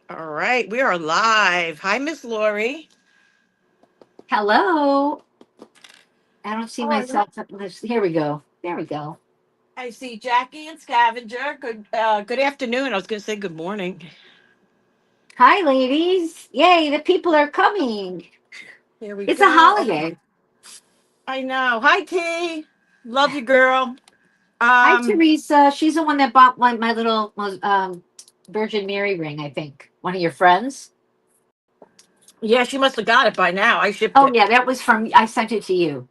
All right, we are live. Hi, Miss Lori. Hello. I don't see All right. myself. Here we go. There we go. I see Jackie and Scavenger. Good afternoon. I was going to say good morning. Hi, ladies. Yay, the people are coming. Here we It's a go. Okay. holiday. I know. Hi, T. Love you, girl. Hi, Um, Teresa. She's the one that bought my little Virgin Mary ring, I think. One of your friends. yeah, she must have got it by now. I shipped Oh, it. yeah, that was from, I sent it to you.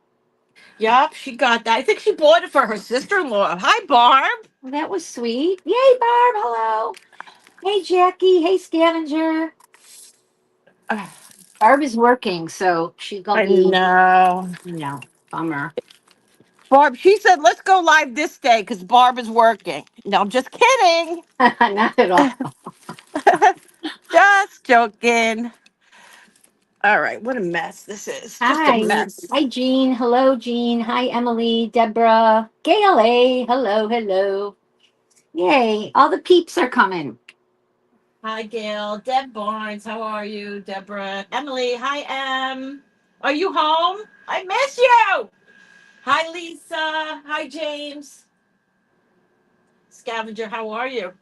Yep, she got that. I think she bought it for her sister-in-law. Hi, Barb. Well, that was sweet. Yay, Barb. Hello. Hey, Jackie. Hey, Scavenger. Barb is working, so she's going I to be, know. bummer. Barb, she said, let's go live this day because Barb is working. No, I'm just kidding. Not at all. Just joking. All right, what a mess this is. Just a Hi. mess. Hi, Jean. Hello, Jean. Hi, Emily, Deborah, Gail A. Hello, hello. Yay. All the peeps are coming. Hi, Gail. Deb Barnes, how are you? Deborah. Emily, hi, Em. Are you home? I miss you. Hi, Lisa. Hi, James. Scavenger, how are you?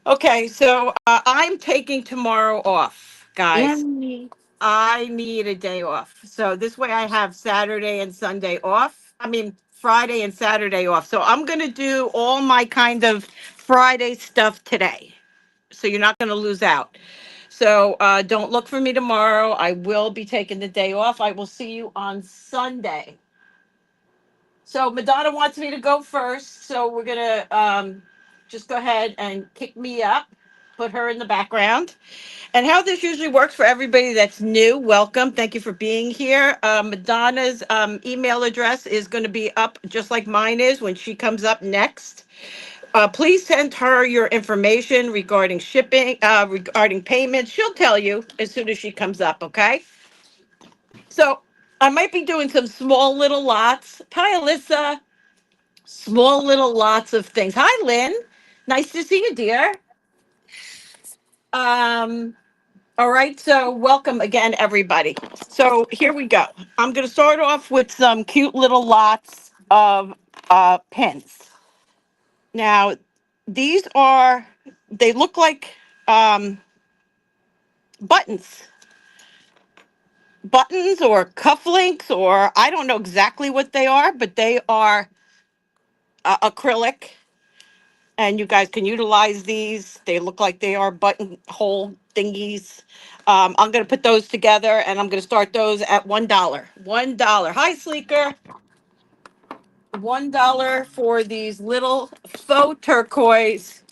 Okay, so I'm taking tomorrow off, guys. Yay. I need a day off. So this way I have Saturday and Sunday off. I mean, Friday and Saturday off. So I'm going to do all my kind of Friday stuff today. So you're not going to lose out. So don't look for me tomorrow. I will be taking the day off. I will see you on Sunday. So Madonna wants me to go first. So we're going to just go ahead and kick me up, put her in the background. And how this usually works for everybody that's new, welcome. Thank you for being here. Madonna's email address is going to be up just like mine is when she comes up next. Please send her your information regarding shipping, regarding payments. She'll tell you as soon as she comes up, okay? So I might be doing some small little lots. Hi, Alyssa. Small little lots of things. Hi, Lynn. Nice to see you, dear. Um, All right, so welcome again, everybody. So here we go. I'm going to start off with some cute little lots of pins. Now, these are, they look like um, buttons, buttons or cufflinks, or I don't know exactly what they are, but they are acrylic, and you guys can utilize these. They look like they are buttonhole thingies. I'm going to put those together and I'm going to start those at $1. $1. Hi, Sleeker. $1 for these little faux turquoise.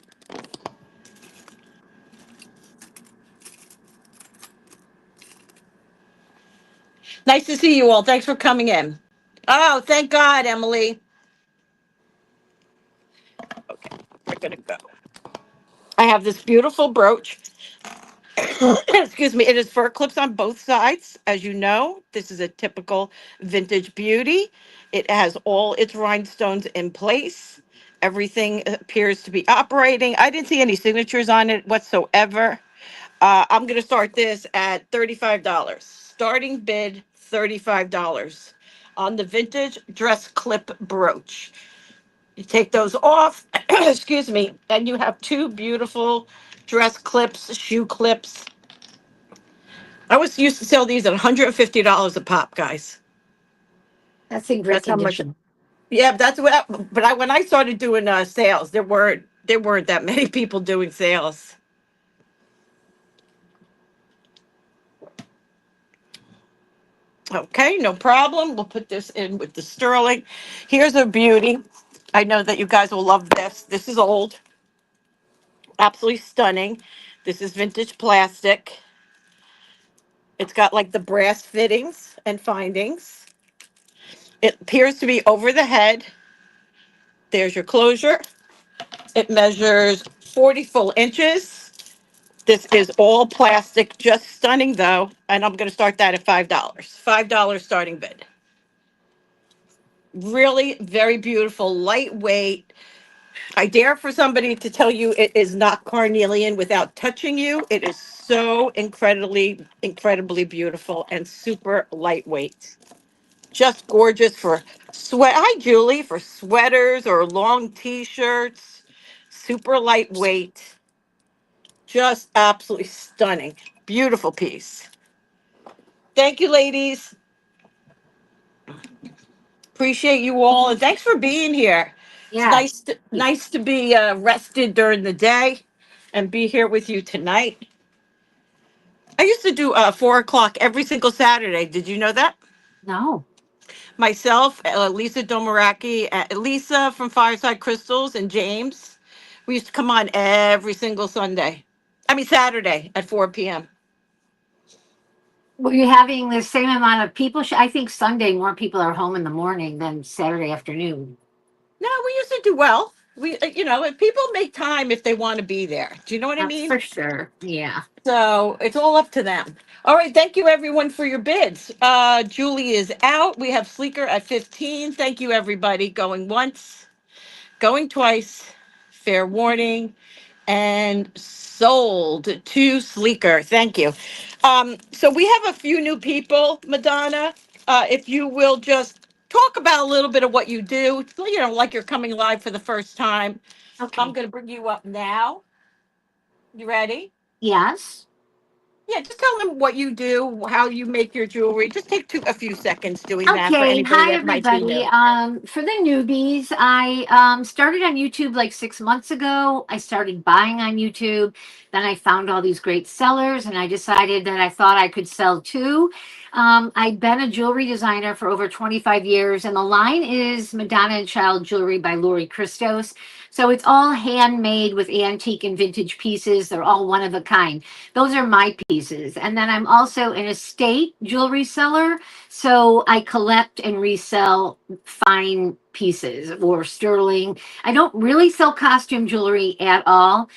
Nice to see you all. Thanks for coming in. Oh, thank God, Emily. Okay, we're going to go. I have this beautiful brooch. Excuse me. It is fur clips on both sides. As you know, this is a typical vintage beauty. It has all its rhinestones in place. Everything appears to be operating. I didn't see any signatures on it whatsoever. I'm going to start this at $35. Starting bid $35 on the vintage dress clip brooch. You take those off, excuse me, and you have two beautiful dress clips, shoe clips. I was used to sell these at $150 a pop, guys. That's in great That's how much. condition. Yeah, that's what. When I started doing sales, there weren't that many people doing sales. Okay, no problem. We'll put this in with the sterling. Here's a beauty. I know that you guys will love this. This is old, absolutely stunning. This is vintage plastic. It's got like the brass fittings and findings. It appears to be over the head. There's your closure. It measures 40 full inches. This is all plastic, just stunning though. And I'm going to start that at $5. $5 starting bid. Really very beautiful, lightweight. I dare for somebody to tell you it is not carnelian without touching you. It is so incredibly beautiful and super lightweight. Just gorgeous for sweat. Hi, Julie, for sweaters or long t-shirts. Super lightweight. Just absolutely stunning. Beautiful piece. Thank you, ladies. Appreciate you all, and thanks for being here. It's Yeah. nice to be rested during the day, and be here with you tonight. I used to do 4 o'clock every single Saturday. Did you know that? No. Myself, Lisa Domaraki, Lisa from Fireside Crystals, and James. We used to come on every single Sunday. I mean Saturday at 4 p.m. Were you having the same amount of people? I think Sunday more people are home in the morning than Saturday afternoon. No, we used to do well. If people make time if they want to be there. Do you know what I That's mean? for sure. Yeah. So it's all up to them. All right. Thank you, everyone, for your bids. Julie is out. We have Sleeker at 15. Thank you, everybody. Going once, going twice. Fair warning. And sold to Sleeker. Thank you. So we have a few new people, Madonna. If you will just talk about a little bit of what you do, like you're coming live for the first time. I'm Okay. going to bring you up now. You ready? Yes. Yeah, just tell them what you do, how you make your jewelry. Just take a few seconds doing that for Okay, anybody hi that might be everybody. new. For the newbies, I started on YouTube like 6 months ago. I started buying on YouTube. Then I found all these great sellers, and I decided that I thought I could sell too. I've been a jewelry designer for over 25 years, and the line is Madonna and Child Jewelry by Lori Christos. So it's all handmade with antique and vintage pieces. They're all one of a kind. Those are my pieces. And then I'm also an estate jewelry seller. So I collect and resell fine pieces or sterling. I don't really sell costume jewelry at all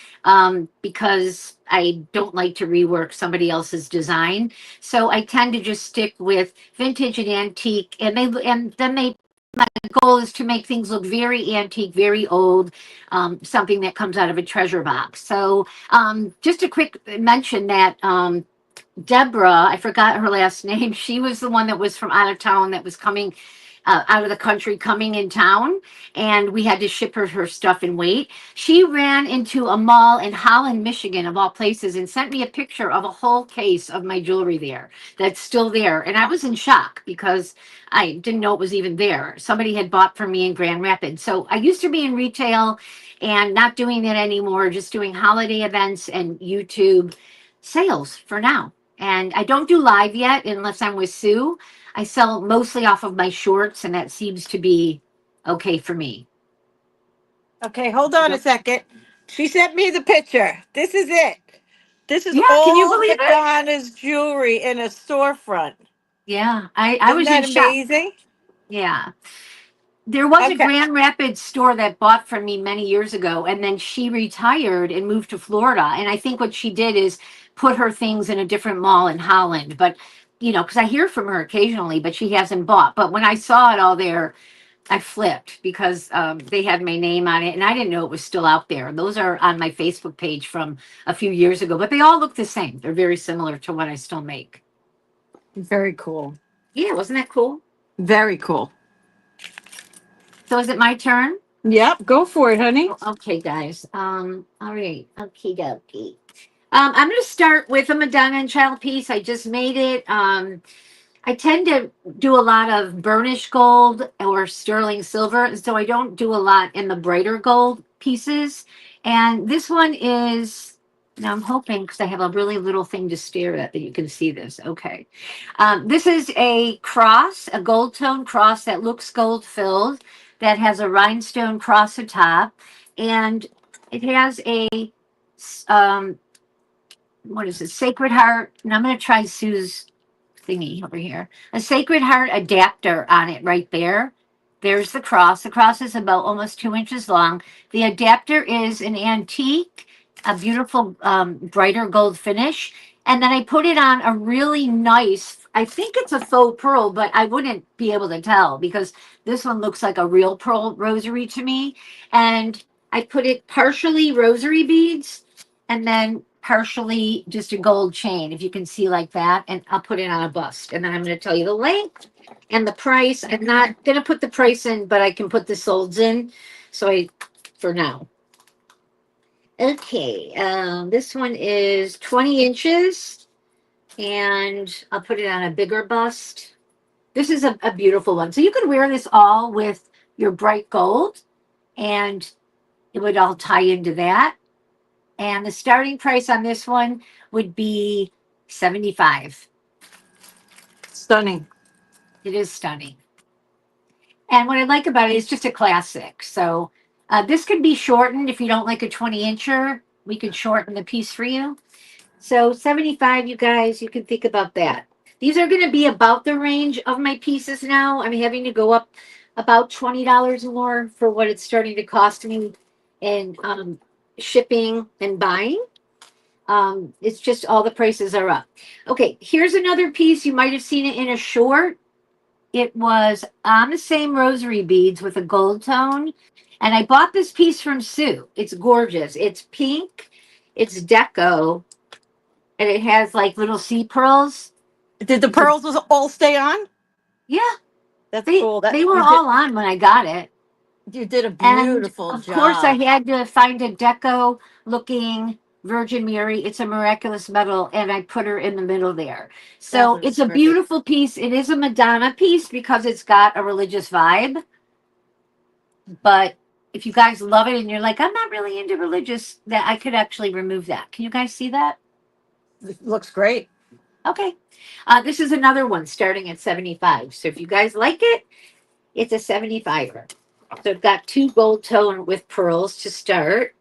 because I don't like to rework somebody else's design. So I tend to just stick with vintage and antique, and then my goal is to make things look very antique, very old, something that comes out of a treasure box. So just a quick mention that Deborah, I forgot her last name. She was the one that was from out of town that was coming out of the country, coming in town, and we had to ship her stuff and wait. She ran into a mall in Holland, Michigan, of all places, and sent me a picture of a whole case of my jewelry there that's still there. And I was in shock because I didn't know it was even there. Somebody had bought from me in Grand Rapids. So I used to be in retail and not doing that anymore, just doing holiday events and YouTube sales for now. And I don't do live yet unless I'm with Sue. I sell mostly off of my shorts, and that seems to be okay for me. Okay, hold on a second. She sent me the picture. This is it. This is Yeah, can you all believe it? Madonna's jewelry in a storefront. Yeah, I Isn't was in that shock. amazing? Yeah. There was a Okay. Grand Rapids store that bought from me many years ago, and then she retired and moved to Florida. And I think what she did is put her things in a different mall in Holland. But, because I hear from her occasionally, but she hasn't bought. But when I saw it all there, I flipped because they had my name on it, and I didn't know it was still out there. Those are on my Facebook page from a few years ago, but they all look the same. They're very similar to what I still make. Very cool. Yeah, wasn't that cool? Very cool. So is it my turn? Yep, go for it, honey. Okay, guys. All right. Okie dokie. I'm going to start with a Madonna and Child piece. I just made it. I tend to do a lot of burnished gold or sterling silver, and so I don't do a lot in the brighter gold pieces. And this one is, now I'm hoping because I have a really little thing to stare at that you can see this. Okay. This is a cross, a gold tone cross that looks gold filled, that has a rhinestone cross atop, and it has a um, what is it? Sacred Heart. And I'm going to try Sue's thingy over here. A Sacred Heart adapter on it right there. There's the cross. The cross is about almost 2 inches long. The adapter is an antique, a beautiful brighter gold finish. And then I put it on a really nice, I think it's a faux pearl, but I wouldn't be able to tell because this one looks like a real pearl rosary to me. And I put it partially rosary beads and then partially just a gold chain, if you can see like that. And I'll put it on a bust. And then I'm going to tell you the length and the price. I'm not going to put the price in, but I can put the solds in. So for now. Okay, this one is 20 inches. And I'll put it on a bigger bust. This is a beautiful one. So you could wear this all with your bright gold. And it would all tie into that. And the starting price on this one would be $75. Stunning. It is stunning. And what I like about it is just a classic. So this could be shortened if you don't like a 20-incher. We could shorten the piece for you. So 75, you guys, you can think about that. These are going to be about the range of my pieces now. I'm having to go up about $20 more for what it's starting to cost me in shipping and buying. It's just all the prices are up. Okay, here's another piece. You might have seen it in a short. It was on the same rosary beads with a gold tone. And I bought this piece from Sue. It's gorgeous. It's pink. It's deco. And it has like little sea pearls. Did the pearls all stay on? Yeah. That's cool. They were all on when I got it. You did a And beautiful of job. course, I had to find a deco looking Virgin Mary. It's a miraculous metal, and I put her in the middle there. So it's a beautiful piece. It is a Madonna piece because it's got a religious vibe. But if you guys love it and you're like, I'm not really into religious, that I could actually remove that. Can you guys see that? It looks great. Okay. This is another one starting at 75. So if you guys like it, it's a 75er. So I've got 2 gold tone with pearls to start.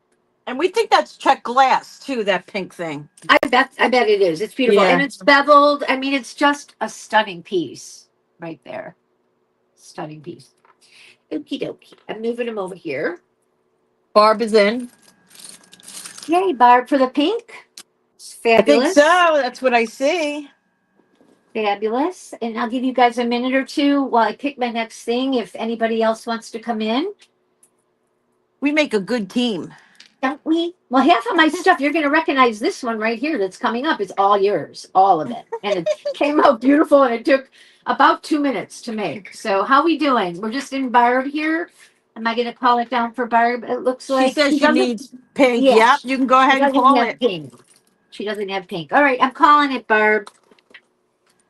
And we think that's check glass too, that pink thing. I bet it is. It's beautiful. Yeah. And it's beveled. I mean, it's just a stunning piece right there. Stunning piece. Okie dokie. I'm moving them over here. Barb is in. Yay, Barb, for the pink. It's fabulous. I think so. That's what I see. Fabulous. And I'll give you guys a minute or two while I pick my next thing if anybody else wants to come in. We make a good team. Don't we? Well, half of my stuff, you're going to recognize this one right here that's coming up. It's all yours, all of it. And it came out beautiful, and it took about 2 minutes to make. So how we doing? We're just in Barb here. Am I going to call it down for Barb? It looks like she says she needs pink. Yeah, yep, you can go ahead and call it. Pink. She doesn't have pink. All right, I'm calling it Barb.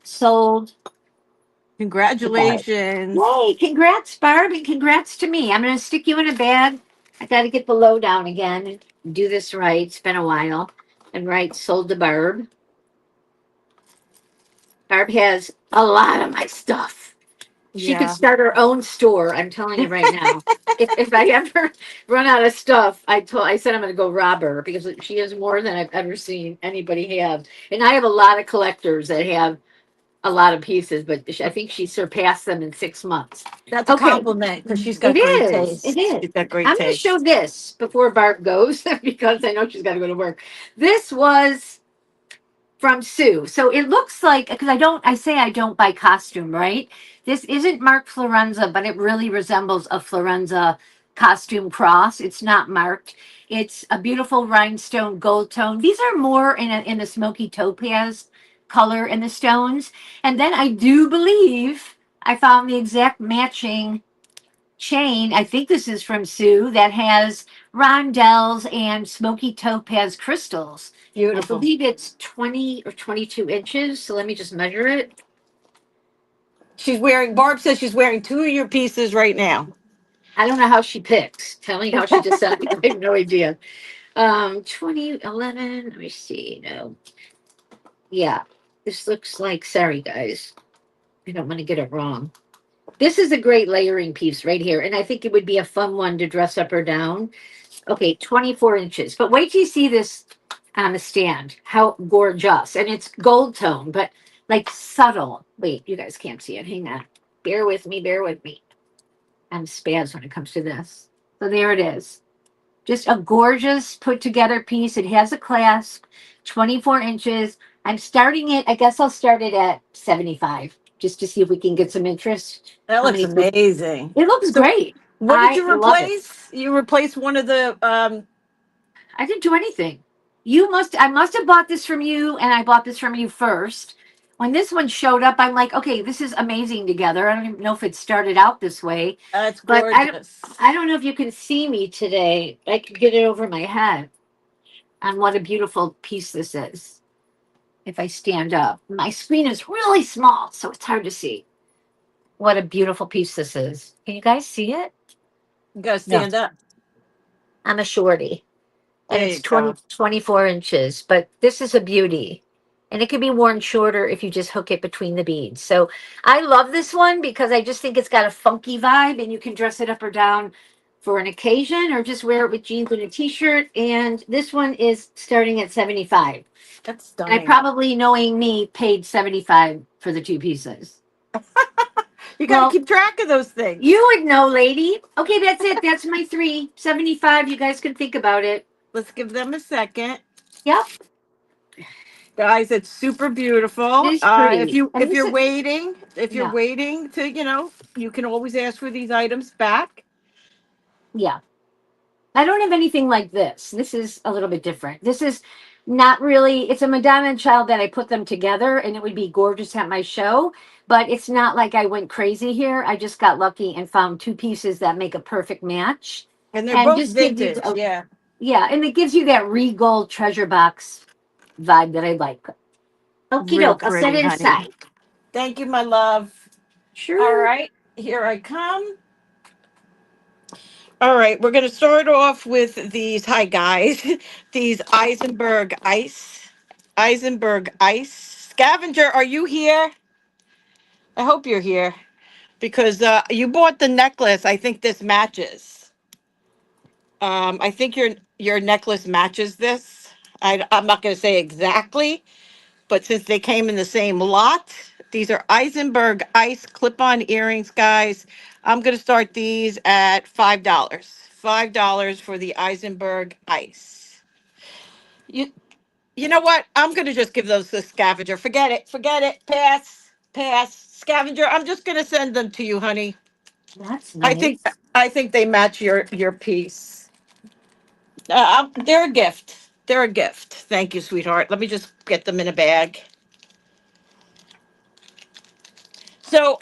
Sold. Congratulations. Yay, congrats, Barb, and congrats to me. I'm going to stick you in a bag. I got to get the lowdown again and do this right. It's been a while. And right, sold to Barb. Barb has a lot of my stuff. She could start her own store. I'm telling you right now. if I ever run out of stuff, I said I'm going to go rob her because she has more than I've ever seen anybody have. And I have a lot of collectors that have a lot of pieces, but I think she surpassed them in 6 months. That's a compliment because she's got great taste. It is. She's got great I'm taste. going to show this before Barb goes because I know she's got to go to work. This was from Sue. So it looks like, because I say I don't buy costume, right? This isn't marked Florenza, but it really resembles a Florenza costume cross. It's not marked. It's a beautiful rhinestone gold tone. These are more in the smoky topaz color in the stones. And then I do believe I found the exact matching chain. I think this is from Sue that has rondelles and smoky topaz crystals. Beautiful. I believe it's 20 or 22 inches. So let me just measure it. Barb says she's wearing 2 of your pieces right now. I don't know how she picks. Tell me how she decided. I have no idea. 2011. Let me see. No. Yeah. This looks like, sorry guys, I don't want to get it wrong. This is a great layering piece right here. And I think it would be a fun one to dress up or down. Okay, 24 inches. But wait till you see this on the stand. How gorgeous. And it's gold tone, but like subtle. Wait, you guys can't see it. Hang on. Bear with me, bear with me. I'm spaz when it comes to this. So there it is. Just a gorgeous put together piece. It has a clasp, 24 inches. I'm starting it. I guess I'll start it at 75 just to see if we can get some interest. That looks amazing. It looks great. What did I you love it. replace? You replaced one of the I didn't do anything. I must have bought this from you, and I bought this from you first. When this one showed up, I'm like, okay, this is amazing together. I don't even know if it started out this way, That's but gorgeous. I don't know if you can see me today. I can get it over my head on what a beautiful piece this is. If I stand up, my screen is really small, so it's hard to see what a beautiful piece this is. Can you guys see it? You gotta No. stand up. I'm a shorty. And There it's you go. 24 inches, but this is a beauty. And it can be worn shorter if you just hook it between the beads. So I love this one because I just think it's got a funky vibe and you can dress it up or down for an occasion or just wear it with jeans and a t-shirt. And this one is starting at 75. That's And I stunning. probably, knowing me, paid 75 for the two pieces. You got to Well, keep track of those things. you would know, lady. Okay, that's it. That's my three. 75. You guys can think about it. Let's give them a second. Yep. Guys, it's super It beautiful. is pretty. And If this you're is, waiting, yeah. to, you can always ask for these items back. Yeah. I don't have anything like this. This is a little bit different. This is not really, it's a Madonna and Child that I put them together and it would be gorgeous at my show, but it's not like I went crazy here. I just got lucky and found two pieces that make a perfect match And they're and both just give you, vintage. Yeah. yeah, and it gives you that regal treasure box vibe that I like. Okie Real doke. I'll set pretty, it honey. aside. Thank you, my love. All Sure. right. Here I come. All right. We're going to start off with these. Hi, guys. These Eisenberg Ice. Eisenberg Ice. Scavenger, are you here? I hope you're here because you bought the necklace. I think this matches. I think your necklace matches this. I'm not going to say exactly, but since they came in the same lot, these are Eisenberg Ice clip-on earrings, guys. I'm going to start these at $5. $5 for the Eisenberg Ice. You you know what? I'm going to just give those to Scavenger. Forget it. Forget it. Pass. Pass. Scavenger, I'm just going to send them to you, honey. That's I think nice. I think they match your piece. They're a gift. They're a gift. Thank you, sweetheart. Let me just get them in a bag. So,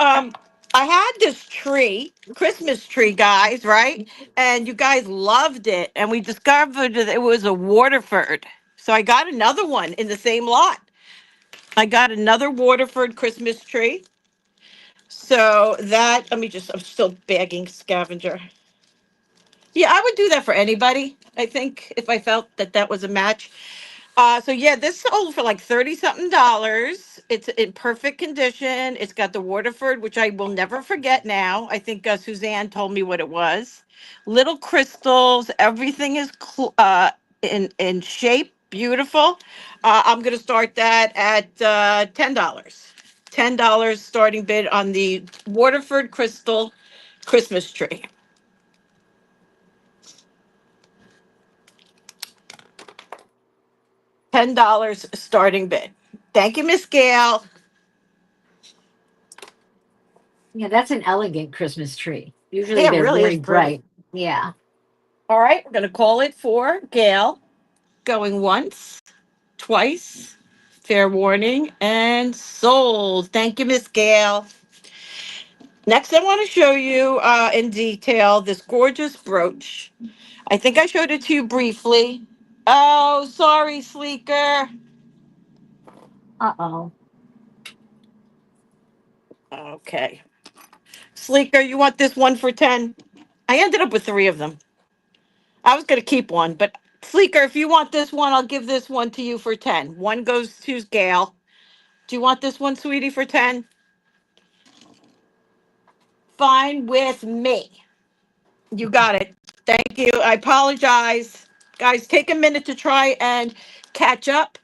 I had this tree, Christmas tree, guys, right? And you guys loved it, and we discovered that it was a Waterford. So I got another one in the same lot. I got another Waterford Christmas tree. So that, let me just, I'm still bagging Scavenger. Yeah, I would do that for anybody. I think if I felt that that was a match. So yeah, this sold for like 30 something dollars. It's in perfect condition. It's got the Waterford, which I will never forget now. I think Suzanne told me what it was. Little crystals, everything is in shape, beautiful. I'm gonna start that at $10. $10 starting bid on the Waterford crystal Christmas tree. $10 starting bid. Thank you, Miss Gail. Yeah, that's an elegant Christmas tree. Usually Yeah, it they're really very is pretty. bright. Yeah. All right, we're going to call it for Gail. Going once, twice, fair warning, and sold. Thank you, Miss Gail. Next, I want to show you in detail this gorgeous brooch. I think I showed it to you briefly. Oh, sorry, Sleeker. Uh-oh. Okay. Sleeker, you want this one for 10? I ended up with three of them. I was going to keep one, but Sleeker, if you want this one, I'll give this one to you for 10. One goes to Gail. Do you want this one, sweetie, for 10? Fine with me. You got it. Thank you. I apologize. Guys, take a minute to try and catch up.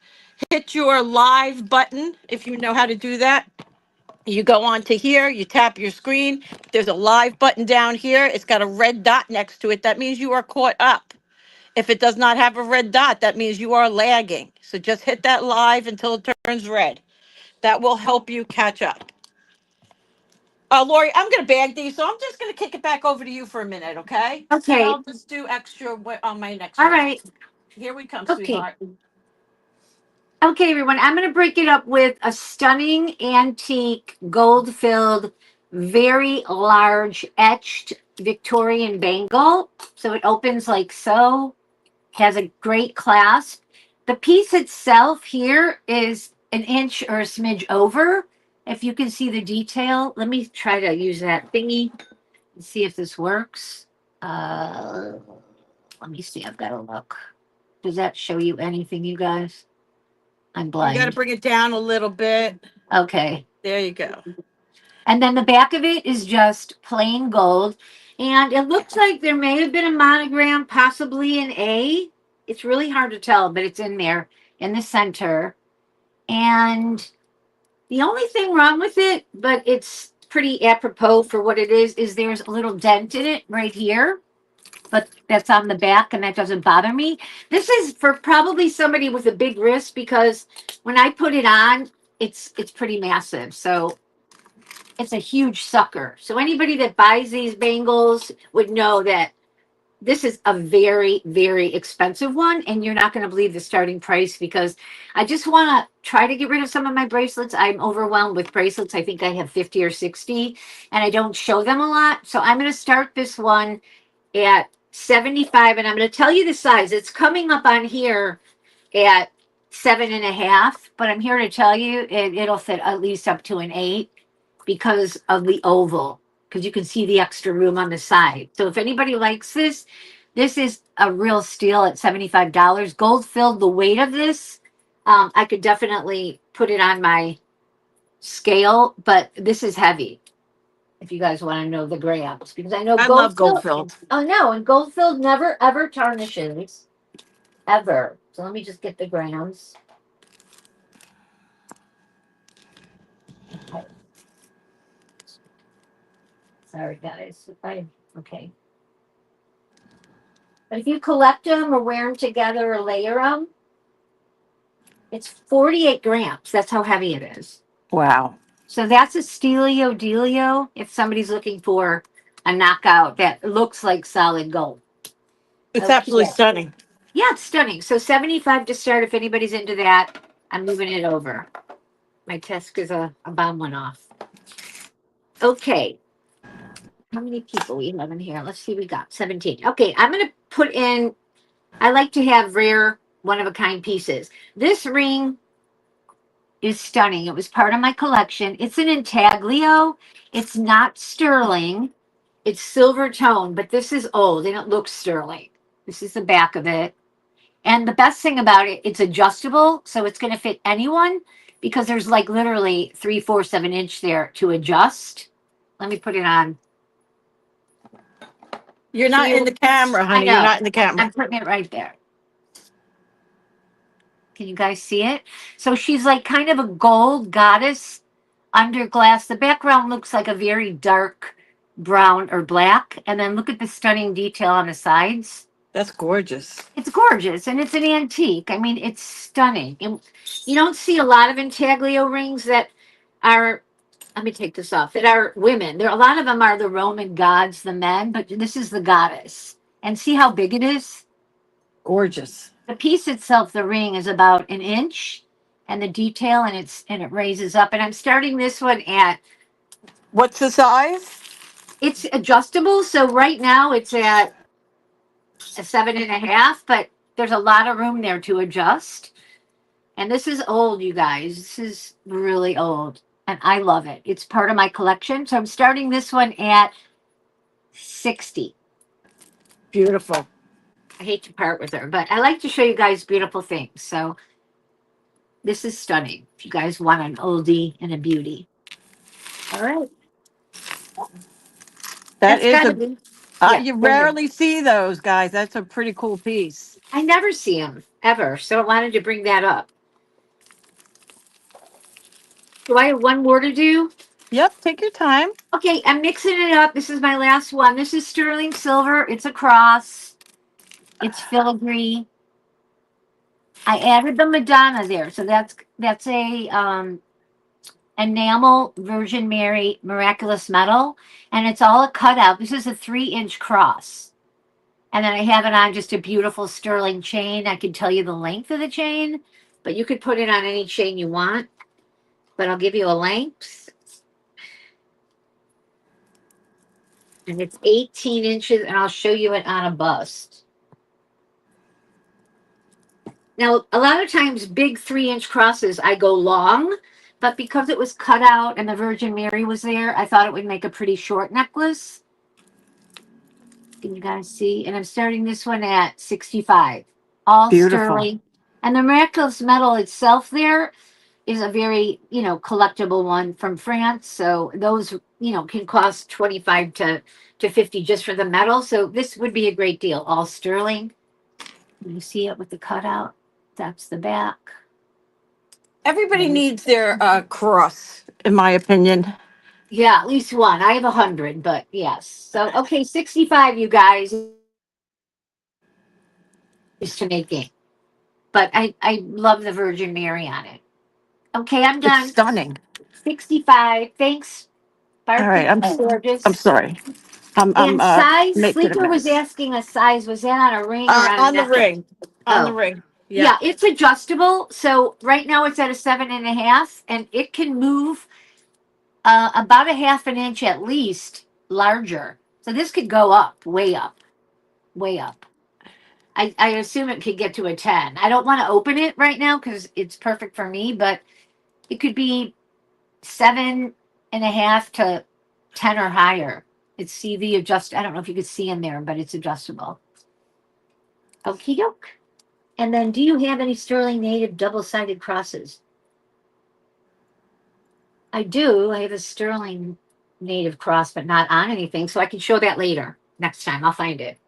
Hit your live button if you know how to do that. You go on to here, you tap your screen. There's a live button down here. It's got a red dot next to it. That means you are caught up. If it does not have a red dot, that means you are lagging. So just hit that live until it turns red. That will help you catch up. Lori, I'm going to bag these, so I'm just going to kick it back over to you for a minute, okay? And Okay. I'll just do extra on my next All one. right. Here we come, Okay. sweetheart. Okay, everyone. I'm going to break it up with a stunning antique gold filled, very large etched Victorian bangle. So it opens like so, has a great clasp. The piece itself here is an inch or a smidge over. If you can see the detail, let me try to use that thingy and see if this works. Let me see. I've got to look. Does that show you anything, you guys? I'm You got to blind. bring it down a little bit. Okay. There you go. And then the back of it is just plain gold. And it looks like there may have been a monogram, possibly an A. It's really hard to tell, but it's in there in the center. And the only thing wrong with it, but it's pretty apropos for what it is there's a little dent in it right here. But that's on the back and that doesn't bother me. This is for probably somebody with a big wrist because when I put it on, it's pretty massive. So it's a huge sucker. So anybody that buys these bangles would know that this is a very, very expensive one, and you're not going to believe the starting price because I just want to try to get rid of some of my bracelets. I'm overwhelmed with bracelets. I think I have 50 or 60, and I don't show them a lot. So I'm going to start this one at 75, and I'm going to tell you the size. It's coming up on here at 7.5, but I'm here to tell you it'll fit at least up to an 8 because of the oval, because you can see the extra room on the side. So if anybody likes this, this is a real steal at $75. Gold filled. The weight of this, I could definitely put it on my scale, but this is heavy. If you guys want to know the grams, because I know I gold love gold filled. filled. Oh no, and gold filled never ever tarnishes, ever. So let me just get the grams. Sorry, guys. Okay. But if you collect them or wear them together or layer them, it's 48 grams. That's how heavy it is. Wow. So that's a Stelio Delio if somebody's looking for a knockout that looks like solid gold. It's absolutely Okay. stunning. Yeah, it's stunning. So 75 to start if anybody's into that. I'm moving it over. My test is a bomb went off. Okay. How many people we have in here? Let's see. We got 17. Okay, I'm going to put in, I like to have rare, one of a kind pieces. This ring is stunning. It was part of my collection. It's an intaglio. It's not sterling. It's silver tone, but this is old and it looks sterling. This is the back of it. And the best thing about it, it's adjustable, so it's going to fit anyone because there's like literally 3/4 of an inch there to adjust. Let me put it on. You're See not in you. the camera, I honey. You're know. not in the camera. I'm putting it right there. Can you guys see it? So she's like kind of a gold goddess under glass. The background looks like a very dark brown or black. And then look at the stunning detail on the sides. That's gorgeous. It's gorgeous and it's an antique. I mean, it's stunning. And you don't see a lot of intaglio rings that are, let me take this off, that are women. There, a lot of them are the Roman gods, the men, but this is the goddess. And see how big it is? Gorgeous. The piece itself, the ring, is about an inch, and the detail and it raises up. And I'm starting this one at, What's the size? it's adjustable. So right now it's at a 7.5, but there's a lot of room there to adjust. And this is old, you guys. This is really old. And I love it. It's part of my collection. So I'm starting this one at 60. Beautiful. I hate to part with her, but I like to show you guys beautiful things. So this is stunning. If you guys want an oldie and a beauty. All right. That That's is gotta a. be. Yeah. You Go ahead. rarely see those guys. That's a pretty cool piece. I never see them ever. So I wanted to bring that up. Do I have one more to do? Yep. Take your time. Okay, I'm mixing it up. This is my last one. This is sterling silver. It's a cross. It's filigree. I added the Madonna there, so that's a enamel Virgin Mary miraculous metal, and it's all a cutout. This is a 3-inch cross. And then I have it on just a beautiful sterling chain. I can tell you the length of the chain, but you could put it on any chain you want. But I'll give you a length. And it's 18 inches, and I'll show you it on a bust. Now, a lot of times, big 3-inch crosses, I go long, but because it was cut out and the Virgin Mary was there, I thought it would make a pretty short necklace. Can you guys see? And I'm starting this one at 65, all Beautiful. sterling. And the miraculous metal itself there is a very, collectible one from France. So those, can cost 25 to 50 just for the metal. So this would be a great deal, all sterling. You see it with the cutout. That's the back. Everybody needs their cross, in my opinion. Yeah, at least one. I have 100, but yes. So, okay, 65, you guys, is to making. But I love the Virgin Mary on it. Okay, I'm It's done. stunning. 65. Thanks, All Barb. right, Thanks, I'm gorgeous. sorry. I'm And size, making a Sleeper was mess. asking a size. Was that on a ring or on a On the necklace? ring. On the Oh, ring. Yeah. yeah, it's adjustable. So right now it's at a 7.5, and it can move about a half an inch at least larger. So this could go up, way up, way up. I assume it could get to a 10. I don't want to open it right now because it's perfect for me, but it could be 7.5 to 10 or higher. It's CV adjust. I don't know if you could see in there, but it's adjustable. Okie doke. And then, do you have any sterling native double-sided crosses? I do. I have a sterling native cross, but not on anything, so I can show that later. Next time, I'll find it.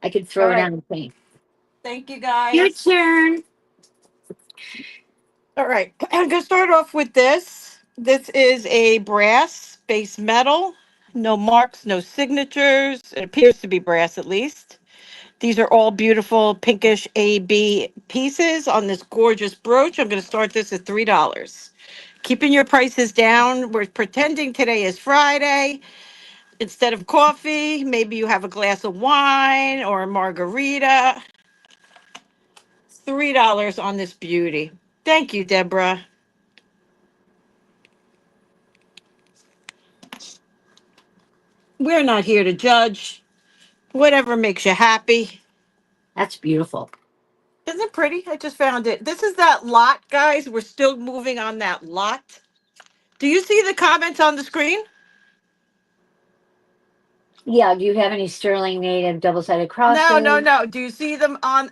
I could All throw it right. on the thing. Thank you, Your guys. turn. All right. I'm going to start off with this. This is a brass base metal. No marks, no signatures. It appears to be brass at least. These are all beautiful pinkish AB pieces on this gorgeous brooch. I'm going to start this at $3. Keeping your prices down. We're pretending today is Friday. Instead of coffee, maybe you have a glass of wine or a margarita. $3 on this beauty. Thank you, Deborah. We're not here to judge. Whatever makes you happy. That's beautiful. Isn't it pretty? I just found it. This is that lot, guys. We're still moving on that lot. Do you see the comments on the screen? Yeah, do you have any sterling native double-sided No, no, crosses? no. Do you see them on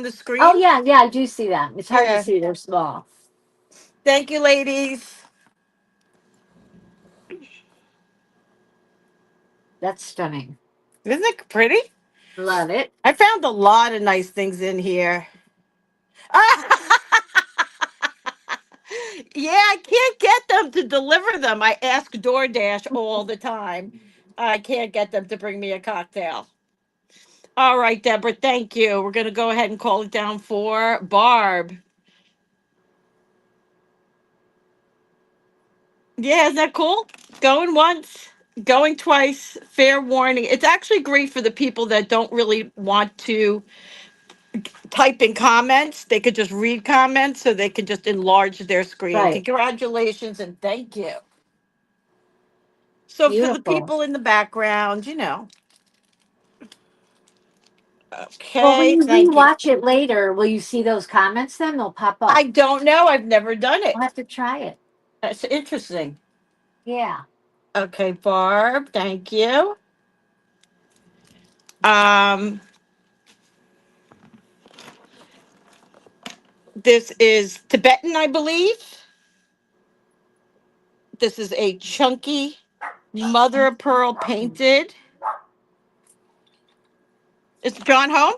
the Oh, screen? yeah, yeah, I do see them. It's hard to Yeah. see. They're small. Thank you, ladies. That's stunning. Isn't it pretty? Love it. I found a lot of nice things in here. Yeah, I can't get them to deliver them. I ask DoorDash all the time. I can't get them to bring me a cocktail. All right, Deborah, thank you. We're going to go ahead and call it down for Barb. Yeah, isn't that cool? Going once, going twice, fair warning. It's actually great for the people that don't really want to type in comments. They could just read comments so they can just enlarge their screen. Right. Congratulations and thank you. So for the Beautiful. people in the background, Well, when Okay, you thank you. rewatch it later, will you see those comments then? They'll pop I up. don't know. I've never done I'll it. have to try it. That's interesting. Yeah. Okay, Barb, thank you. Um, this is Tibetan, I believe. This is a chunky mother of pearl painted. Is John home?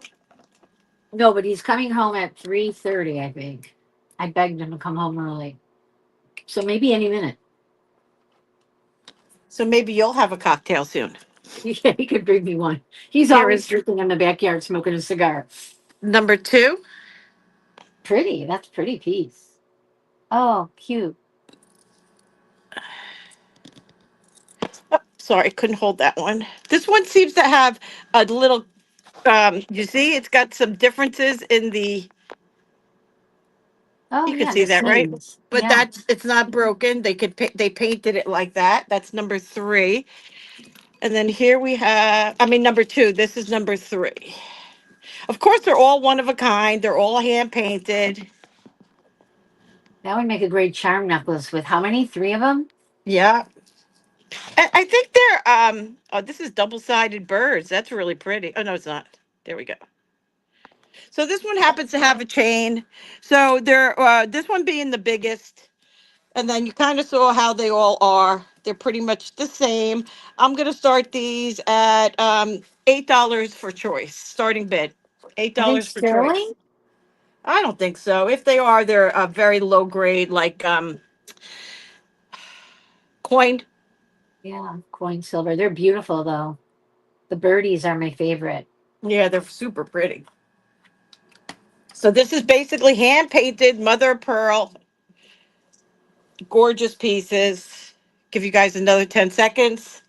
No, but he's coming home at 3:30, I think. I begged him to come home early. So maybe any minute. So maybe you'll have a cocktail soon. Yeah, he could bring me one. He's Here always is drinking in the backyard smoking a cigar. number two. Pretty. That's pretty piece. Oh, cute. sorry, couldn't hold that one. This one seems to have a little, you see, it's got some differences in the, Oh you can yeah, see the that, right? sleeves. But Yeah. it's not broken. They painted it like that. That's number 3. And then here we have, I mean, number 2. This is number 3. Of course, they're all one of a kind. They're all hand painted. That would make a great charm necklace with how many? 3 of them? Yeah. I think they're, oh, this is double-sided birds. That's really pretty. Oh, no, it's not. There we go. So this one happens to have a chain. So they're, this one being the biggest. And then you kind of saw how they all are. They're pretty much the same. I'm going to start these at $8 for choice, starting bid. $8 Are they for choice. sterling? I don't think so. If they are, they're a very low grade, like coin. Yeah, coin silver. They're beautiful though. The birdies are my favorite. Yeah, they're super pretty. So this is basically hand painted mother of pearl, gorgeous pieces. Give you guys another 10 seconds.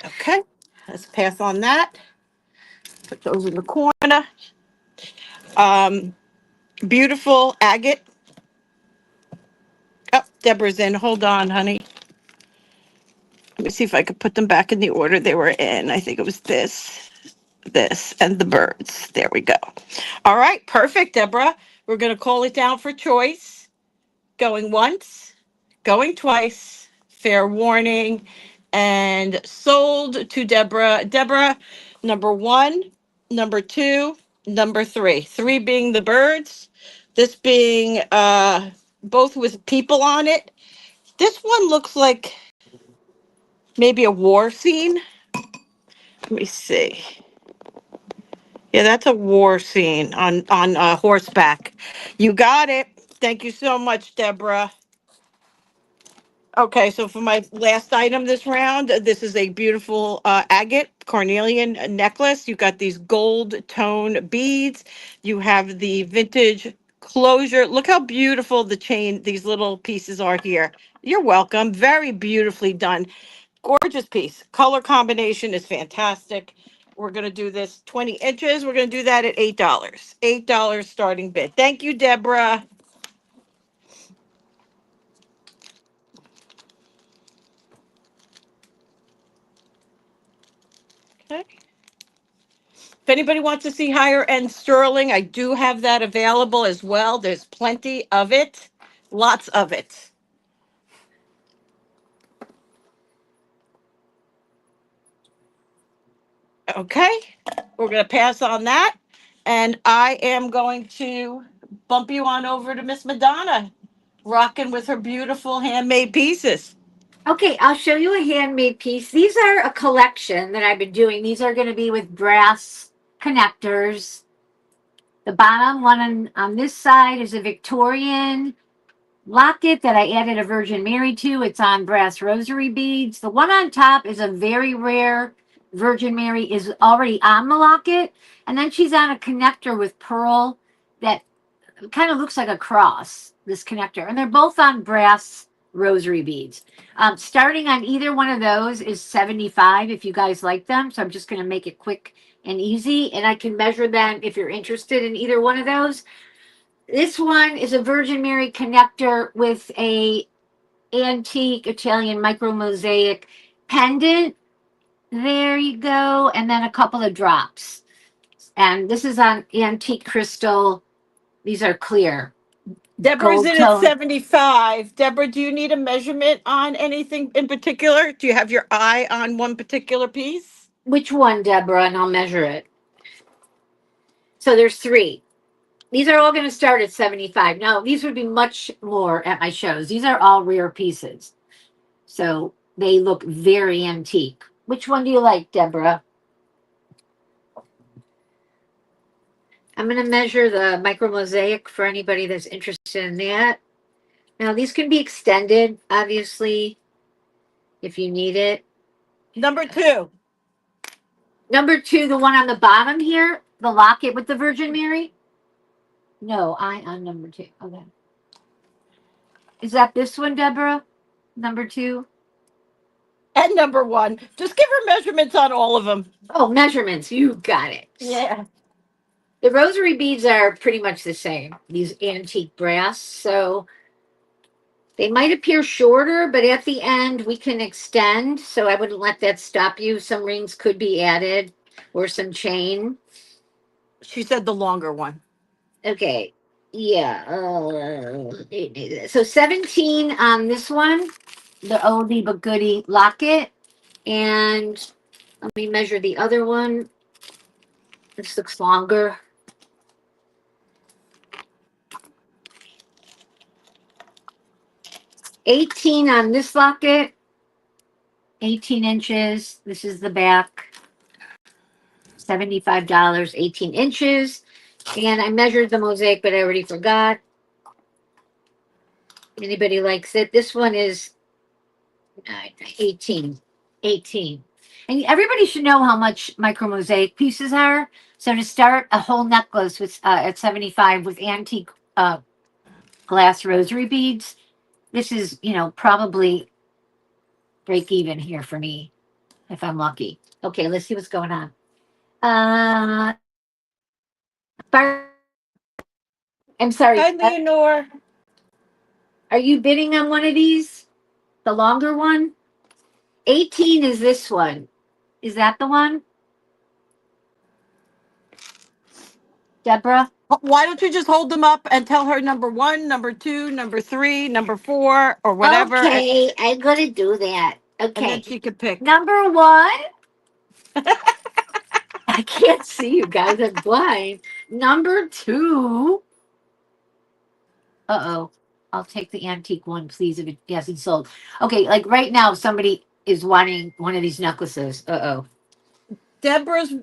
Okay, let's pass on that. Put those in the corner. Um, Beautiful agate. Oh, Deborah's in. Hold on, honey. Let me see if I could put them back in the order they were in. I think it was this, and the birds. There we go. All right, perfect, Deborah. We're going to call it down for choice. Going once, going twice, fair warning, and sold to Deborah. Deborah, number 1, number 2, number 3. 3 being the birds, this being both with people on it. This one looks like maybe a war scene. Let me see. Yeah, that's a war scene on horseback. You got it. Thank you so much, Deborah. Okay, so for my last item this round, this is a beautiful agate cornelian necklace. You've got these gold tone beads. You have the vintage closure. Look how beautiful the chain, these little pieces are here. You're welcome. Very beautifully done. Gorgeous piece. Color combination is fantastic. We're going to do this 20 inches. We're going to do that at $8. $8 starting bid. Thank you, Deborah. Okay. If anybody wants to see higher end sterling, I do have that available as well. There's plenty of it, lots of it. Okay, we're going to pass on that. And I am going to bump you on over to Miss Madonna, rocking with her beautiful handmade pieces. Okay, I'll show you a handmade piece. These are a collection that I've been doing. These are going to be with brass connectors. The bottom one on this side is a Victorian locket that I added a Virgin Mary to. It's on brass rosary beads. The one on top is a very rare Virgin Mary, is already on the locket. And then she's on a connector with pearl that kind of looks like a cross, this connector. And they're both on brass rosary beads. Starting on either one of those is $75 if you guys like them. So I'm just going to make it quick and easy. And I can measure them if you're interested in either one of those. This one is a Virgin Mary connector with a antique Italian micro mosaic pendant. There you go. And then a couple of drops. And this is on antique crystal. These are clear. Deborah's Gold in at tone. 75. Deborah, do you need a measurement on anything in particular? Do you have your eye on one particular piece? Which one, Deborah? And I'll measure it. So there's 3. These are all going to start at 75. Now, these would be much more at my shows. These are all rare pieces. So they look very antique. Which one do you like, Deborah? I'm going to measure the micro mosaic for anybody that's interested in that. Now, these can be extended, obviously, if you need it. Number 2. Number 2, the one on the bottom here, the locket with the Virgin Mary. No, I on number 2. Okay. Is that this one, Deborah? Number 2? And number 1. Just give her measurements on all of them. Oh, measurements. You got it. Yeah. The rosary beads are pretty much the same, these antique brass. So they might appear shorter, but at the end we can extend. So I wouldn't let that stop you. Some rings could be added or some chain. She said the longer one. Okay. Yeah. So 17 on this one, the oldie but goodie locket. And let me measure the other one. This looks longer. 18 on this locket. 18 inches. This is the back. $75, 18 inches. And I measured the mosaic, but I already forgot. Anybody likes it? This one is 18. 18. And everybody should know how much micro mosaic pieces are. So to start a whole necklace with at 75 with antique glass rosary beads, this is, probably break even here for me if I'm lucky. Okay, let's see what's going on. I'm sorry. Hi, Leonore. Are you bidding on one of these? The longer one? 18 is this one. Is that the one? Deborah? Why don't you just hold them up and tell her number 1, number 2, number 3, number 4, or whatever. Okay, I'm going to do that. And then Okay. she could pick. Number 1. I can't see you guys. I'm blind. Number 2. Uh-oh. I'll take the antique one, please, if it hasn't sold. Okay, like right now, somebody is wanting one of these necklaces. Uh-oh. Deborah's,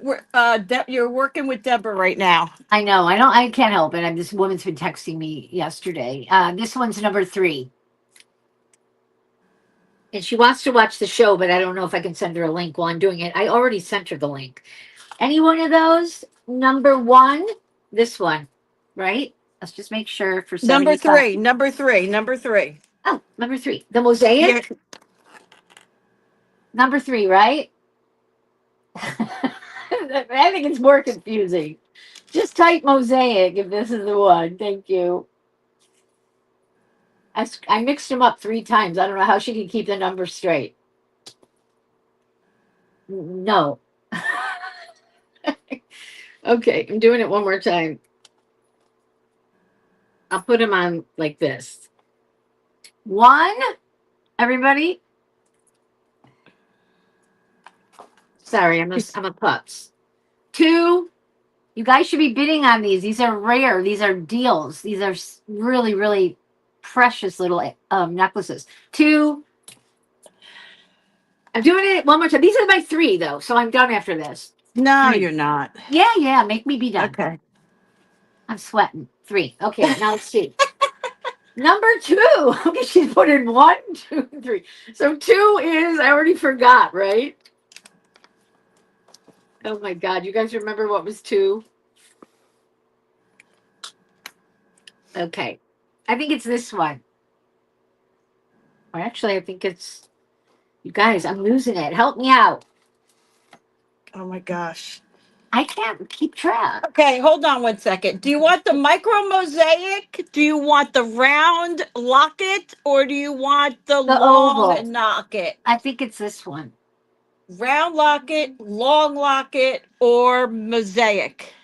you're working with Deborah right now. I know. I can't help it. This woman's been texting me yesterday. This one's number 3. And she wants to watch the show, but I don't know if I can send her a link while I'm doing it. I already sent her the link. Any one of those? Number 1, this one, right? Let's just make sure for 75. Number three. Oh, number 3. The mosaic? Yeah. Number 3, right? I think it's more confusing. Just type mosaic if this is the one. Thank you. I mixed them up 3 times. I don't know how she can keep the numbers straight. No. Okay, I'm doing it one more time. I'll put them on like this. 1, everybody. Sorry, I'm a putz. 2, you guys should be bidding on these. These are rare. These are deals. These are really, really precious little necklaces. 2, I'm doing it one more time. These are my 3, though, so I'm done after this. No, 3. you're not. Yeah, make me be done. Okay. I'm sweating. 3. Okay, now let's see. Number 2. Okay, she's put in 1, 2, 3. So 2 is, I already forgot, right? Oh my God, you guys remember what was 2? Okay. I think it's this one. Or actually, I think it's, you guys, I'm losing it. Help me out. Oh my gosh. I can't keep track. Okay, hold on one second. Do you want the micro mosaic? Do you want the round locket? Or do you want the long oval. locket? I think it's this one. Round locket, long locket, or mosaic?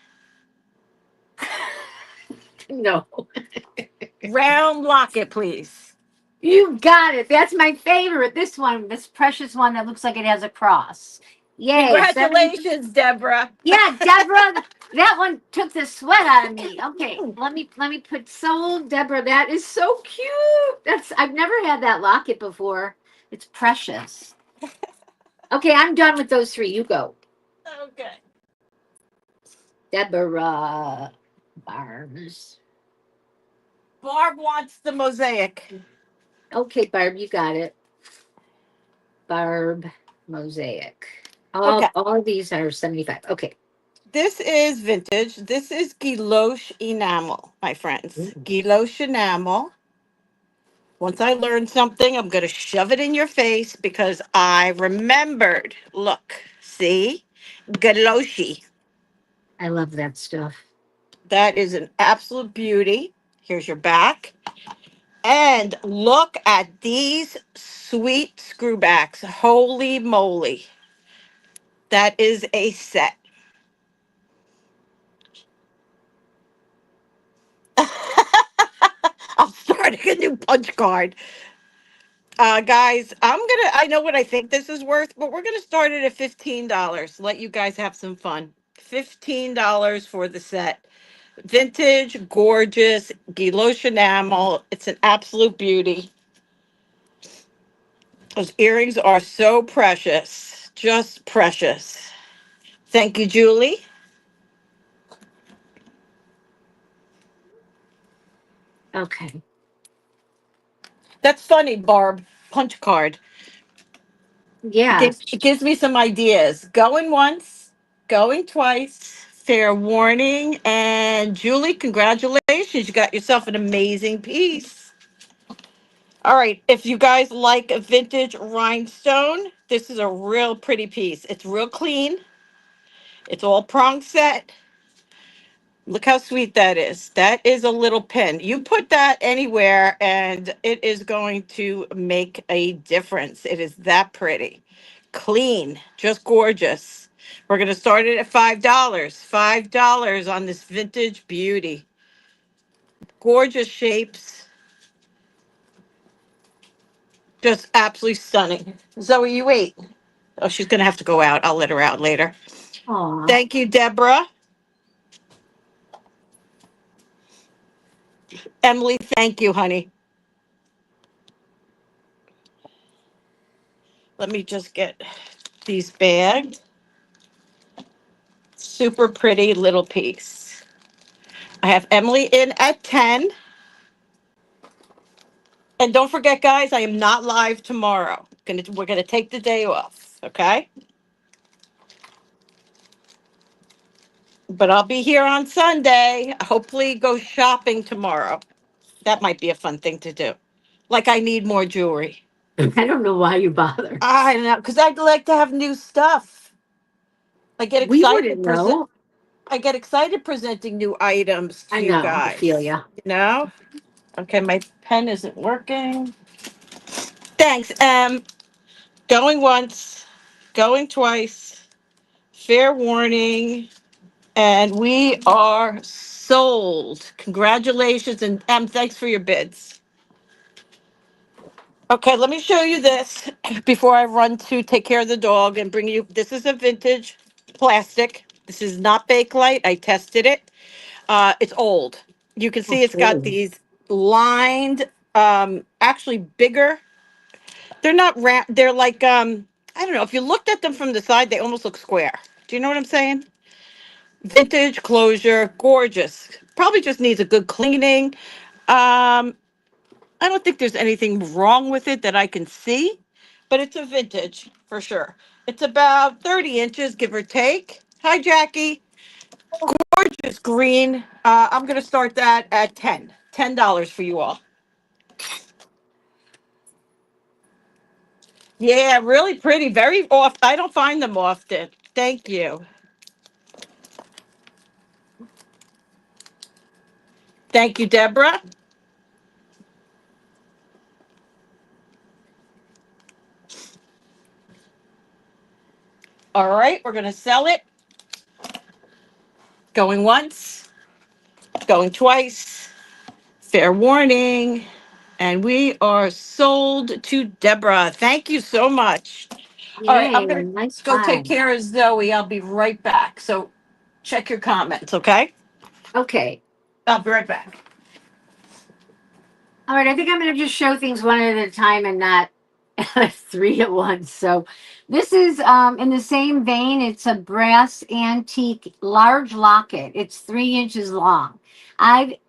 No. Round locket, please. You got it. That's my favorite. This one, this precious one that looks like it has a cross. Yay. Congratulations, Deborah. Yeah, Deborah, that one took the sweat out of me. Okay, let me put sold, Deborah. That is so cute. I've never had that locket before. It's precious. Okay, I'm done with those 3. You go. Okay. Deborah Barbs. Barb wants the mosaic. Okay, Barb, you got it. Barb mosaic. All of these are 75. Okay. This is vintage. This is Gillo enamel, my friends. Gillo enamel. Once I learn something, I'm going to shove it in your face because I remembered. Look, see? Galoshi. I love that stuff. That is an absolute beauty. Here's your back. And look at these sweet screwbacks. Holy moly. That is a set. I'm starting a new punch card. Guys, I know what I think this is worth, but we're gonna start it at $15. Let you guys have some fun. $15 for the set. Vintage, gorgeous, Gillo enamel. It's an absolute beauty. Those earrings are so precious, just precious. Thank you, Julie. Okay. That's funny, Barb. Punch card. Yes. It gives me some ideas. Going once, going twice. Fair warning. And Julie, congratulations. You got yourself an amazing piece. All right. If you guys like a vintage rhinestone, this is a real pretty piece. It's real clean. It's all prong set. Look how sweet that is. That is a little pin. You put that anywhere and it is going to make a difference. It is that pretty. Clean, just gorgeous. We're going to start it at $5. $5 on this vintage beauty. Gorgeous shapes. Just absolutely stunning. Zoe, you wait. Oh, she's going to have to go out. I'll let her out later. Aw. Thank you, Deborah. Emily, thank you, honey. Let me just get these bags. Super pretty little piece. I have Emily in at 10. And don't forget, guys, I am not live tomorrow. We're gonna take the day off, okay? But I'll be here on Sunday. Hopefully go shopping tomorrow. That might be a fun thing to do. Like I need more jewelry. I don't know why you bother. I know, because I'd like to have new stuff. I get We wouldn't excited know. I get excited presenting new items I to you know. I feel guys. ya. You know? Okay, my pen isn't working. Thanks. Going once, going twice, fair warning, and we are sold. Congratulations, and thanks for your bids. Okay, let me show you this before I run to take care of the dog and bring you. This is a vintage plastic. This is not Bakelite. I tested it. It's old. You can see it's got Okay. these lined, actually bigger. They're not they're like I don't know. If you looked at them from the side, they almost look square. Do you know what I'm saying? Vintage closure, gorgeous. Probably just needs a good cleaning. I don't think there's anything wrong with it that I can see, but it's a vintage for sure. It's about 30 inches, give or take. Hi, Jackie. Gorgeous green. I'm going to start that at $10 for you all. Yeah, really pretty. Very off. I don't find them often. Thank you. Thank you, Deborah. All right, we're going to sell it. Going once, going twice. Fair warning. And we are sold to Deborah. Thank you so much. All right, I'm Yay. going to Nice go take find. care of Zoe. I'll be right back. So check your comments, okay? Okay. I'll be right back. All right. I think I'm going to just show things one at a time and not three at once. So this is in the same vein. It's a brass antique large locket. It's 3 inches long.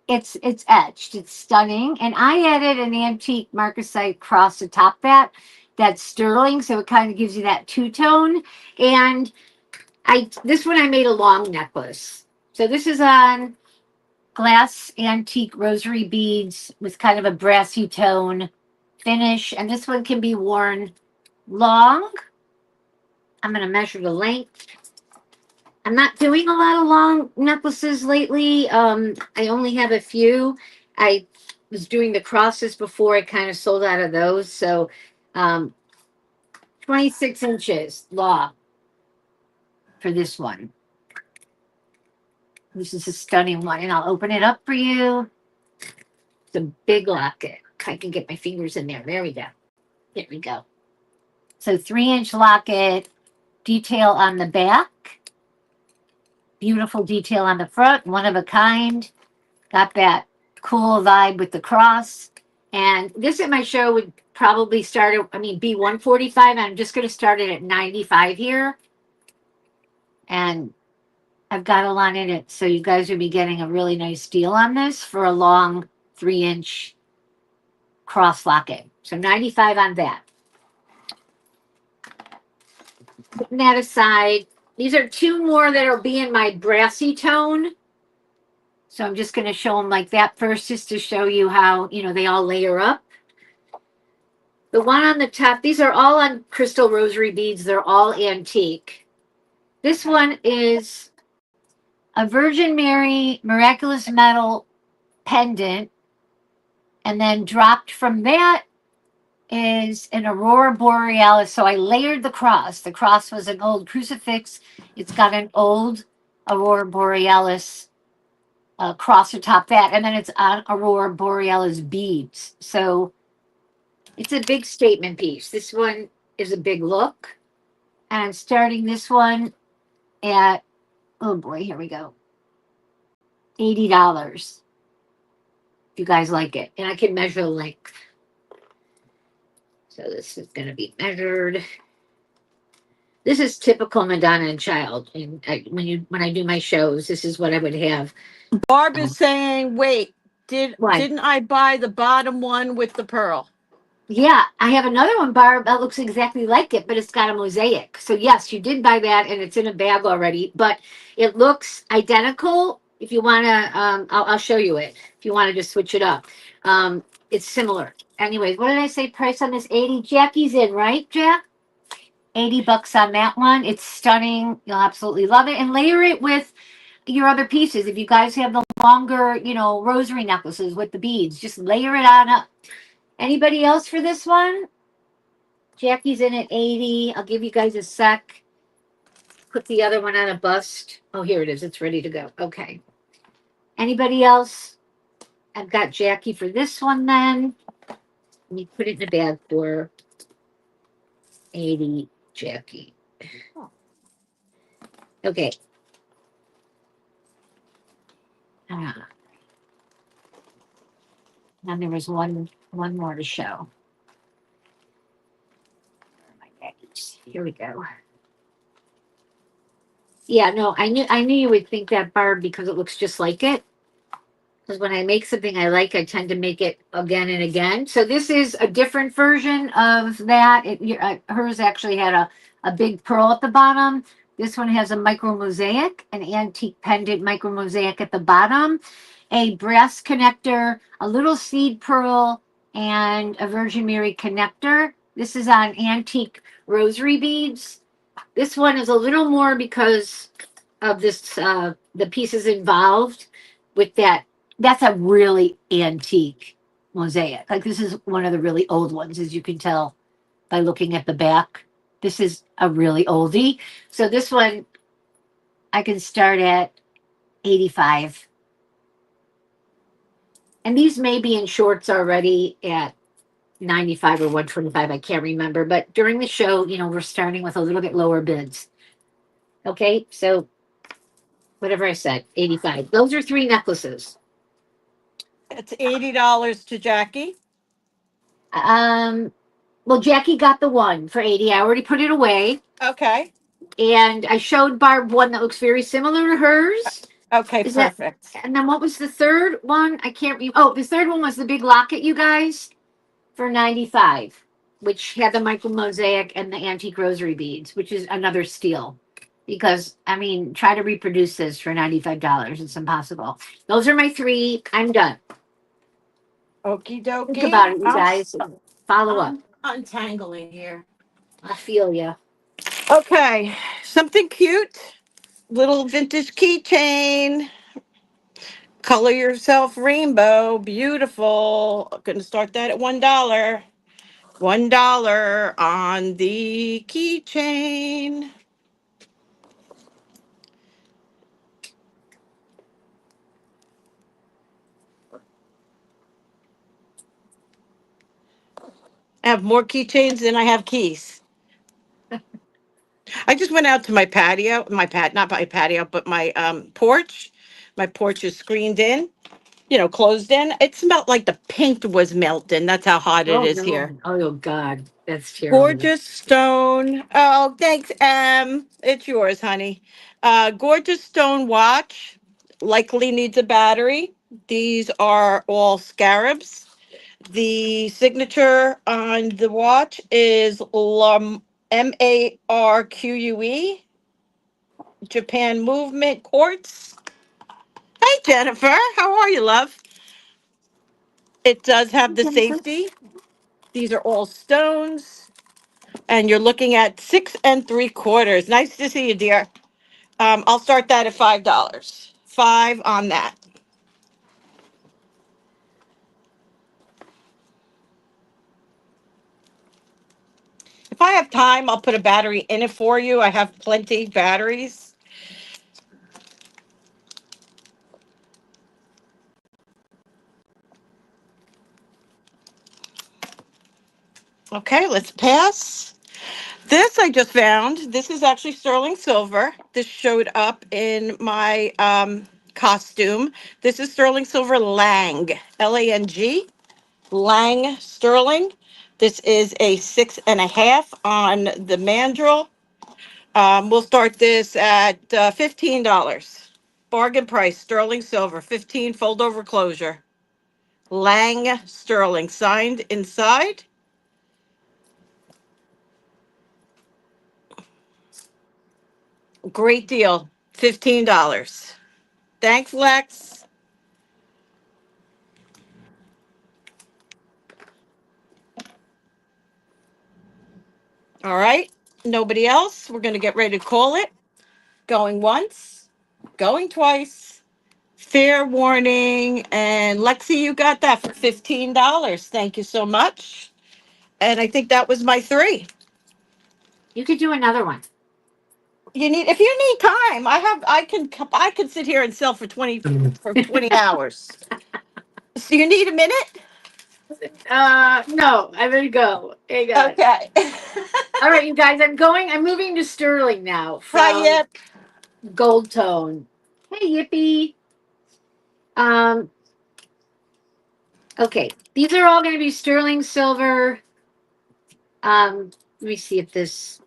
It's etched. It's stunning. And I added an antique marcasite cross atop that. That's sterling, so it kind of gives you that two-tone. And this one I made a long necklace. So this is on glass antique rosary beads with kind of a brassy tone. finish. And this one can be worn long. I'm going to measure the length. I'm not doing a lot of long necklaces lately. I only have a few. I was doing the crosses before. I kind of sold out of those. So 26 inches long for this one. This is a stunning one. And I'll open it up for you. It's a big locket. I can get my fingers in there. There we go. There we go. So 3-inch locket, detail on the back. Beautiful detail on the front, one of a kind. Got that cool vibe with the cross. And this at my show would probably start at, be 145. I'm just going to start it at 95 here. And I've got a lot in it. So you guys will be getting a really nice deal on this for a long 3-inch cross locket. So 95 on that. Putting that aside. These are 2 more that'll be in my brassy tone. So I'm just going to show them like that first, just to show you how, they all layer up. The one on the top, these are all on crystal rosary beads. They're all antique. This one is a Virgin Mary miraculous metal pendant. And then dropped from that is an Aurora Borealis. So I layered the cross. The cross was an old crucifix. It's got an old Aurora Borealis cross atop that. And then it's on Aurora Borealis beads. So it's a big statement piece. This one is a big look. And I'm starting this one at, oh boy, here we go. $80. If you guys like it. And I can measure the length. So this is going to be measured. This is typical Madonna and Child. And when I do my shows, this is what I would have. Barb is saying, wait, Why? didn't I buy the bottom one with the pearl? Yeah, I have another one, Barb, that looks exactly like it, but it's got a mosaic. So yes, you did buy that, and it's in a bag already. But it looks identical. If you want to, I'll show you it. If you want to just switch it up, it's similar. Anyways, what did I say? Price on this 80. Jackie's in, right, Jack? $80 on that one. It's stunning. You'll absolutely love it, and layer it with your other pieces. If you guys have the longer, rosary necklaces with the beads, just layer it on up. Anybody else for this one? Jackie's in at 80. I'll give you guys a sec. Put the other one on a bust. Oh, here it is. It's ready to go. Okay. Anybody else? I've got Jackie for this one then. Let me put it in a bag for 80, Jackie. Okay. Now there was one more to show. Here we go. Yeah, no, I knew you would think that, Barb, because it looks just like it. Because when I make something I like, I tend to make it again and again. So this is a different version of that. Hers actually had a big pearl at the bottom. This one has a micro mosaic, an antique pendant micro mosaic at the bottom, a brass connector, a little seed pearl, and a Virgin Mary connector. This is on antique rosary beads. This one is a little more because of this, the pieces involved with that. That's a really antique mosaic. Like, this is one of the really old ones, as you can tell by looking at the back. This is a really oldie. So this one, I can start at 85. And these may be in shorts already at 95 or 125. I can't remember. But during the show, we're starting with a little bit lower bids. Okay, so whatever I said, 85. Those are 3 necklaces. It's $80 to Jackie. Well, Jackie got the one for 80. I already put it away. Okay. And I showed Barb one that looks very similar to hers. Okay, Is perfect. And then what was the third one? I can't remember. Oh, the third one was the big locket, you guys, for 95, which had the micro mosaic and the antique rosary beads, which is another steal. Because, try to reproduce this for $95. It's impossible. Those are my 3. I'm done. Okie dokie. Think about it, you guys. Follow up. Untangling here. I feel ya. Okay, something cute. Little vintage keychain. Color yourself rainbow. Beautiful. Gonna start that at $1. $1 on the keychain. I have more keychains than I have keys. I just went out to my patio, not my patio, but my porch. My porch is screened in, closed in. It smelled like the paint was melting. That's how hot it Oh is no. here. Oh God. That's terrible. Gorgeous stone. Oh, thanks, It's yours, honey. Gorgeous stone watch. Likely needs a battery. These are all scarabs. The signature on the watch is Marque. Japan Movement Quartz. Hey, Jennifer. How are you, love? It does have the Jennifer. safety. These are all stones. And you're looking at 6 3/4. Nice to see you, dear. I'll start that at $5. Five on that. If I have time, I'll put a battery in it for you. I have plenty batteries. Okay, let's pass. This I just found. This is actually sterling silver. This showed up in my costume. This is sterling silver Lang, Lang, Lang sterling. This is a 6.5 on the mandrel. We'll start this at $15. Bargain price, sterling silver, 15 fold over closure. Lang sterling, signed inside. Great deal, $15. Thanks, Lex. All right, nobody else. We're going to get ready to call it. Going once, going twice. Fair warning. And Lexi, you got that for $15. Thank you so much. And I think that was my three. You could do another one. If you need time, I can sit here and sell for 20 hours. So you need a minute? No, I'm gonna go. Hey guys. Okay. All right, you guys. I'm moving to sterling now Hi, from Yip. gold tone. Hey, Yippee. Um. Okay, these are all going to be sterling silver. Let me see if this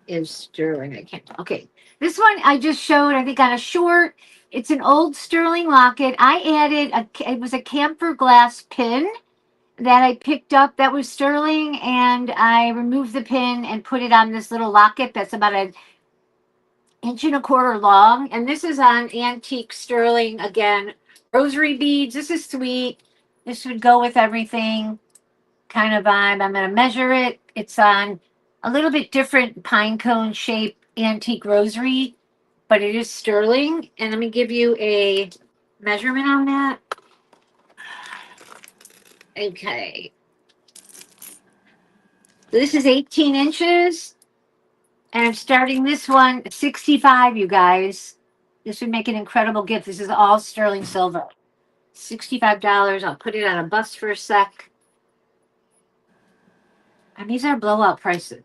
is sterling. I can't. Okay, this one I just showed. I think on a short. It's an old sterling locket. I added it was a camphor glass pin that I picked up that was sterling, and I removed the pin and put it on this little locket that's about an 1.25 inches long. And this is on antique sterling again. Rosary beads. This is sweet. This would go with everything kind of vibe. I'm going to measure it. It's on a little bit different pine cone shape antique rosary, but it is sterling. And let me give you a measurement on that. Okay. This is 18 inches. And I'm starting this one at 65, you guys. This would make an incredible gift. This is all sterling silver. $65. I'll put it on a bus for a sec. And these are blowout prices,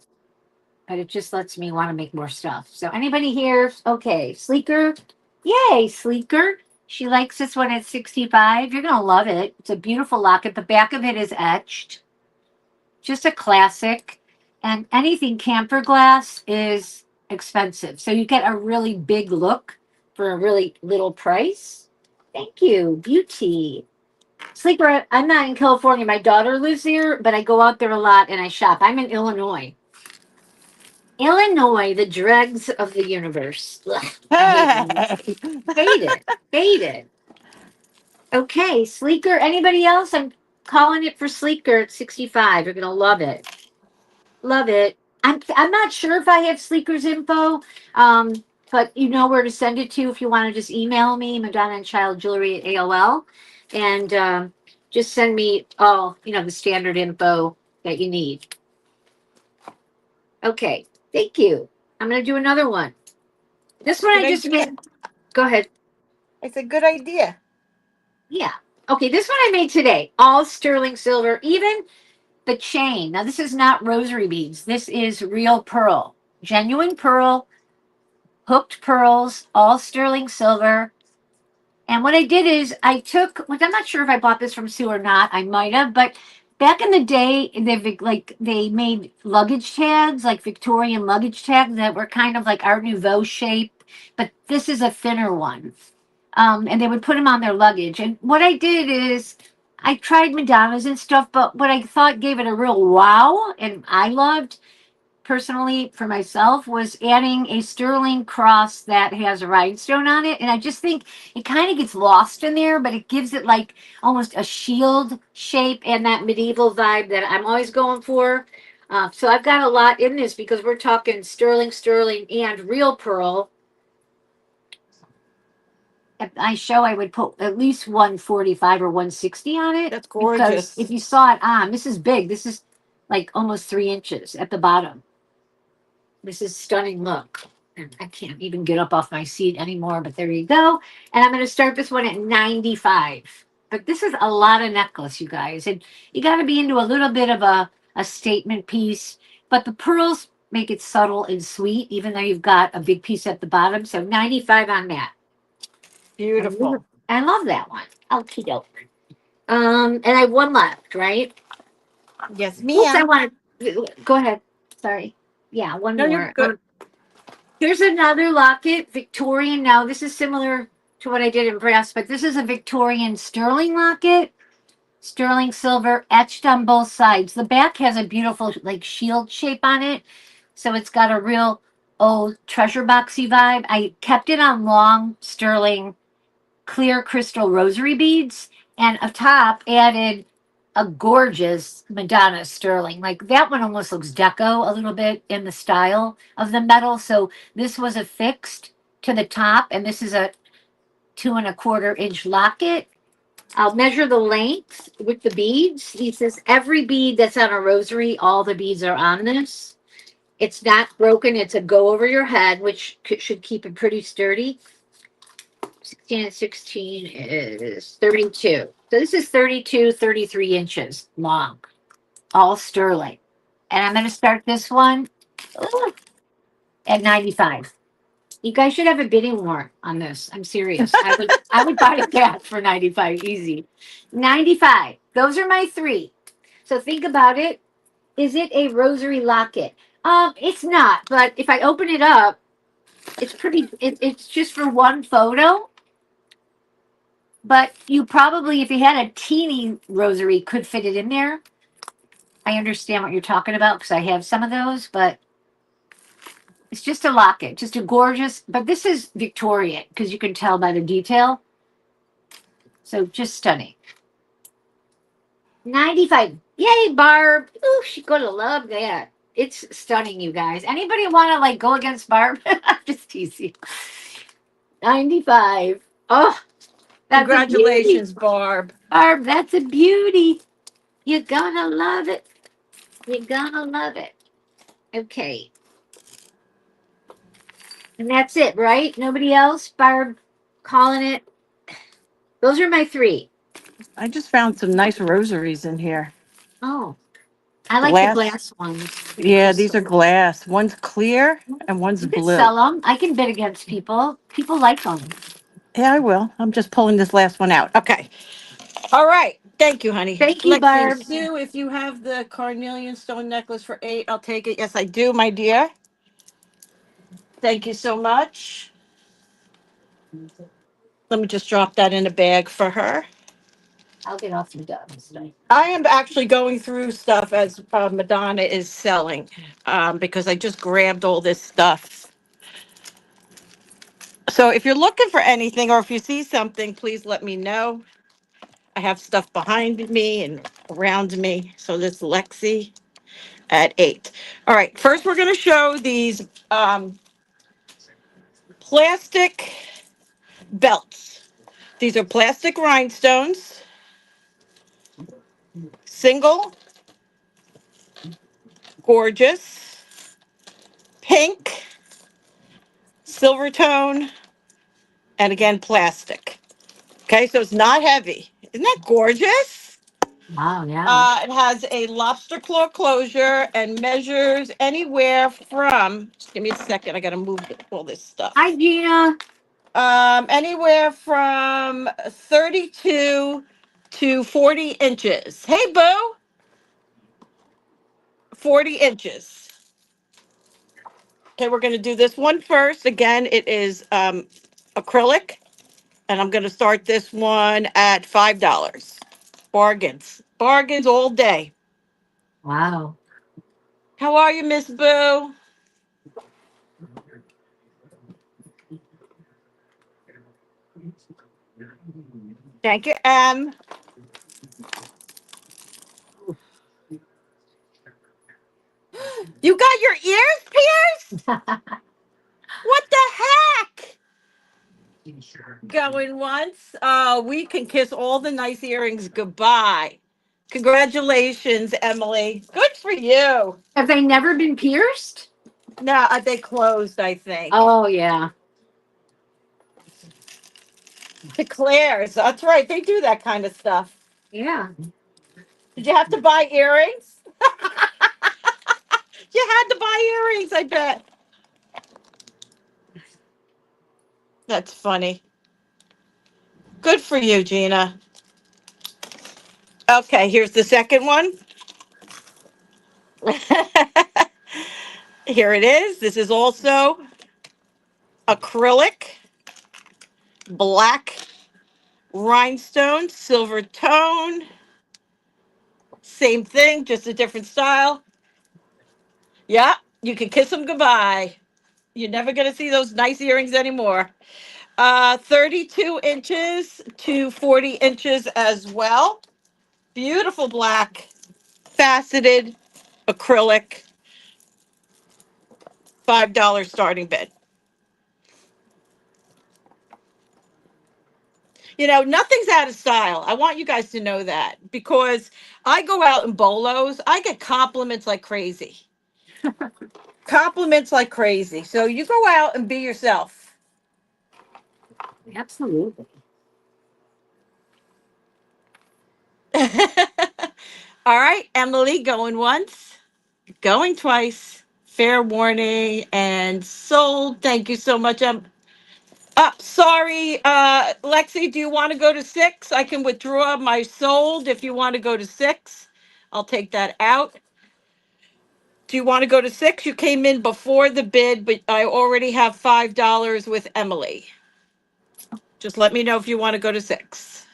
but it just lets me want to make more stuff. So anybody here? Okay, Sleeker. Yay, Sleeker. She likes this one at 65. You're going to love it. It's a beautiful locket. The back of it is etched. Just a classic. And anything camphor glass is expensive. So you get a really big look for a really little price. Thank you. Beauty. Sleeper, I'm not in California. My daughter lives there, but I go out there a lot and I shop. I'm in Illinois. Illinois, the dregs of the universe. Ugh, I hate it. Hate it. Hate it. Okay, Sleeker. Anybody else? I'm calling it for sleeker at 65. You're gonna love it. Love it. I'm not sure if I have sleeker's info. But you know where to send it to if you want to just email me, Madonnaandchildjewelry at AOL. And just send me all, the standard info that you need. Okay, thank you. I'm gonna do another one. This one Good I just idea. made. Go ahead. It's a good idea. Yeah. Okay, this one I made today. All sterling silver, even the chain. Now, this is not rosary beads. This is real pearl. Genuine pearl, hooked pearls, all sterling silver. And what I did is I took, like, I'm not sure if I bought this from Sue or not. I might have, but back in the day, they made luggage tags, like Victorian luggage tags that were kind of like Art Nouveau shape, but this is a thinner one. And they would put them on their luggage. And what I did is I tried Madonna's and stuff, but what I thought gave it a real wow, and I loved personally for myself, was adding a sterling cross that has a rhinestone on it. And I just think it kind of gets lost in there, but it gives it like almost a shield shape and that medieval vibe that I'm always going for. So I've got a lot in this because we're talking sterling, and real pearl. At my show, I would put at least 145 or 160 on it. That's Because gorgeous. if you saw it on, this is big. This is like almost 3 inches at the bottom. This is stunning look. And I can't even get up off my seat anymore, but there you go. And I'm going to start this one at 95. But this is a lot of necklace, you guys. And you got to be into a little bit of a statement piece. But the pearls make it subtle and sweet, even though you've got a big piece at the bottom. So 95 on that. Beautiful. I love that one. Okie doke. And I have one left, right? Yes, Oops, I ma'am. want to go ahead. Sorry. Yeah, one No, you're more. good. Here's another locket, Victorian. Now, this is similar to what I did in brass, but this is a Victorian sterling locket. Sterling silver etched on both sides. The back has a beautiful like shield shape on it. So it's got a real old treasure boxy vibe. I kept it on long sterling clear crystal rosary beads, and atop added a gorgeous Madonna sterling. Like that one almost looks deco a little bit in the style of the metal. So this was affixed to the top, and this is a 2¼ inch locket. I'll measure the length with the beads. He says every bead that's on a rosary, all the beads are on this. It's not broken. It's a go over your head, which should keep it pretty sturdy. 16 and 16 is 32. So this is 32, 33 inches long, all sterling. And I'm going to start this one at 95. You guys should have a bidding war on this. I'm serious. I would buy a cat for 95 easy. 95. Those are my three. So think about it. Is it a rosary locket? It's not, but if I open it up, it's pretty it's just for one photo. But you probably, if you had a teeny rosary, could fit it in there. I understand what you're talking about because I have some of those, but it's just a locket, just a gorgeous, but this is Victorian because you can tell by the detail. So just stunning. 95. Yay, Barb. Ooh, she's going to love that. It's stunning, you guys. Anybody want to like go against Barb? Just teasing. 95. Oh, that's a beauty. Congratulations, Barb. Barb, that's a beauty. You're gonna love it. You're gonna love it. Okay. And that's it, right? Nobody else? Barb calling it. Those are my three. I just found some nice rosaries in here. Oh, I like the Glass. glass ones. Yeah, these are glass. One's clear and one's You can blue. sell them. I can bid against people. People like them. Yeah, I will. I'm just pulling this last one out. Okay. All right. Thank you, honey. Thank you, Let's see. Barb. Sue, if you have the carnelian stone necklace for 8, I'll take it. Yes, I do, my dear. Thank you so much. Let me just drop that in a bag for her. I'll get off some dubs. I am actually going through stuff as Madonna is selling because I just grabbed all this stuff. So if you're looking for anything or if you see something, please let me know. I have stuff behind me and around me. So this Lexi at 8. All right, first we're going to show these plastic belts. These are plastic rhinestones, single, gorgeous, pink, silver tone, and again, plastic. Okay, so it's not heavy. Isn't that gorgeous? Wow, yeah. It has a lobster claw closure and measures anywhere from, just give me a second, I got to move all this stuff. Hi, Gina. Anywhere from 32 to 40 inches. Hey, Boo, 40 inches. Okay, we're going to do this one first. Again, it is acrylic, and I'm going to start this one at $5. Bargains. Bargains all day. Wow. How are you, Miss Boo? Thank you, M. You got your ears pierced? What the heck? Going once. We can kiss all the nice earrings goodbye. Congratulations, Emily. Good for you. Have they never been pierced? No, they closed, I think. Oh, yeah. To Claire's. That's right. They do that kind of stuff. Yeah. Did you have to buy earrings? You had to buy earrings, I bet. That's funny. Good for you, Gina. Okay, here's the second one. Here it is. This is also acrylic, black rhinestone, silver tone. Same thing, just a different style. Yeah, you can kiss them goodbye. You're never going to see those nice earrings anymore. 32 inches to 40 inches as well. Beautiful black, faceted acrylic, $5 starting bid. You know, nothing's out of style. I want you guys to know that because I go out in bolos, I get compliments like crazy. Compliments like crazy. So you go out and be yourself. Absolutely. All right, Emily, going once, going twice. Fair warning and sold. Thank you so much. Sorry, Lexi, do you want to go to 6? I can withdraw my sold if you want to go to 6. I'll take that out. Do you want to go to 6? You came in before the bid, but I already have $5 with Emily. Just let me know if you want to go to 6.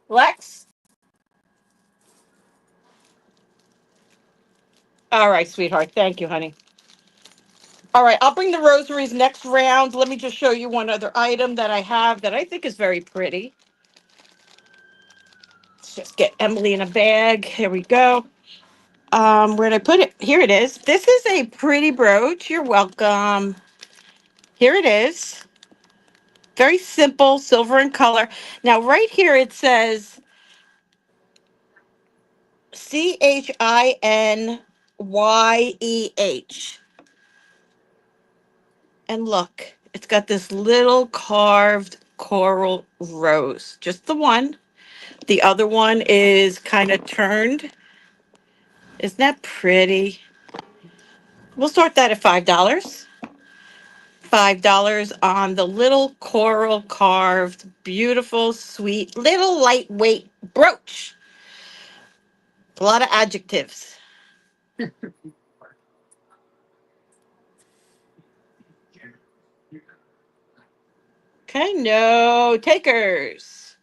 Lex? All right, sweetheart. Thank you, honey. All right, I'll bring the rosaries next round. Let me just show you one other item that I have that I think is very pretty. Let's just get Emily in a bag. Here we go. Where'd I put it? Here it is. This is a pretty brooch. You're welcome. Here it is. Very simple, silver in color. Now, right here it says CHINYEH. And look, it's got this little carved coral rose. Just the one. The other one is kind of turned. Isn't that pretty? We'll start that at $5. $5 on the little coral carved, beautiful, sweet, little lightweight brooch. A lot of adjectives. Okay, no takers.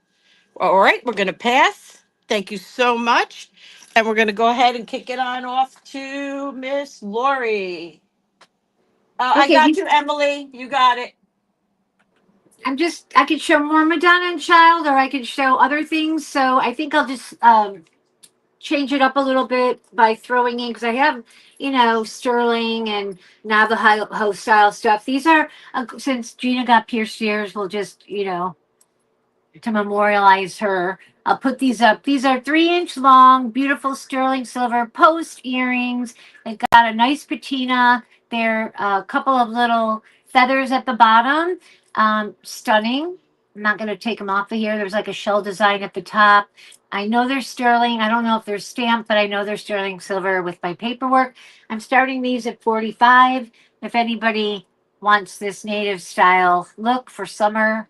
All right, we're going to pass. Thank you so much. And we're going to go ahead and kick it on off to Miss Lori. I Okay, got you, Emily. You got it. I could show more Madonna and Child, or I could show other things. So I think I'll just change it up a little bit by throwing in, because I have, sterling and Navajo style stuff. These are, since Gina got pierced ears, we'll just, to memorialize her. I'll put these up. These are 3-inch long, beautiful sterling silver post earrings. They've got a nice patina. They're a couple of little feathers at the bottom. Stunning. I'm not going to take them off of here. There's like a shell design at the top. I know they're sterling. I don't know if they're stamped, but I know they're sterling silver with my paperwork. I'm starting these at 45. If anybody wants this native style look for summer,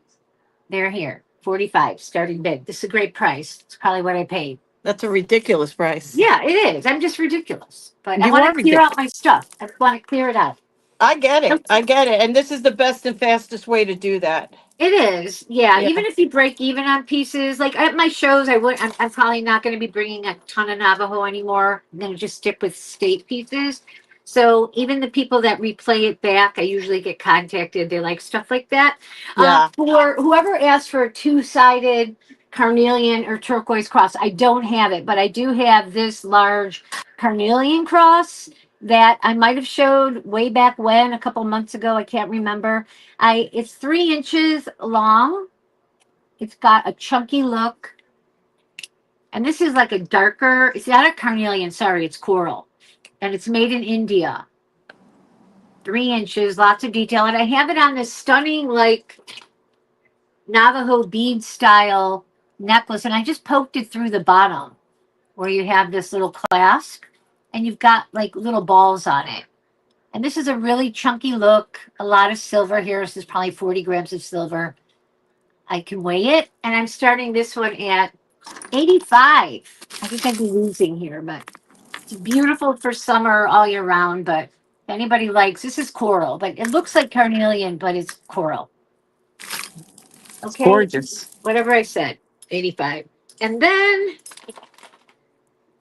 they're here. 45 starting bid. This is a great price. It's probably what I paid. That's a ridiculous price. Yeah, it is. I'm just ridiculous. But I You want are to clear out ridiculous. my stuff. I want to clear it out. I get it. Nope. I get it. And this is the best and fastest way to do that. It is. Yeah. Yeah. Even if you break even on pieces, like at my shows, I'm probably not going to be bringing a ton of Navajo anymore. I'm going to just stick with state pieces. So even the people that replay it back, I usually get contacted. They like stuff like that. Yeah. For whoever asked for a 2-sided carnelian or turquoise cross, I don't have it, but I do have this large carnelian cross that I might have showed way back when, a couple months ago. I can't remember. It's 3 inches long. It's got a chunky look. And this is like a darker, it's not a carnelian, sorry, it's coral. And it's made in India. 3 inches, lots of detail. And I have it on this stunning, like Navajo bead style necklace. And I just poked it through the bottom where you have this little clasp and you've got like little balls on it. And this is a really chunky look. A lot of silver here. This is probably 40 grams of silver. I can weigh it. And I'm starting this one at 85. I think I'd be losing here, but it's beautiful for summer all year round. But if anybody likes, this is coral, but it looks like carnelian, but it's coral. It's Okay. gorgeous. Whatever I said, 85. And then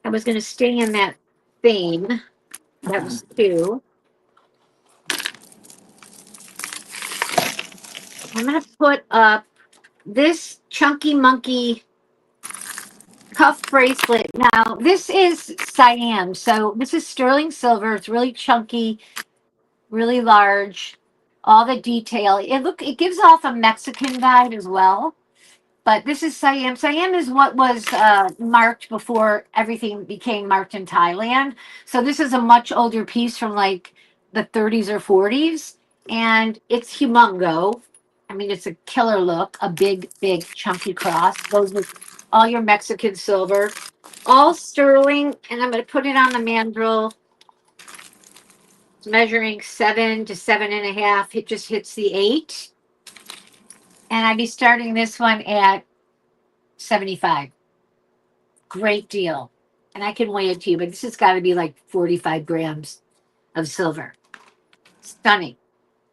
I was going to stay in that theme. That was 2. I'm going to put up this chunky monkey cuff bracelet. Now, this is Siam. So this is sterling silver. It's really chunky, really large. All the detail. It gives off a Mexican vibe as well. But this is Siam. Siam is what was marked before everything became marked in Thailand. So this is a much older piece from like the 30s or 40s. And it's humongo. I mean, it's a killer look. A big, big, chunky cross. Goes with all your Mexican silver. All sterling. And I'm going to put it on the mandrel. It's measuring 7 to 7.5. It just hits the 8. And I'd be starting this one at 75. Great deal. And I can weigh it to you, but this has got to be like 45 grams of silver. Stunning.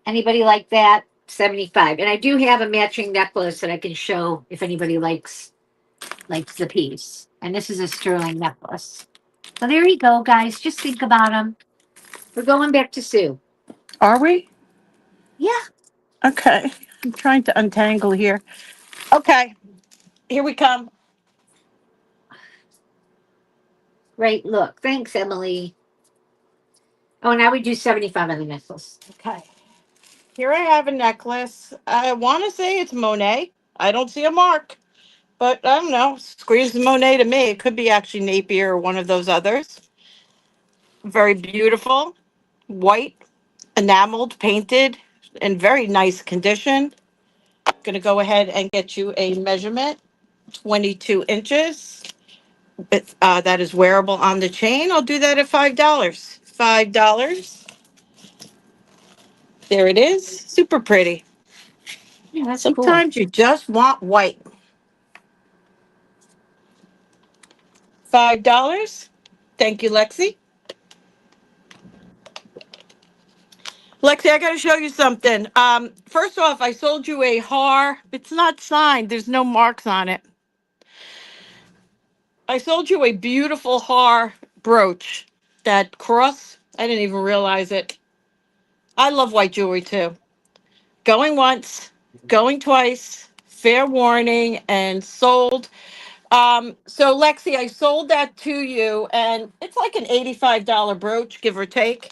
Anybody like that? 75. And I do have a matching necklace that I can show if anybody likes the piece. And this is a sterling necklace. So there you go, guys. Just think about them. We're going back to Sue. Are we? Yeah. Okay. I'm trying to untangle here. Okay. Here we come. Great look. Thanks, Emily. Oh, now we do 75 on the necklace. Okay. Here I have a necklace. I want to say it's Monet. I don't see a mark, but I don't know. Screams Monet to me. It could be actually Napier or one of those others. Very beautiful. White, enameled, painted, in very nice condition. Going to go ahead and get you a measurement. 22 inches. That is wearable on the chain. I'll do that at $5. $5. There it is. Super pretty. Yeah, that's cool. Sometimes you just want white. $5. Thank you, Lexi. Lexi, I got to show you something. First off, I sold you a HAR. It's not signed. There's no marks on it. I sold you a beautiful haar brooch. That cross, I didn't even realize it. I love white jewelry too. Going once, going twice, fair warning, and sold. So Lexi, I sold that to you, and it's like an $85 brooch, give or take.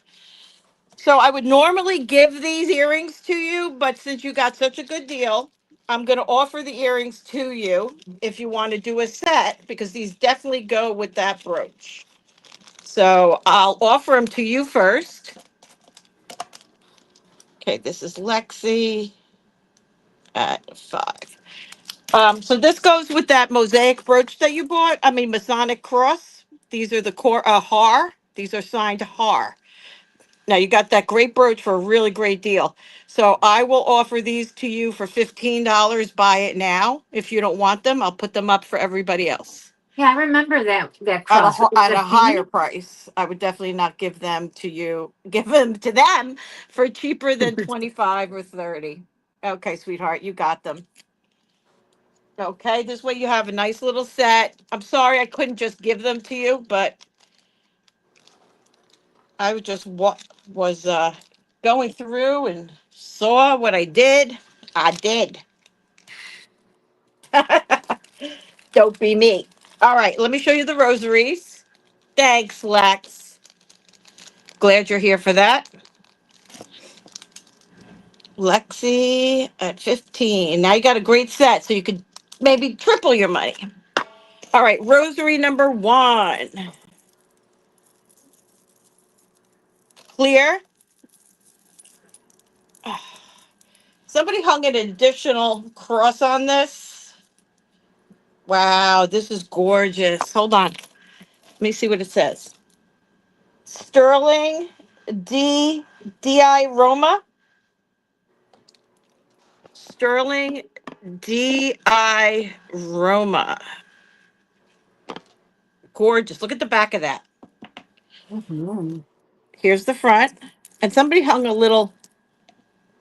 So I would normally give these earrings to you, but since you got such a good deal, I'm going to offer the earrings to you if you want to do a set, because these definitely go with that brooch. So I'll offer them to you first. Okay, this is Lexi at 5. So this goes with that mosaic brooch that you bought. I mean, Masonic cross. These are the core har. These are signed har. Now you got that great brooch for a really great deal. So I will offer these to you for $15. Buy it now. If you don't want them, I'll put them up for everybody else Yeah, I remember that at cross. Was at a it bead? higher price. I would definitely not give them to you. Give them to them for cheaper than 25 or 30. Okay, sweetheart, you got them. Okay, this way you have a nice little set. I'm sorry I couldn't just give them to you, but I was just was going through and saw what I did. I did. Don't be me. All right, let me show you the rosaries. Thanks, Lex. Glad you're here for that. Lexi at 15. Now you got a great set, so you could maybe triple your money. All right, rosary number 1. Clear. Somebody hung an additional cross on this. Wow, this is gorgeous. Hold on. Let me see what it says. Sterling D.I. Roma. Sterling D.I. Roma. Gorgeous. Look at the back of that. Mhm. Here's the front. And somebody hung a little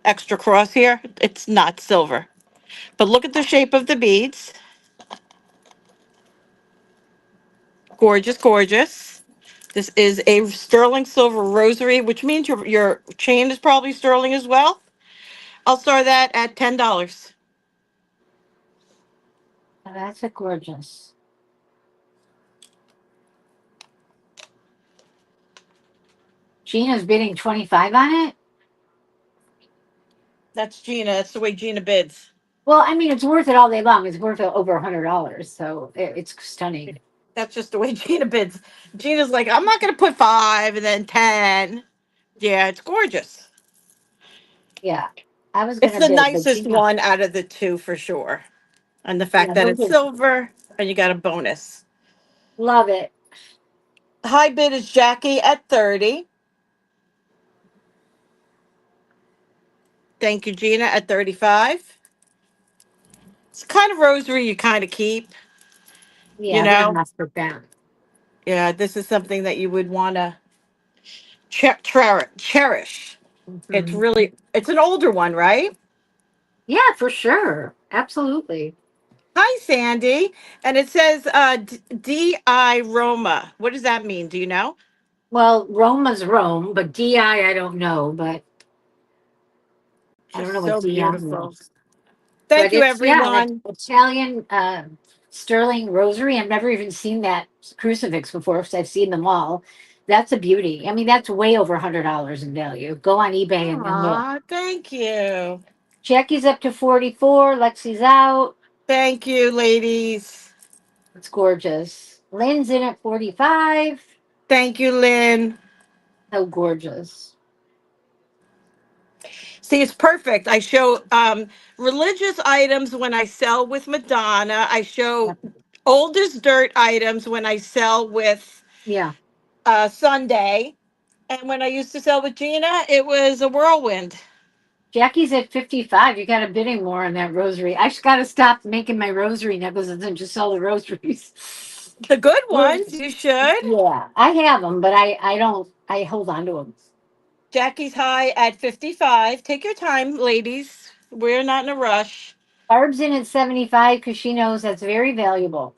extra cross here. It's not silver. But look at the shape of the beads. Gorgeous, gorgeous. This is a sterling silver rosary, which means your chain is probably sterling as well. I'll start that at $10. Now that's a gorgeous. Gina's bidding 25 on it. That's Gina. That's the way Gina bids. Well, I mean, it's worth it all day long. It's worth it over $100, so it's stunning. That's just the way Gina bids. Gina's like, I'm not going to put 5 and then 10. Yeah, it's gorgeous. Yeah, I was It's gonna the bid, but nicest Gina, one out of the two for sure. And the yeah, fact that those it's are silver and you got a bonus. love it. High bid is Jackie at 30. Thank you, Gina, at 35. It's kind of rosary you kind of keep, you Yeah, they're know? not for that. Yeah, this is something that you would want to cherish. It's Mhm. really, it's an older one, right? Yeah, for sure, absolutely. Hi, Sandy. And it says D.I. Roma. What does that mean? Do you know? Well, Roma's Rome, but DI, I don't know, but I don't know Just what so DI beautiful. is. Thank But you, it's, yeah, that everyone. Italian sterling rosary. I've never even seen that crucifix before because I've seen them all. That's a beauty. I mean, that's way over $100 in value. Go on eBay and look. Aw, thank you. Jackie's up to 44. Lexi's out. Thank you, ladies. It's gorgeous. Lynn's in at 45. Thank you, Lynn. So gorgeous. See, it's perfect. I show religious items when I sell with Madonna. I show old as dirt items when I sell with Yeah. Sunday. And when I used to sell with Gina, it was a whirlwind. Jackie's at 55. You got a bidding more on that rosary. I just got to stop making my rosary necklaces and just sell the rosaries. The good Well, ones, you should. yeah, I have them, but I don't, I hold on to them. Jackie's high at 55. Take your time, ladies. We're not in a rush. Barb's in at 75 because she knows that's very valuable.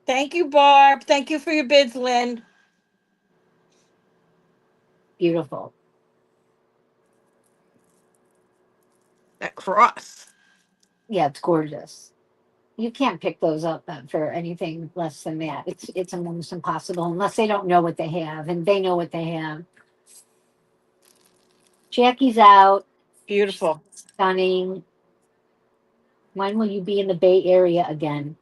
Thank you, Barb. Thank you for your bids, Lynn. Beautiful. That cross. Yeah, it's gorgeous. You can't pick those up for anything less than that. It's almost impossible unless they don't know what they have, and they know what they have. Jackie's out. Beautiful. Stunning. When will you be in the Bay Area again?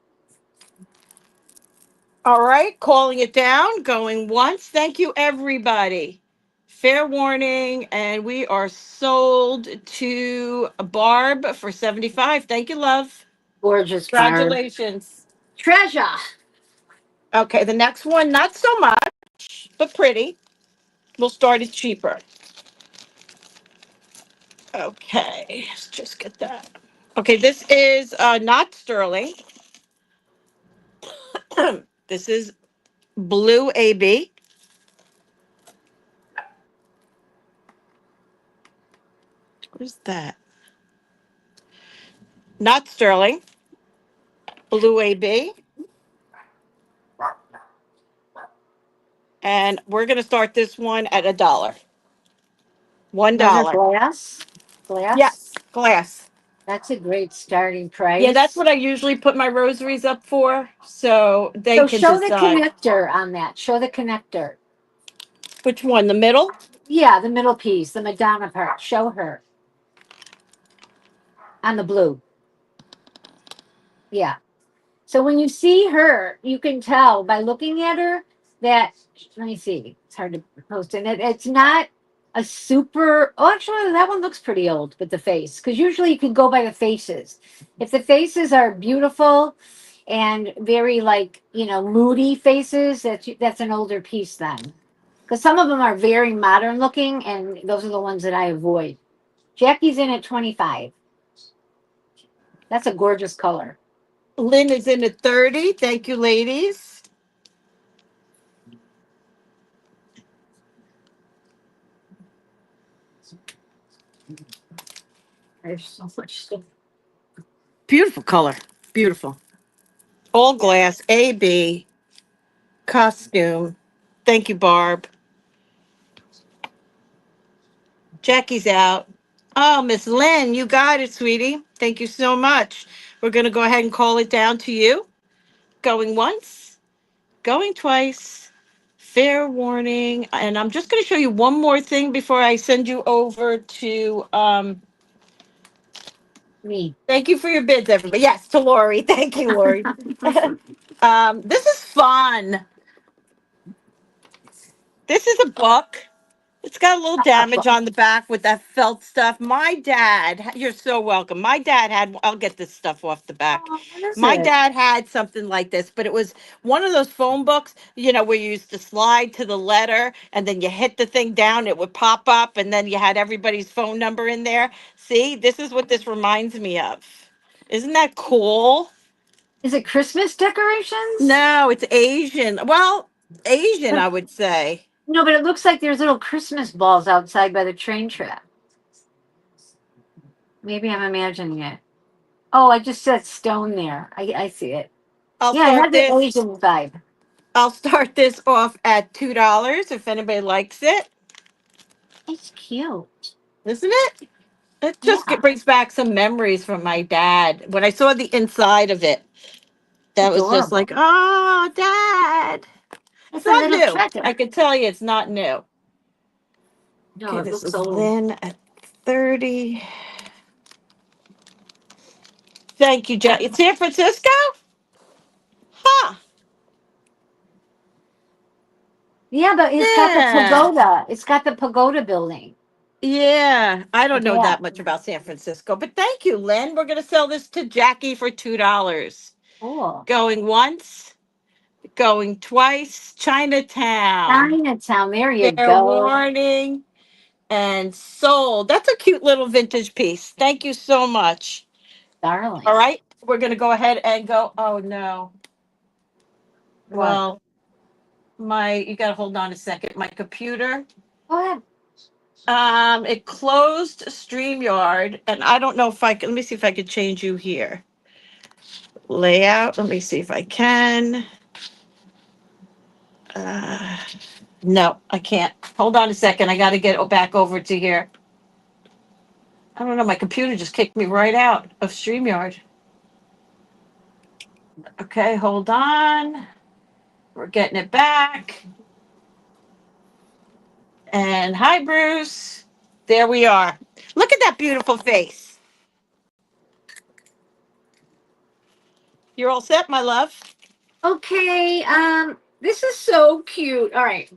All right, calling it down, going once. Thank you, everybody. Fair warning, and we are sold to Barb for 75. Thank you, love. Gorgeous Barb. Congratulations. Treasure. Okay, the next one, not so much, but pretty. We'll start it cheaper. Okay, let's just get that. Okay, this is not sterling. This is blue AB. What is that? Not sterling. Blue AB. And we're going to start this one at $1. Those are $1. glass. Glass. Yes, glass. That's a great starting Yeah, that's price. what I usually put my rosaries up for, so they So can show the decide. connector on that. Show the connector. Which one? The middle? Yeah, the middle piece, the Madonna part. Show her on the blue. Yeah. So when you see her, you can tell by looking at her that, let me see, it's hard to post in it. It's not a super, oh, actually, that one looks pretty old with the face, because usually you can go by the faces. If the faces are beautiful and very like, moody faces, that's an older piece then. Because some of them are very modern looking, and those are the ones that I avoid. Jackie's in at 25. That's a gorgeous color. Lynn is in at 30. Thank you, ladies. There's so much stuff. Beautiful color. Beautiful. All glass, AB, costume. Thank you, Barb. Jackie's out. Oh, Miss Lynn, you got it, sweetie. Thank you so much. We're going to go ahead and call it down to you. Going once, going twice. Fair warning. And I'm just going to show you one more thing before I send you over to. Me. Thank you for your bids, everybody. Yes, to Lori. Thank you, Lori. This is fun. This is a book. It's got a little damage on the back with that felt stuff. My dad, you're so welcome. My dad had, I'll get this stuff off the back. Oh, what is My it? dad had something like this, but it was one of those phone books, where you used to slide to the letter and then you hit the thing down, it would pop up, and then you had everybody's phone number in there. See, this is what this reminds me of. Isn't that cool? Is it Christmas decorations? No, it's Asian. Well, Asian, But I would say. no, but it looks like there's little Christmas balls outside by the train track. Maybe I'm imagining it. Oh, I just said stone there. I see it. I'll Yeah, it start has an this. Asian vibe. I'll start this off at $2 if anybody likes it. It's cute. Isn't it? It just Yeah, brings back some memories from my dad. When I saw the inside of it, it's that was just like, adorable. oh, dad. It's It's a not little new. I treasure. can tell you it's not new. No, Okay, it this looks is old. Lynn at 30. Thank you, Jack. It's San Francisco? Huh. Yeah, but it's got the Yeah. pagoda. It's got the pagoda building. Yeah. I don't know Yeah. that much about San Francisco, but thank you, Lynn. We're going to sell this to Jackie for $2. Cool. Going once, going twice. Chinatown. Chinatown. There you Fair go, warning. And sold. That's a cute little vintage piece. Thank you so much. All darling. right. We're going to go ahead and go. Oh, no. What? Well, you got to hold on a second. My computer, Go ahead. it closed StreamYard, and I don't know if I can. Let me see if I could change you here. Layout. Let me see if I can. Uh, no, I can't. Hold on a second. I got to get back over to here. I don't know. My computer just kicked me right out of StreamYard. Okay, hold on. We're getting it back. And hi, Bruce. There we are. Look at that beautiful face. You're all set, my love? Okay, this is so cute. All right.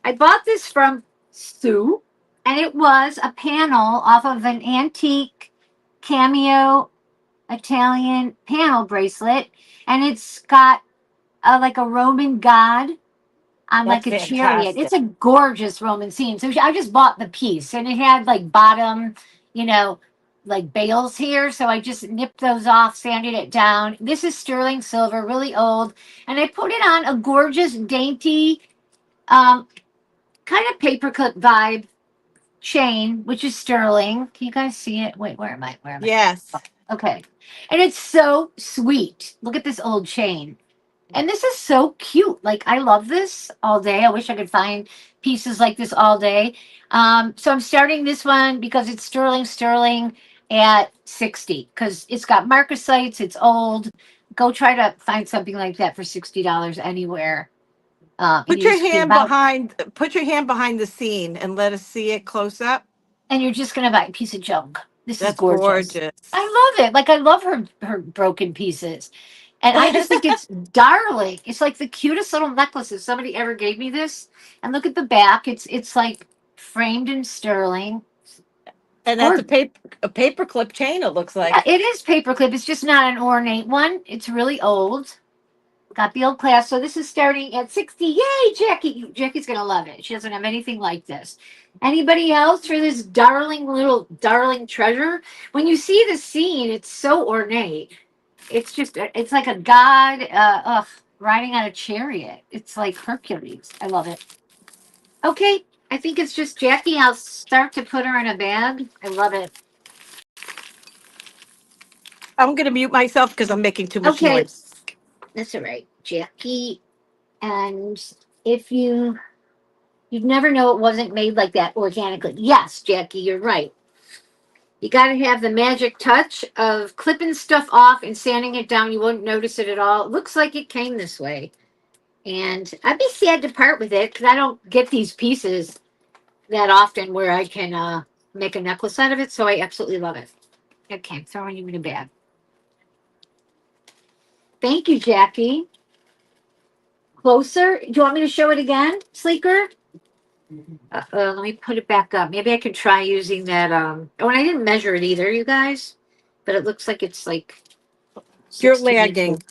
I bought this from Sue, and it was a panel off of an antique cameo Italian panel bracelet, and it's got like a Roman god on That's like a chariot. fantastic. It's a gorgeous Roman scene. So I just bought the piece, and it had like bottom, you know, like bales here. So I just nipped those off, sanded it down. This is sterling silver, really old, and I put it on a gorgeous, dainty, um, kind of paperclip vibe chain, which is sterling. Can you guys see it? Wait, where am I? Where am I? Yes. Okay. And it's so sweet. Look at this old chain. And this is so cute. Like, I love this all day. I wish I could find pieces like this all day. So I'm starting this one because it's sterling at 60 because it's got marcasites. It's old. Go try to find something like that for $60 anywhere. And Put you your just be hand about, behind. Put your hand behind the scene and let us see it close up. and you're just going to buy a piece of junk. This is That's gorgeous. gorgeous. I love it. Like, I love her broken pieces. And I just think it's darling. It's like the cutest little necklace if somebody ever gave me this. And look at the back. It's like framed in sterling. And that's Gorgeous. a paper clip chain. It looks Yeah, like. it is paperclip. It's just not an ornate one. It's really old. Got the old class. So this is starting at 60. Yay, Jackie. Jackie's gonna love it. She doesn't have anything like this. Anybody else for this darling little darling treasure? When you see the scene, it's so ornate. It's just it's like a god riding on a chariot. It's like Hercules. I love it. Okay, I think it's just Jackie. I'll start to put her in a bag. I love it. I'm gonna mute myself because I'm making too much Okay, noise. that's all right, Jackie. And if you'd never know it wasn't made like that organically. Yes, Jackie, you're right. You got to have the magic touch of clipping stuff off and sanding it down. You won't notice it at all. It looks like it came this way. And I'd be sad to part with it because I don't get these pieces that often where I can make a necklace out of it. So I absolutely love it. Okay, throwing you in a bag. Thank you, Jackie. Closer. Do you want me to show it again, Sleeker? Let me put it back up. Maybe I can try using that. Oh, and I didn't measure it either, you guys. But it looks like it's like You're 16 inches. lagging.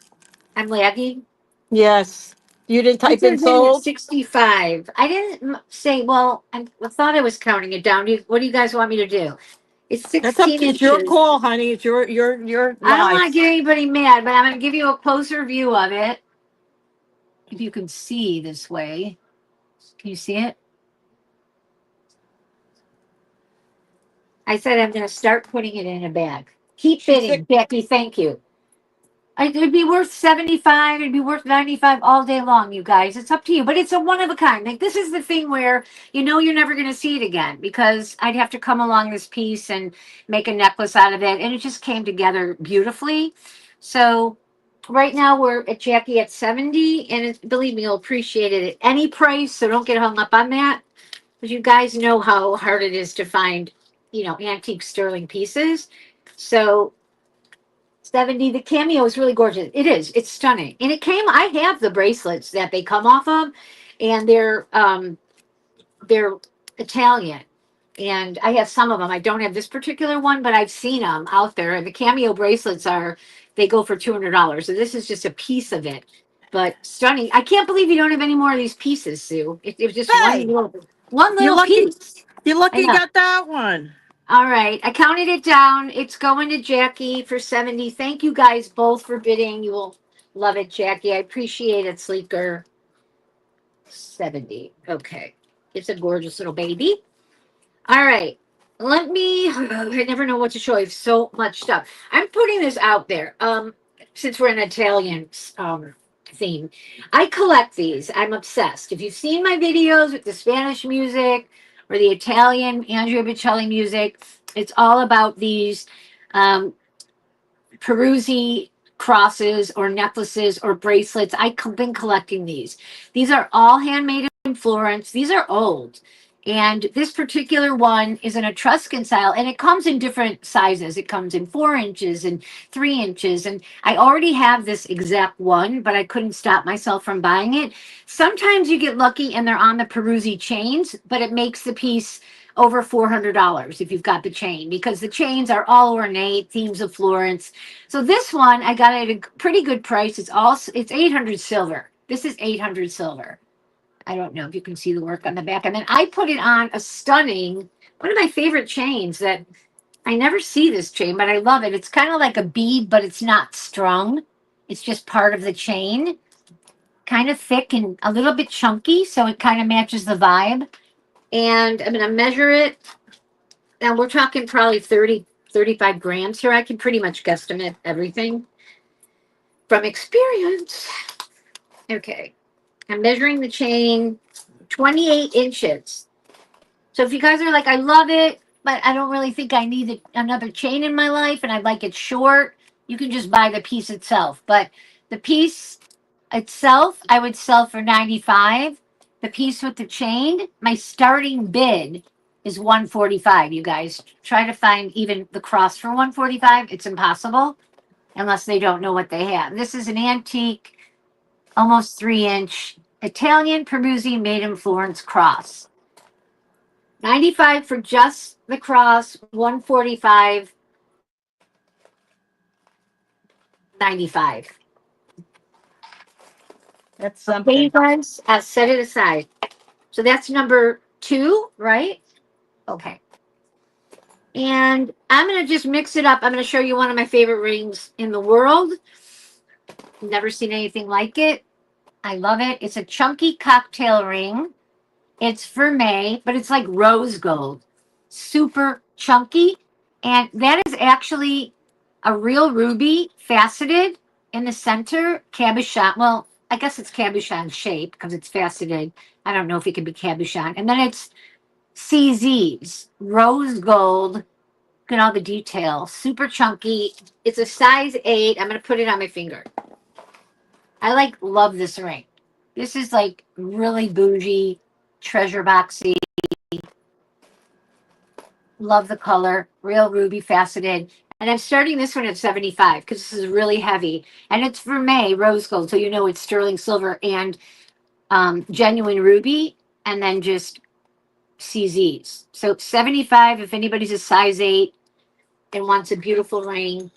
I'm lagging. Yes. You didn't It type in says in at sold. 65. I didn't say, well, I thought I was counting it down. What do you guys want me to do? It's That's up 16 to. It's your inches. call, honey. It's your I don't live. want to get anybody mad, but I'm going to give you a closer view of it. If you can see this way. Can you see it? I said I'm going to start putting it in a bag. Keep She's sick. bidding, Becky. Thank you. It'd be worth 75. It'd be worth 95 all day long, you guys. It's up to you. But it's a one of a kind. Like, this is the thing where you know you're never going to see it again because I'd have to come along this piece and make a necklace out of it. And it just came together beautifully. So right now we're at Jackie at 70. And believe me, you'll appreciate it at any price. So don't get hung up on that. Because you guys know how hard it is to find, antique sterling pieces. So 70, the cameo is really gorgeous. It is. It's stunning. And I have the bracelets that they come off of, and they're Italian. And I have some of them. I don't have this particular one, but I've seen them out there. And the cameo bracelets they go for $200. So this is just a piece of it. But stunning. I can't believe you don't have any more of these pieces, Sue. It was just Hey, one you little lucky. piece. You I lucky you know. got that one. All right. I counted it down. It's going to Jackie for 70. Thank you guys both for bidding. You will love it, Jackie. I appreciate it, Sleeker. 70. Okay. It's a gorgeous little baby. All right. I never know what to show you. So much stuff. I'm putting this out there. Since we're in Italian theme. I collect these. I'm obsessed. If you've seen my videos with the Spanish music or the Italian Andrea Bocelli music, it's all about these um, Peruzzi crosses or necklaces or bracelets. I've been collecting these. These are all handmade in Florence. These are old. And this particular one is an Etruscan style, and it comes in different sizes. It comes in 4 inches and 3 inches. And I already have this exact one, but I couldn't stop myself from buying it. Sometimes you get lucky and they're on the Peruzzi chains, but it makes the piece over $400 if you've got the chain, because the chains are all ornate, themes of Florence. So this one I got at a pretty good price. It's 800 silver. This is 800 silver. I don't know if you can see the work on the back. And then I put it on a stunning, one of my favorite chains that I never see this chain, but I love it. It's kind of like a bead, but it's not strung. It's just part of the chain, kind of thick and a little bit chunky. So it kind of matches the vibe. And I'm going to measure it. Now we're talking probably 30, 35 grams here. I can pretty much guesstimate everything from experience. Okay. I'm measuring the chain 28 inches. So if you guys are like, I love it, but I don't really think I need another chain in my life and I'd like it short, you can just buy the piece itself. But the piece itself, I would sell for 95. The piece with the chain, my starting bid is 145. You guys try to find even the cross for 145. It's impossible unless they don't know what they have. This is an antique, almost 3-inch Italian Peruzzi made in Florence cross. 95 for just the cross, 145, 95. That's Okay, something. you guys, I'll set it aside. So that's number 2, right? Okay. And I'm going to just mix it up. I'm going to show you one of my favorite rings in the world. Never seen anything like it. I love it. It's a chunky cocktail ring. It's vermeil, but it's like rose gold. Super chunky. And that is actually a real ruby faceted in the center, cabochon. Well, I guess it's cabochon shape because it's faceted. I don't know if it can be cabochon. And then it's CZs, rose gold. Look at all the detail. Super chunky. It's a size 8. I'm going to put it on my finger. I love this ring. This is like really bougie, treasure boxy. Love the color. Real ruby faceted. And I'm starting this one at 75 because this is really heavy. And it's vermeil, rose gold. So you know it's sterling silver and genuine ruby. And then just CZs. So 75 if anybody's a size 8 and wants a beautiful ring.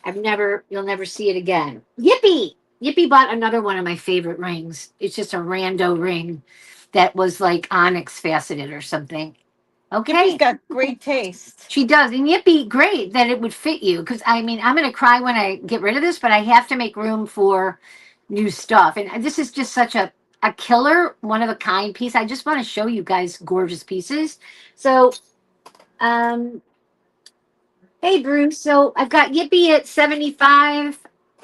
You'll never see it again. Yippee! Yippee bought another one of my favorite rings. It's just a rando ring that was like onyx faceted or something. Okay. Yippie's got great taste. She does. And Yippee, great that it would fit you. Because, I mean, I'm going to cry when I get rid of this, but I have to make room for new stuff. And this is just such a killer, one of a kind piece. I just want to show you guys gorgeous pieces. So, hey, Bruce. So I've got Yippee at 75.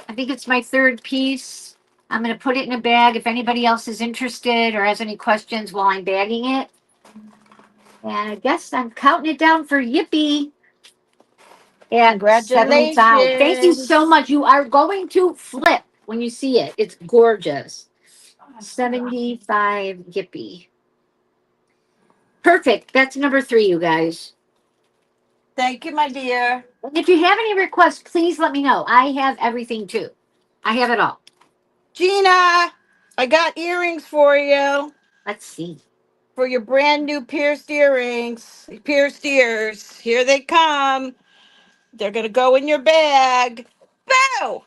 I think it's my third piece. I'm going to put it in a bag if anybody else is interested or has any questions while I'm bagging it. And I guess I'm counting it down for Yippee. At 75. Thank you so much. You are going to flip when you see it. It's gorgeous. 75 Yippee. Perfect. That's number 3, you guys. Thank you, my dear. And if you have any requests, please let me know. I have everything too. I have it all. Gina, I got earrings for you. Let's see. For your brand new pierced earrings. Pierced ears. Here they come. They're going to go in your bag. Boo!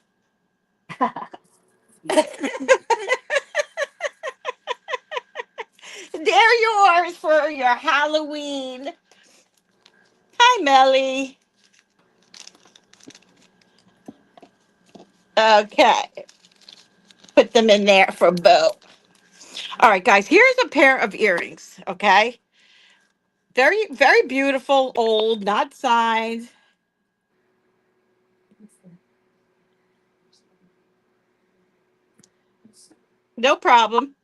They're yours for your Halloween. Hi, Melly. Okay. Put them in there for Boo. All right, guys, here's a pair of earrings, okay? Very, very beautiful, old, not signed. No problem.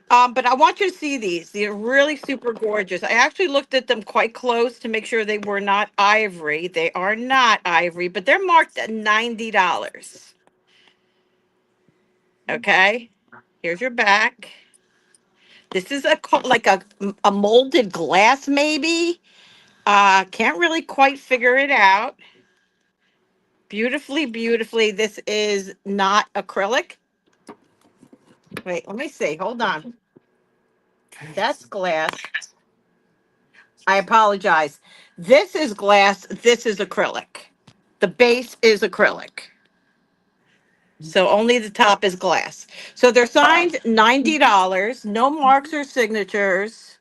But I want you to see these. They're really super gorgeous. I actually looked at them quite close to make sure they were not ivory. They are not ivory, but they're marked at $90. Okay. Here's your back. This is like a molded glass, maybe. Can't really quite figure it out. Beautifully, beautifully. This is not acrylic. Wait, let me see. Hold on. That's glass. I apologize. This is glass. This is acrylic. The base is acrylic. So only the top is glass. So they're signed $90. No marks or signatures.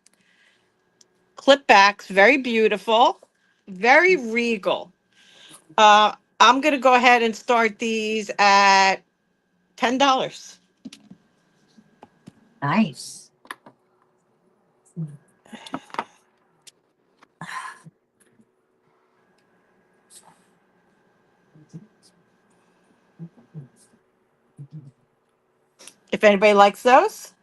Clip backs. Very beautiful. Very regal. I'm going to go ahead and start these at $10. Nice. If anybody likes those.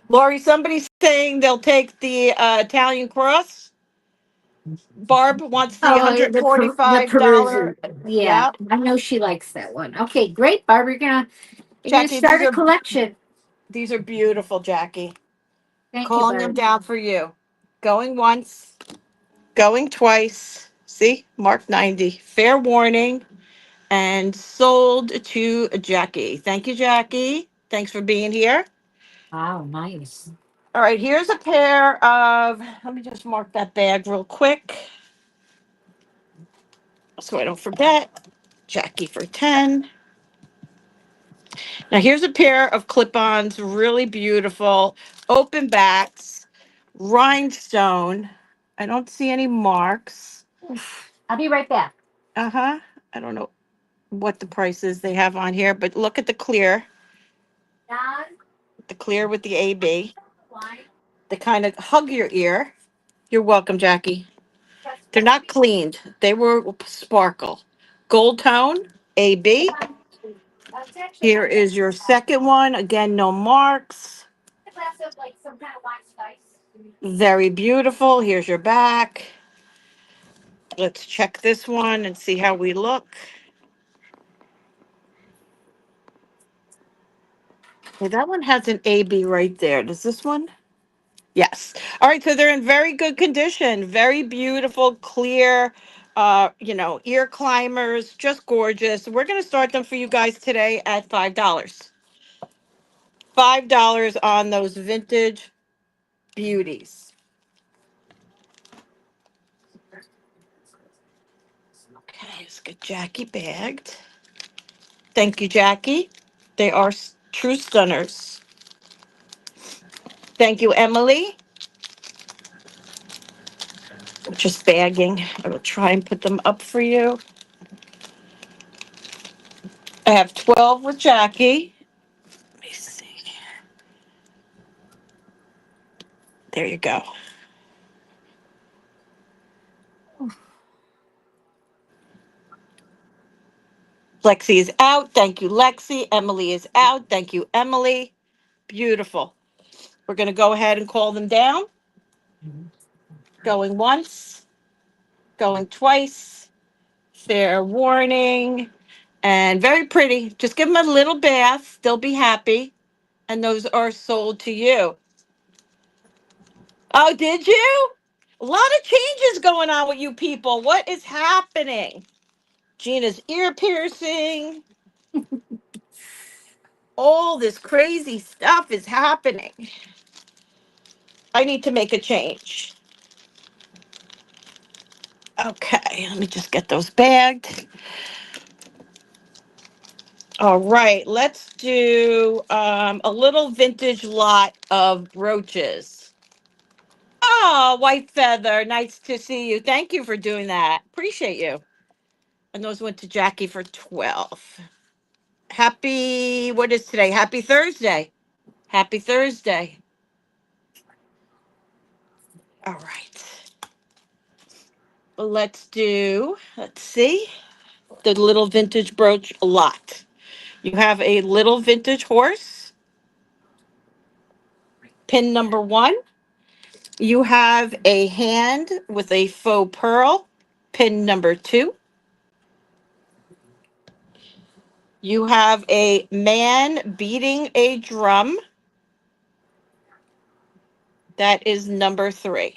Lori, somebody's saying they'll take the Italian cross. Barb wants the Oh, the $145. Peruzzi. Yeah, Yeah. I know she likes that one. Okay, great, Barb. You're gonna Jackie, these start a are collection. these are beautiful, Jackie. Thank you, Calling them Barb. down for you. Going once, going twice. See, mark 90. Fair warning. And sold to Jackie. Thank you, Jackie. Thanks for being here. Wow, nice. All right, here's a pair of, let me just mark that bag real quick so I don't forget. Jackie for 10. Now here's a pair of clip-ons, really beautiful, open backs, rhinestone. I don't see any marks. I'll be right back. Uh-huh. I don't know what the prices they have on here, but look at Don, the clear with the AB. They kind of hug your ear. You're welcome, Jackie. They're not cleaned. They were sparkle. Gold tone, AB. Here is your second one. Again, no marks. Very beautiful. Here's your back. Let's check this one and see how we look. Well, that one has an AB right there. Does this one? Yes. All right. So they're in very good condition. Very beautiful, clear, ear climbers, just gorgeous. We're going to start them for you guys today at $5. $5 on those vintage beauties. Okay, let's get Jackie bagged. Thank you, Jackie. They are true stunners. Thank you, Emily. Just bagging. I will try and put them up for you. I have 12 with Jackie. Let me see. There you go. Lexi is out. Thank you, Lexi. Emily is out. Thank you, Emily. Beautiful. We're going to go ahead and call them down. Going once, going twice. Fair warning. And very pretty. Just give them a little bath. They'll be happy. And those are sold to you. Oh, did you? A lot of changes going on with you people. What is happening? Gina's ear piercing. All this crazy stuff is happening. I need to make a change. Okay, let me just get those bagged. All right, let's do a little vintage lot of brooches. Oh, White Feather, nice to see you. Thank you for doing that. Appreciate you. And those went to Jackie for 12. Happy, what is today? Happy Thursday. Happy Thursday. All right. Let's see, the little vintage brooch lot. You have a little vintage horse. pin number 1. You have a hand with a faux pearl, pin number 2. You have a man beating a drum. That is number 3.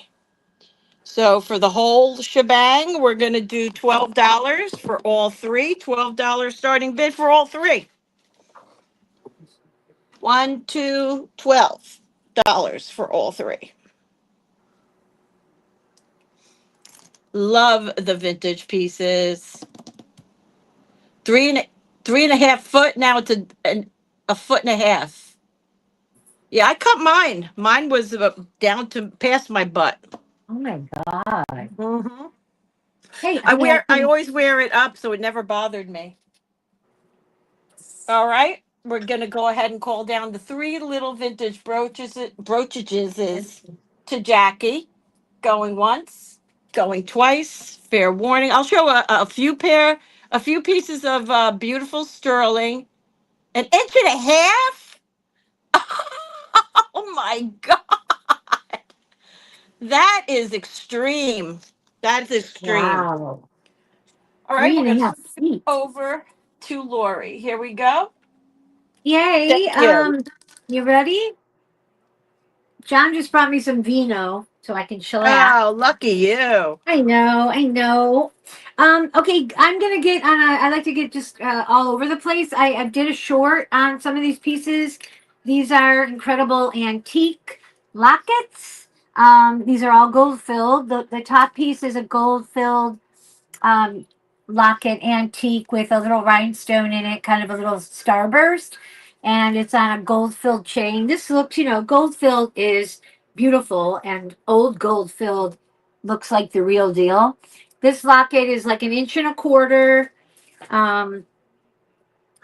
So for the whole shebang, we're going to do $12 for all 3. $12 starting bid for all 3. 1, 2, $12 for all 3. Love the vintage pieces. 3.5 foot. Now it's a foot and a half. Yeah, I cut mine. Mine was down to past my butt. Oh my God. Hmm. Hey, I always wear it up, so it never bothered me. All right, we're gonna go ahead and call down the 3 little vintage brooches to Jackie. Going once, going twice. Fair warning. I'll show a few pieces of beautiful sterling. An inch and a half. Oh my God, that is extreme. That's extreme. wow. All right, Three we're and a gonna half feet. over to Lori. Here we go. Yay. Thank you. You ready? John just brought me some vino so I can chillax. Oh, lucky you. I know, I know. Okay, I'm gonna get on I like to get just all over the place. I did a short on some of these pieces. These are incredible antique lockets. These are all gold filled. The top piece is a gold filled um, locket antique with a little rhinestone in it, kind of a little starburst, and it's on a gold filled chain. This looks, gold filled is beautiful, and old gold filled looks like the real deal. This locket is like an inch and a quarter. Um,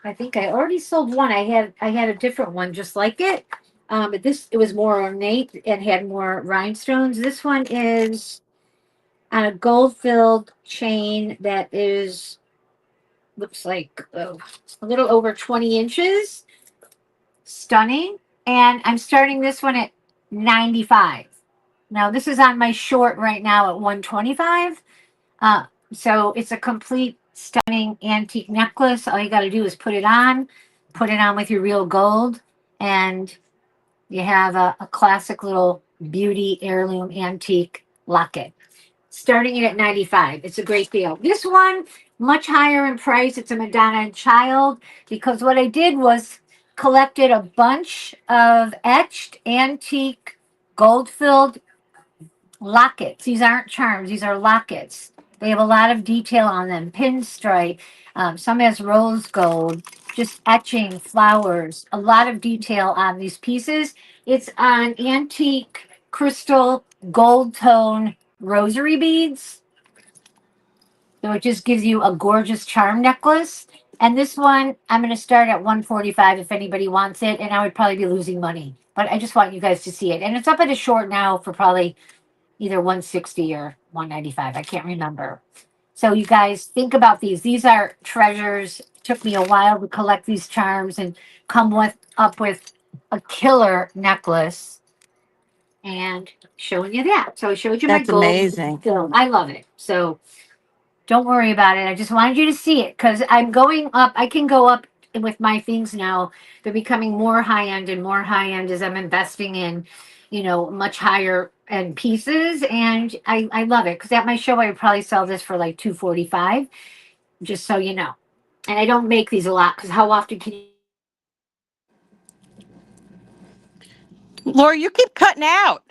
I think I already sold one. I had a different one just like it. But this it was more ornate and had more rhinestones. This one is on a gold filled chain that is looks like a little over 20 inches. Stunning. And I'm starting this one at 95. Now this is on my short right now at 125. uh so it's a complete stunning antique necklace. All you got to do is put it on with your real gold, and you have a classic little beauty heirloom antique locket starting it at 95. It's a great deal. This one, much higher in price. It's a Madonna and Child, because what I did was collected a bunch of etched antique gold filled lockets. These aren't charms, these are lockets. They have a lot of detail on them, pinstripe, some has rose gold, just etching, flowers, a lot of detail on these pieces. It's on antique crystal gold tone rosary beads. So it just gives you a gorgeous charm necklace. And this one, I'm going to start at 145 if anybody wants it. And I would probably be losing money. But I just want you guys to see it. And it's up at a short now for probably either 160 or 195. I can't remember. So you guys think about these. These are treasures. It took me a while to collect these charms and come up with a killer necklace. And showing you that. So I showed you my That's gold amazing. film. I love it. So don't worry about it. I just wanted you to see it because I'm going up. I can go up with my things now. They're becoming more high end and more high end as I'm investing in, much higher end pieces. And I love it because at my show, I would probably sell this for like 245, just so you know. And I don't make these a lot because how often can you? Laura, you keep cutting out.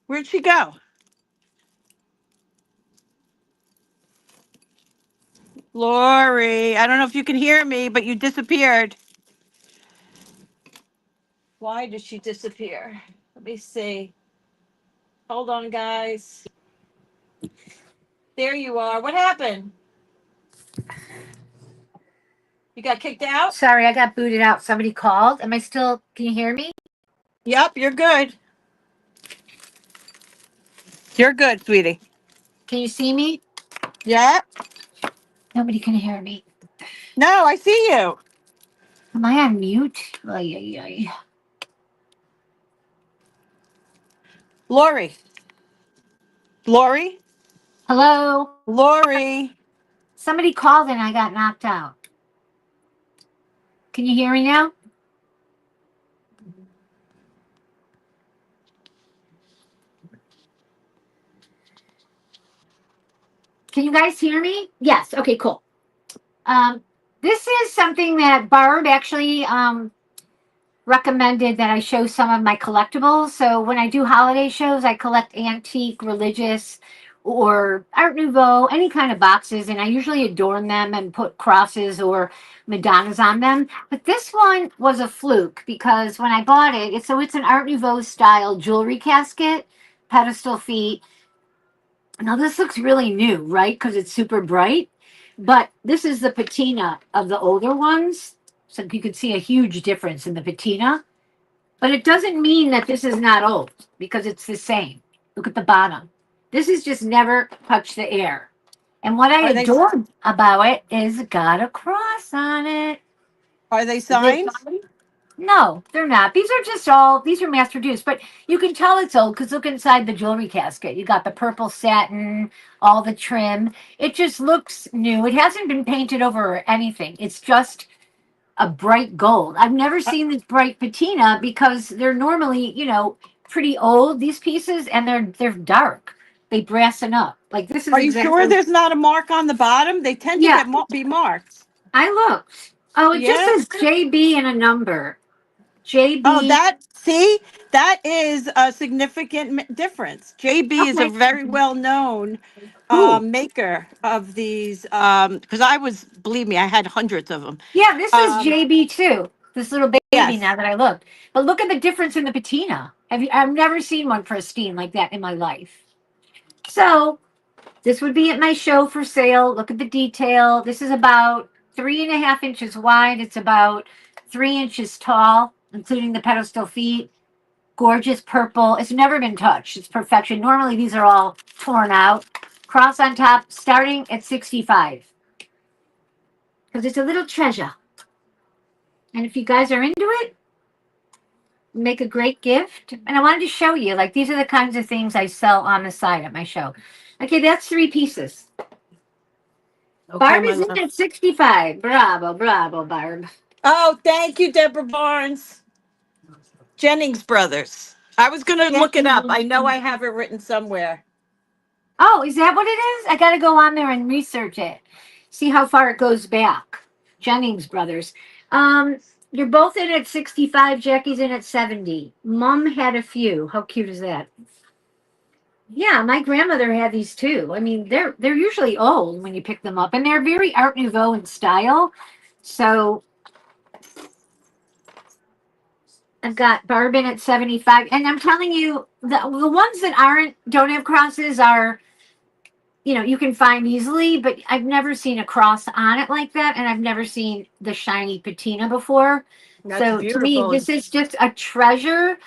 Where'd she go? Lori, I don't know if you can hear me, but you disappeared. Why did she disappear? Let me see. Hold on, guys. There you are. What happened? You got kicked out? Sorry, I got booted out. Somebody called. Am I still? Can you hear me? Yep, you're good. You're good, sweetie. Can you see me? Yeah. Nobody can hear me. No, I see you. Am I on mute? Ay, ay, ay. Lori. Lori? Hello? Lori. Somebody called and I got knocked out. Can you hear me now? Can you guys hear me? Yes. Okay, cool. This is something that Barb actually recommended that I show some of my collectibles. So when I do holiday shows, I collect antique, religious, or Art Nouveau, any kind of boxes, and I usually adorn them and put crosses or Madonnas on them. But this one was a fluke because when I bought it, it's an Art Nouveau style jewelry casket, pedestal feet. Now this looks really new, right? Because it's super bright. But this is the patina of the older ones. So you can see a huge difference in the patina. But it doesn't mean that this is not old because it's the same. Look at the bottom. This has just never touched the air. And what I Are they adored about it is it got a cross on it. are they Is it? signed? No, they're not. These are mass produced, but you can tell it's old because look inside the jewelry casket. You got the purple satin, all the trim. It just looks new. It hasn't been painted over or anything. It's just a bright gold. I've never Uh, seen this bright patina because they're normally, pretty old, these pieces, and they're dark. They brassen up. Like this is Are you sure exactly. there's not a mark on the bottom? They tend to Yeah, be marked. I looked. Oh, it just Yeah. says JB and a number. Oh, JB. that is a significant difference. JB is a Okay. very well known Who? maker of these. Because believe me, I had hundreds of them. Yeah, this is Um, JB too. This little baby yes. now that I looked. But look at the difference in the patina. I've never seen one pristine like that in my life. So this would be at my show for sale. Look at the detail. This is about 3.5 inches wide. It's about 3 inches tall, including the pedestal feet. Gorgeous purple. It's never been touched. It's perfection. Normally these are all torn out. Cross on top, starting at 65. Because it's a little treasure. And if you guys are into it, make a great gift. And I wanted to show you, like, these are the kinds of things I sell on the side at my show. Okay, that's 3 pieces. Okay, Barb my is in love. at 65. Bravo, bravo, Barb. Oh, thank you, Deborah Barnes. Jennings Brothers. I was going to Yeah. look it up. I know I have it written somewhere. Oh, is that what it is? I got to go on there and research it. See how far it goes back. Jennings Brothers. Um, you're both in at 65. Jackie's in at 70. Mom had a few. How cute is that? Yeah, my grandmother had these too. I mean, they're usually old when you pick them up, and they're very Art Nouveau in style. So I've got Barbin at 75, and I'm telling you, the ones that don't have crosses are, you can find easily, but I've never seen a cross on it like that, and I've never seen the shiny patina before. That's So to me, beautiful. this is just a treasure,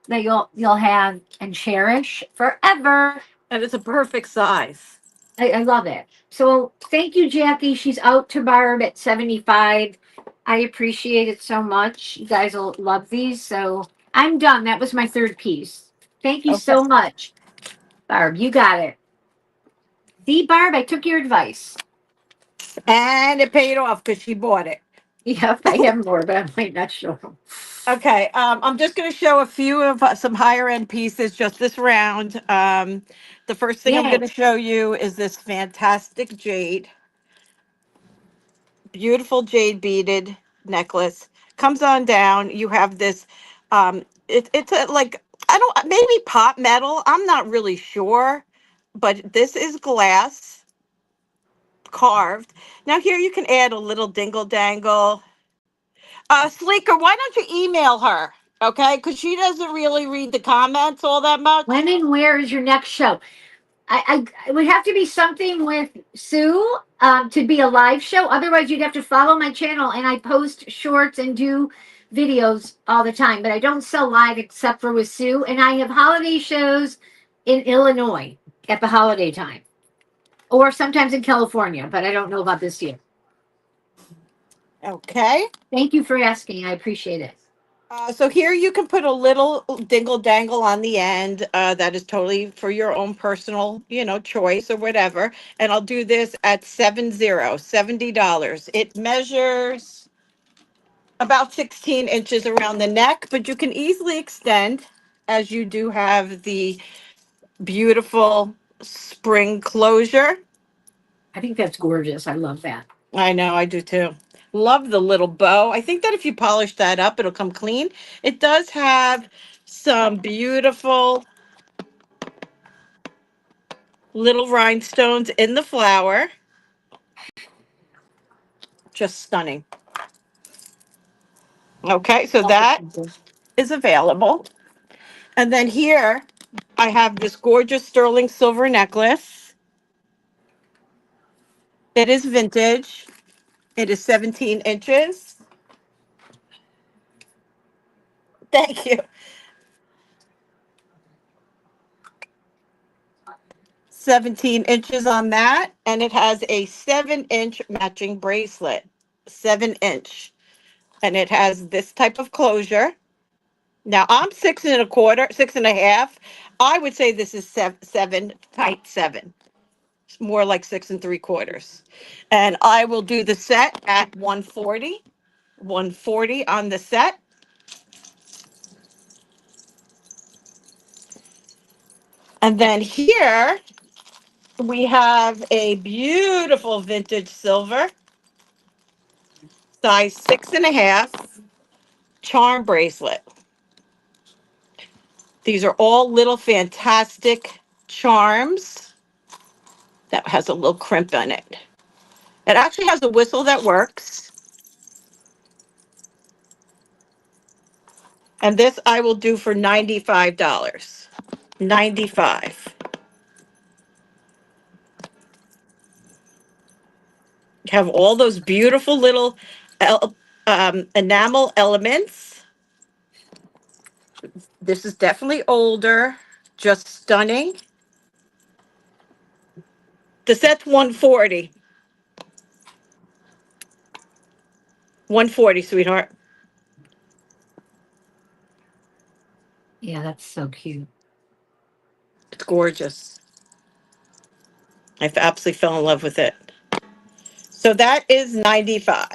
that you'll have and cherish forever. And it's a perfect size. I love it. So thank you, Jackie. She's out to Barb at 75. I appreciate it so much. You guys will love these. So I'm done. That was my third piece. Thank you Okay. so much, Barb. You got it. See, Barb, I took your advice. And it paid off because she bought it. Yep, I have more, but I might not show them. Okay, I'm just going to show a few of some higher end pieces just this round. The first thing I'm Yeah. going to show you is this fantastic jade, beautiful jade beaded necklace. Comes on down. You have this. It's a like I don't maybe pot metal. I'm not really sure, but this is glass carved. Now here you can add a little dingle dangle. Sleeker, why don't you email her? Okay, because she doesn't really read the comments all that much. When and where is your next show? It would have to be something with Sue to be a live show. Otherwise, you'd have to follow my channel, and I post shorts and do videos all the time. But I don't sell live except for with Sue, and I have holiday shows in Illinois at the holiday time, or sometimes in California. But I don't know about this year. Okay. Thank you for asking. I appreciate it. So here you can put a little dingle dangle on the end. That is totally for your own personal, choice or whatever. And I'll do this at $70. It measures about 16 inches around the neck, but you can easily extend as you do have the beautiful spring closure. I think that's gorgeous. I love that. I know, I do too. Love the little bow. I think that if you polish that up, it'll come clean. It does have some beautiful little rhinestones in the flower. Just stunning. Okay, so that is available. And then here I have this gorgeous sterling silver necklace. It is vintage. It is 17 inches. Thank you. 17 inches on that. And it has a 7-inch matching bracelet. 7-inch. And it has this type of closure. Now I'm 6 1/4, 6 1/2. I would say this is seven, tight 7. It's more like 6 3/4. And I will do the set at 140. 140 on the set. And then here we have a beautiful vintage silver, size 6 1/2 charm bracelet. These are all little fantastic charms that has a little crimp on it. It actually has a whistle that works. And this I will do for $95. 95. Have all those beautiful little enamel elements. This is definitely older, just stunning. The set's 140. 140, sweetheart. Yeah, that's so cute. It's gorgeous. I absolutely fell in love with it. So that is 95.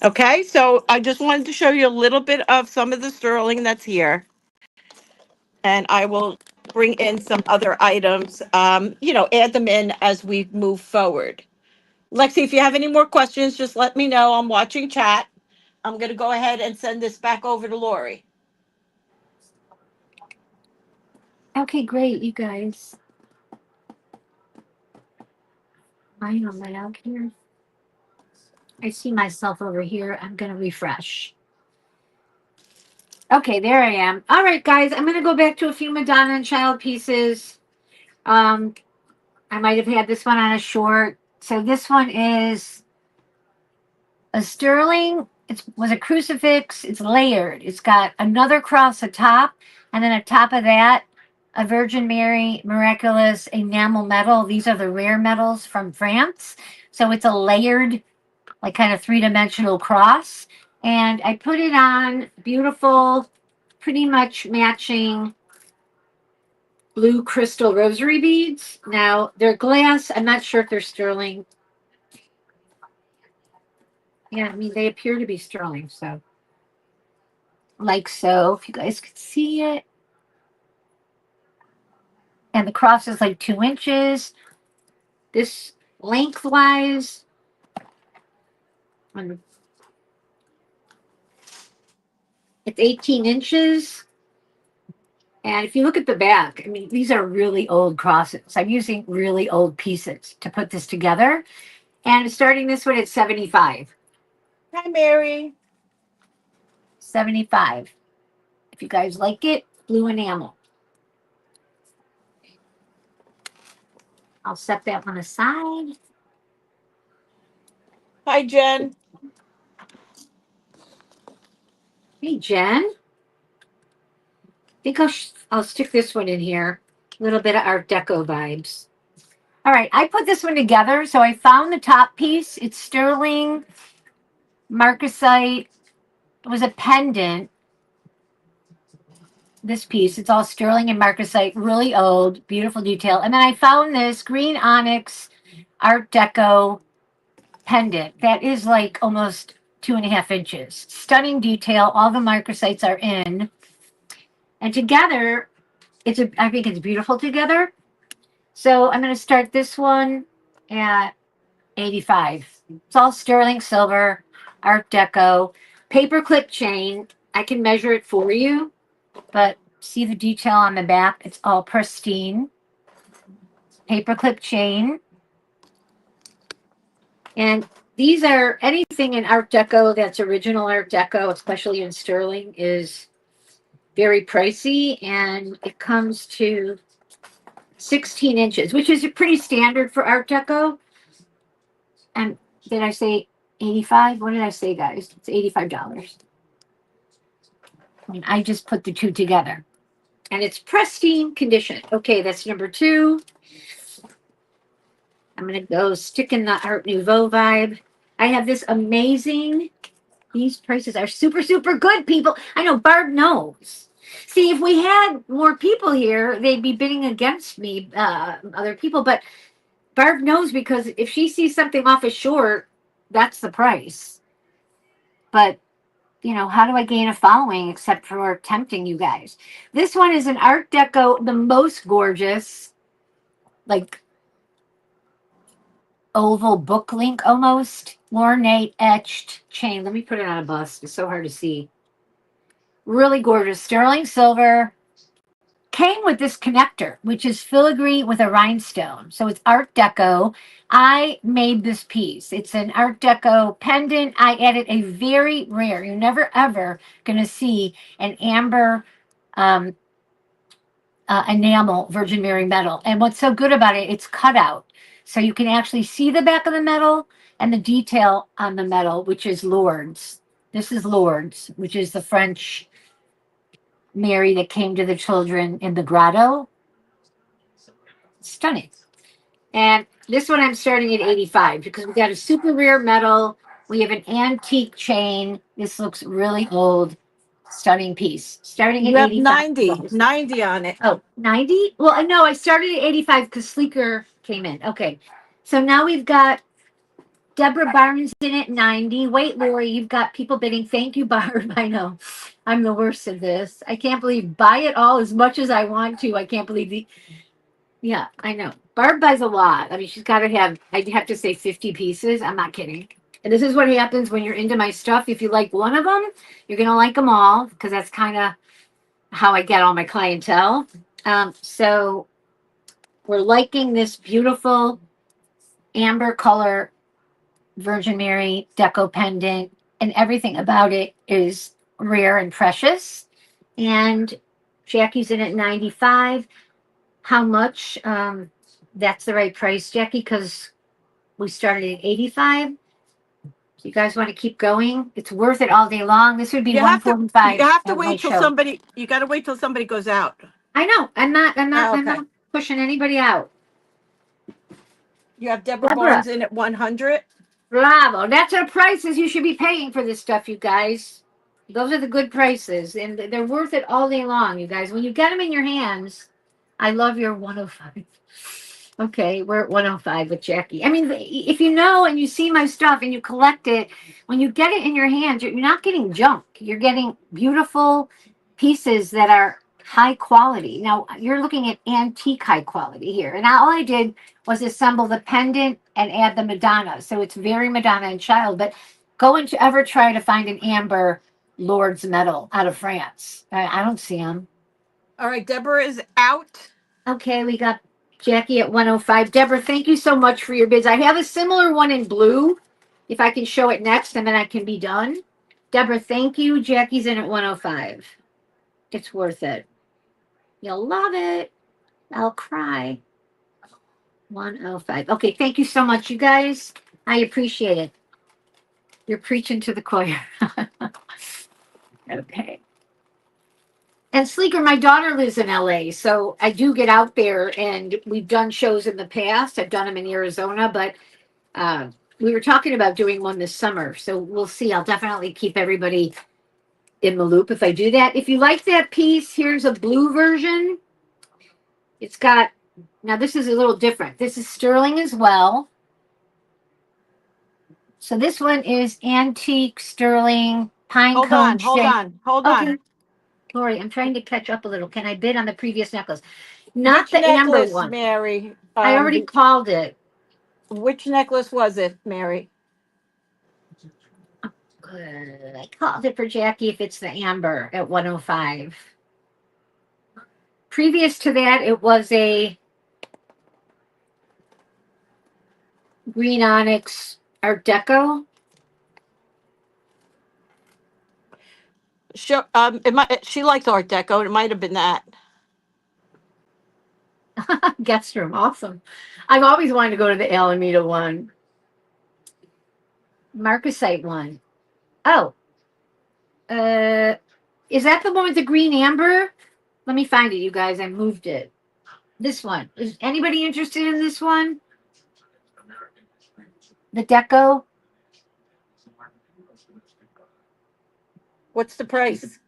Okay, so I just wanted to show you a little bit of some of the sterling that's here. And I will bring in some other items, add them in as we move forward. Lexi, if you have any more questions, just let me know. I'm watching chat. I'm going to go ahead and send this back over to Lori. Okay, great, you guys. I am right out here. I see myself over here. I'm going to refresh. Okay, there I am. All right, guys, I'm going to go back to a few Madonna and Child pieces. I might have had this one on a short. So this one is a sterling. It was a crucifix. It's layered. It's got another cross atop, and then atop of that, a Virgin Mary miraculous enamel medal. These are the rare medals from France. So it's a layered, like kind of three-dimensional cross. And I put it on beautiful, pretty much matching blue crystal rosary beads. Now they're glass. I'm not sure if they're sterling. Yeah, I mean, they appear to be sterling. So like so, if you guys could see it. And the cross is like 2 inches. This lengthwise, it's 18 inches. And if you look at the back, I mean, these are really old crosses. I'm using really old pieces to put this together. And starting this one at 75. Hi, Mary. 75. If you guys like it, blue enamel. I'll set that one aside. Hi, Jen. Hey, Jen. I think I'll stick this one in here. A little bit of Art Deco vibes. All right, I put this one together. So I found the top piece. It's sterling marcasite. It was a pendant. This piece, it's all sterling and marcasite, really old, beautiful detail. And then I found this green onyx Art Deco pendant that is like almost 2.5 inches. Stunning detail. All the marcasites are in, and together, I think it's beautiful together. So I'm going to start this one at 85. It's all sterling silver, Art Deco, paperclip chain. I can measure it for you, but see the detail on the back. It's all pristine. Paperclip chain. And these are anything in Art Deco that's original Art Deco, especially in sterling, is very pricey. And it comes to 16 inches, which is pretty standard for Art Deco. And did I say 85? What did I say, guys? It's $85. I mean, I just put the two together. And it's pristine condition. Okay, that's number 2. I'm going to go stick in the Art Nouveau vibe. I have this amazing, these prices are super, super good, people. I know Barb knows. See, if we had more people here, they'd be bidding against me, other people. But Barb knows, because if she sees something off a short, that's the price. But, you know, how do I gain a following except for tempting you guys? This one is an Art Deco, the most gorgeous, like oval book link almost, ornate etched chain. Let me put it on a bust. It's so hard to see. Really gorgeous. Sterling silver. Came with this connector, which is filigree with a rhinestone. So it's Art Deco. I made this piece. It's an Art Deco pendant. I added a very rare, you're never ever going to see an amber enamel Virgin Mary metal. And what's so good about it, it's cut out. So you can actually see the back of the metal and the detail on the metal, which is Lourdes. This is Lourdes, which is the French Mary that came to the children in the grotto. Stunning. And this one I'm starting at 85 because we got a super rare metal. We have an antique chain. This looks really old. Stunning piece. Starting You at have 85. 90 on it. Oh, 90? Well, I know I started at 85 because Sleeker came in. Okay. So now we've got Deborah Barnes in at 90. Wait, Lori, you've got people bidding. Thank you, Barb. I know. I'm the worst at this. I can't believe buy it all as much as I want to. I can't believe the. Yeah, I know. Barb buys a lot. I mean, she's got to have, I'd have to say 50 pieces. I'm not kidding. And this is what happens when you're into my stuff. If you like one of them, you're going to like them all because that's kind of how I get all my clientele. So we're liking this beautiful amber color Virgin Mary deco pendant, and everything about it is rare and precious. And Jackie's in at 95. How much? That's the right price, Jackie, because we started at 85. So you guys want to keep going? It's worth it all day long. This would be You have to 145 you have to at my wait till show. somebody you got to wait till somebody goes out. I know. I'm Oh, not okay. pushing anybody out. You have Deborah Deborah. Barnes in at 100. Bravo. That's our prices you should be paying for this stuff, you guys. Those are the good prices, and they're worth it all day long, you guys. When you get them in your hands, I love your 105. Okay, we're at 105 with Jackie. I mean, if you know and you see my stuff and you collect it, when you get it in your hands, you're not getting junk. You're getting beautiful pieces that are high quality. Now, you're looking at antique high quality here. And all I did was assemble the pendant and add the Madonna. So it's very Madonna and Child. But go and ever try to find an amber Lourdes medal out of France. I don't see them. All right, Deborah is out. Okay, we got Jackie at 105. Deborah, thank you so much for your bids. I have a similar one in blue. If I can show it next, and then I can be done. Deborah, thank you. Jackie's in at 105. It's worth it. You'll love it. I'll cry. 105. Okay, thank you so much, you guys. I appreciate it. You're preaching to the choir. Okay. And Sleeker, my daughter lives in LA, so I do get out there, and we've done shows in the past. I've done them in Arizona, but we were talking about doing one this summer, so we'll see. I'll definitely keep everybody in the loop if I do that. If you like that piece, here's a blue version. It's got, now this is a little different. This is sterling as well. So this one is antique sterling pine Hold cone on, hold shape. on, hold Okay, on. Lori, I'm trying to catch up a little. Can I bid on the previous necklace? Not Which the amber necklace, one. Mary? I already called it. Which necklace was it, Mary? I called it for Jackie if it's the amber at 105. Previous to that, it was a green onyx Art Deco. She likes Art Deco. It might have been that. Guest room, awesome. I've always wanted to go to the Alameda one. Marcasite one. Oh, is that the one with the green amber? Let me find it, you guys. I moved it. This one. Is anybody interested in this one? The Deco? What's the price?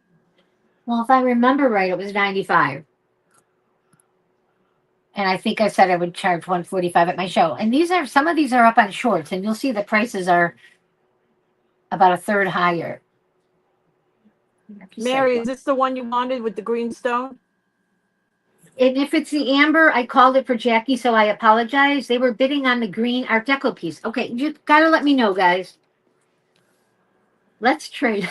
Well, if I remember right, it was 95. And I think I said I would charge 145 at my show. And these are, some of these are up on shorts, and you'll see the prices are about a third higher. Mary, is this the one you wanted with the green stone? And if it's the amber, I called it for Jackie, so I apologize. They were bidding on the green Art Deco piece. Okay, you gotta let me know, guys. Let's trade.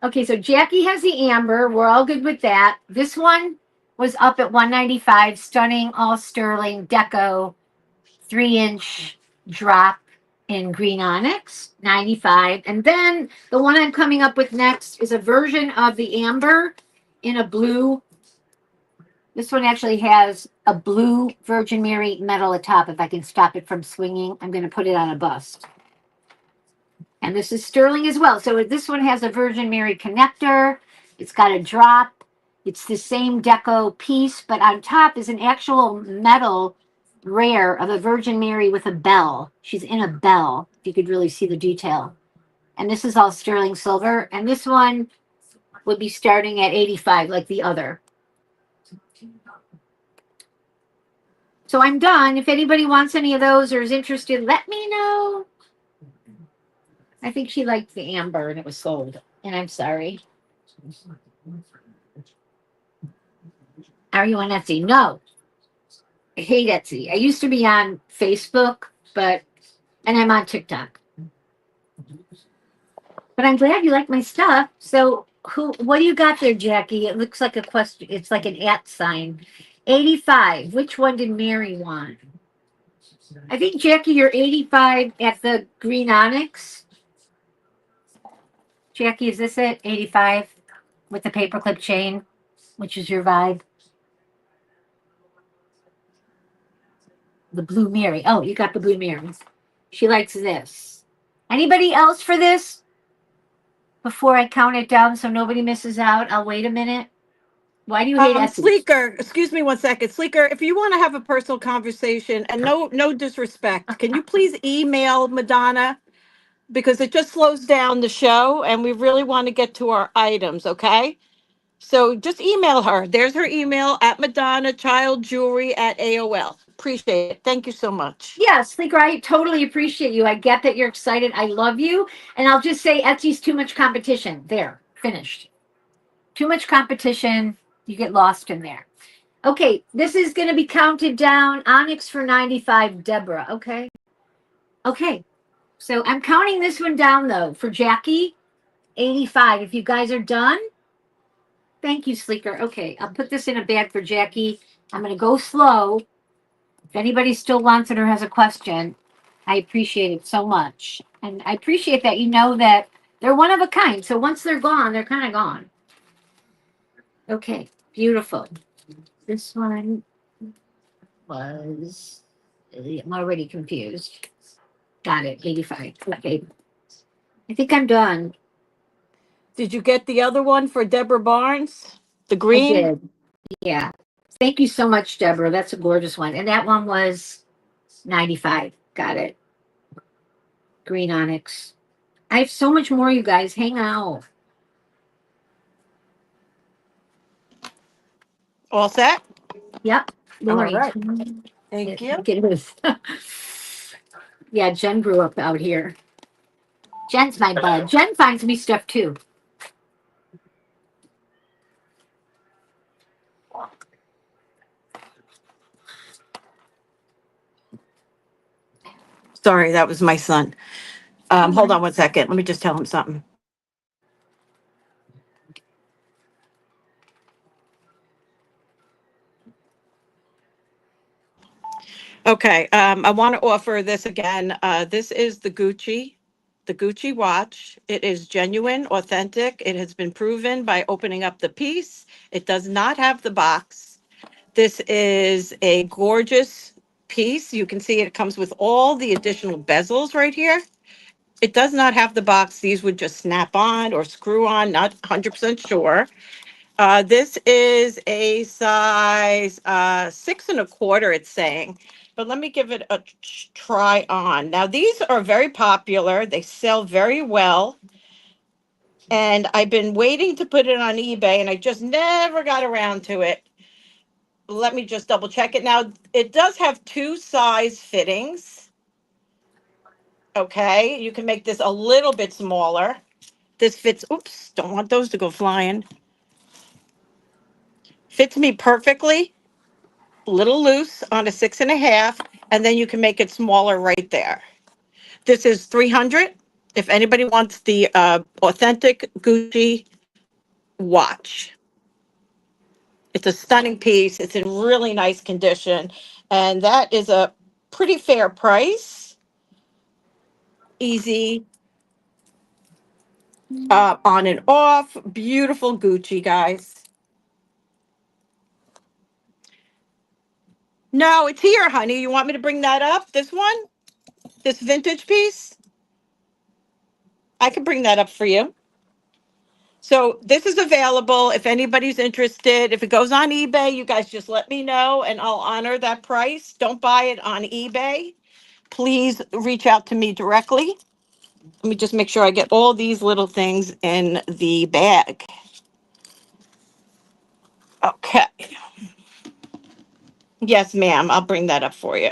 Okay, so Jackie has the amber. We're all good with that. This one was up at 195. Stunning, all sterling, deco, 3-inch drop in green onyx, 95. And then the one I'm coming up with next is a version of the amber in a blue. This one actually has a blue Virgin Mary medal atop. If I can stop it from swinging, I'm going to put it on a bust. And this is sterling as well. So this one has a Virgin Mary connector. It's got a drop. It's the same deco piece, but on top is an actual metal rare of a Virgin Mary with a bell. She's in a bell, if you could really see the detail. And this is all sterling silver. And this one would be starting at 85, like the other. So I'm done. If anybody wants any of those or is interested, let me know. I think she liked the amber and it was sold. And I'm sorry. Are you on Etsy? No. I hate Etsy. I used to be on Facebook, and I'm on TikTok. But I'm glad you like my stuff. So what do you got there, Jackie? It looks like a question. It's like an @ sign. 85. Which one did Mary want? I think, Jackie, you're 85 at the green onyx. Jackie, is this it? 85 with the paperclip chain, which is your vibe? The Blue Mary. Oh, you got the Blue Mary. She likes this. Anybody else for this? Before I count it down so nobody misses out, I'll wait a minute. Why do you hate Etsy? Sleeker, excuse me one second. Sleeker, if you want to have a personal conversation, and no disrespect, can you please email Madonna? Because it just slows down the show and we really want to get to our items, okay? So just email her. There's her email at Madonnaandchildjewelry at AOL. Appreciate it. Thank you so much. Yes, Sleeker, I totally appreciate you. I get that you're excited. I love you. And I'll just say Etsy's too much competition. There, finished. Too much competition. You get lost in there. Okay, this is going to be counted down. Onyx for 95, Deborah. Okay. Okay. So I'm counting this one down, though, for Jackie, 85. If you guys are done, thank you, Sleeker. Okay, I'll put this in a bag for Jackie. I'm going to go slow. If anybody still wants it or has a question, I appreciate it so much. And I appreciate that you know that they're one of a kind. So once they're gone, they're kind of gone. Okay, beautiful. This one was, I'm already confused. Got it, 85. Okay. I think I'm done. Did you get the other one for Deborah Barnes? The I green? did. Yeah. Thank you so much, Deborah. That's a gorgeous one. And that one was $95. Got it. Green onyx. I have so much more, you guys. Hang out. All set? Yep. All Lori. right. Thank you. Get this. Yeah, Jen grew up out here. Jen's my bud. Jen finds me stuff too. Sorry, that was my son. Hold on 1 second. Let me just tell him something. Okay, I want to offer this again. This is the Gucci watch. It is genuine, authentic. It has been proven by opening up the piece. It does not have the box. This is a gorgeous piece. You can see it comes with all the additional bezels right here. It does not have the box. These would just snap on or screw on, not 100% sure. This is a size 6 1/4, it's saying. But let me give it a try on. Now, these are very popular. They sell very well. And I've been waiting to put it on eBay, and I just never got around to it. Let me just double check it. Now, it does have two size fittings. Okay, you can make this a little bit smaller. This fits, oops, don't want those to go flying. Fits me perfectly. Little loose on a 6 1/2, and then you can make it smaller right there. This is 300. If anybody wants the authentic Gucci watch, it's a stunning piece. It's in really nice condition, and that is a pretty fair price. Easy on and off. Beautiful Gucci, guys. No, it's here, honey. You want me to bring that up? This one? This vintage piece? I can bring that up for you. So this is available if anybody's interested. If it goes on eBay, you guys just let me know and I'll honor that price. Don't buy it on eBay. Please reach out to me directly. Let me just make sure I get all these little things in the bag. Okay. Yes, ma'am. I'll bring that up for you.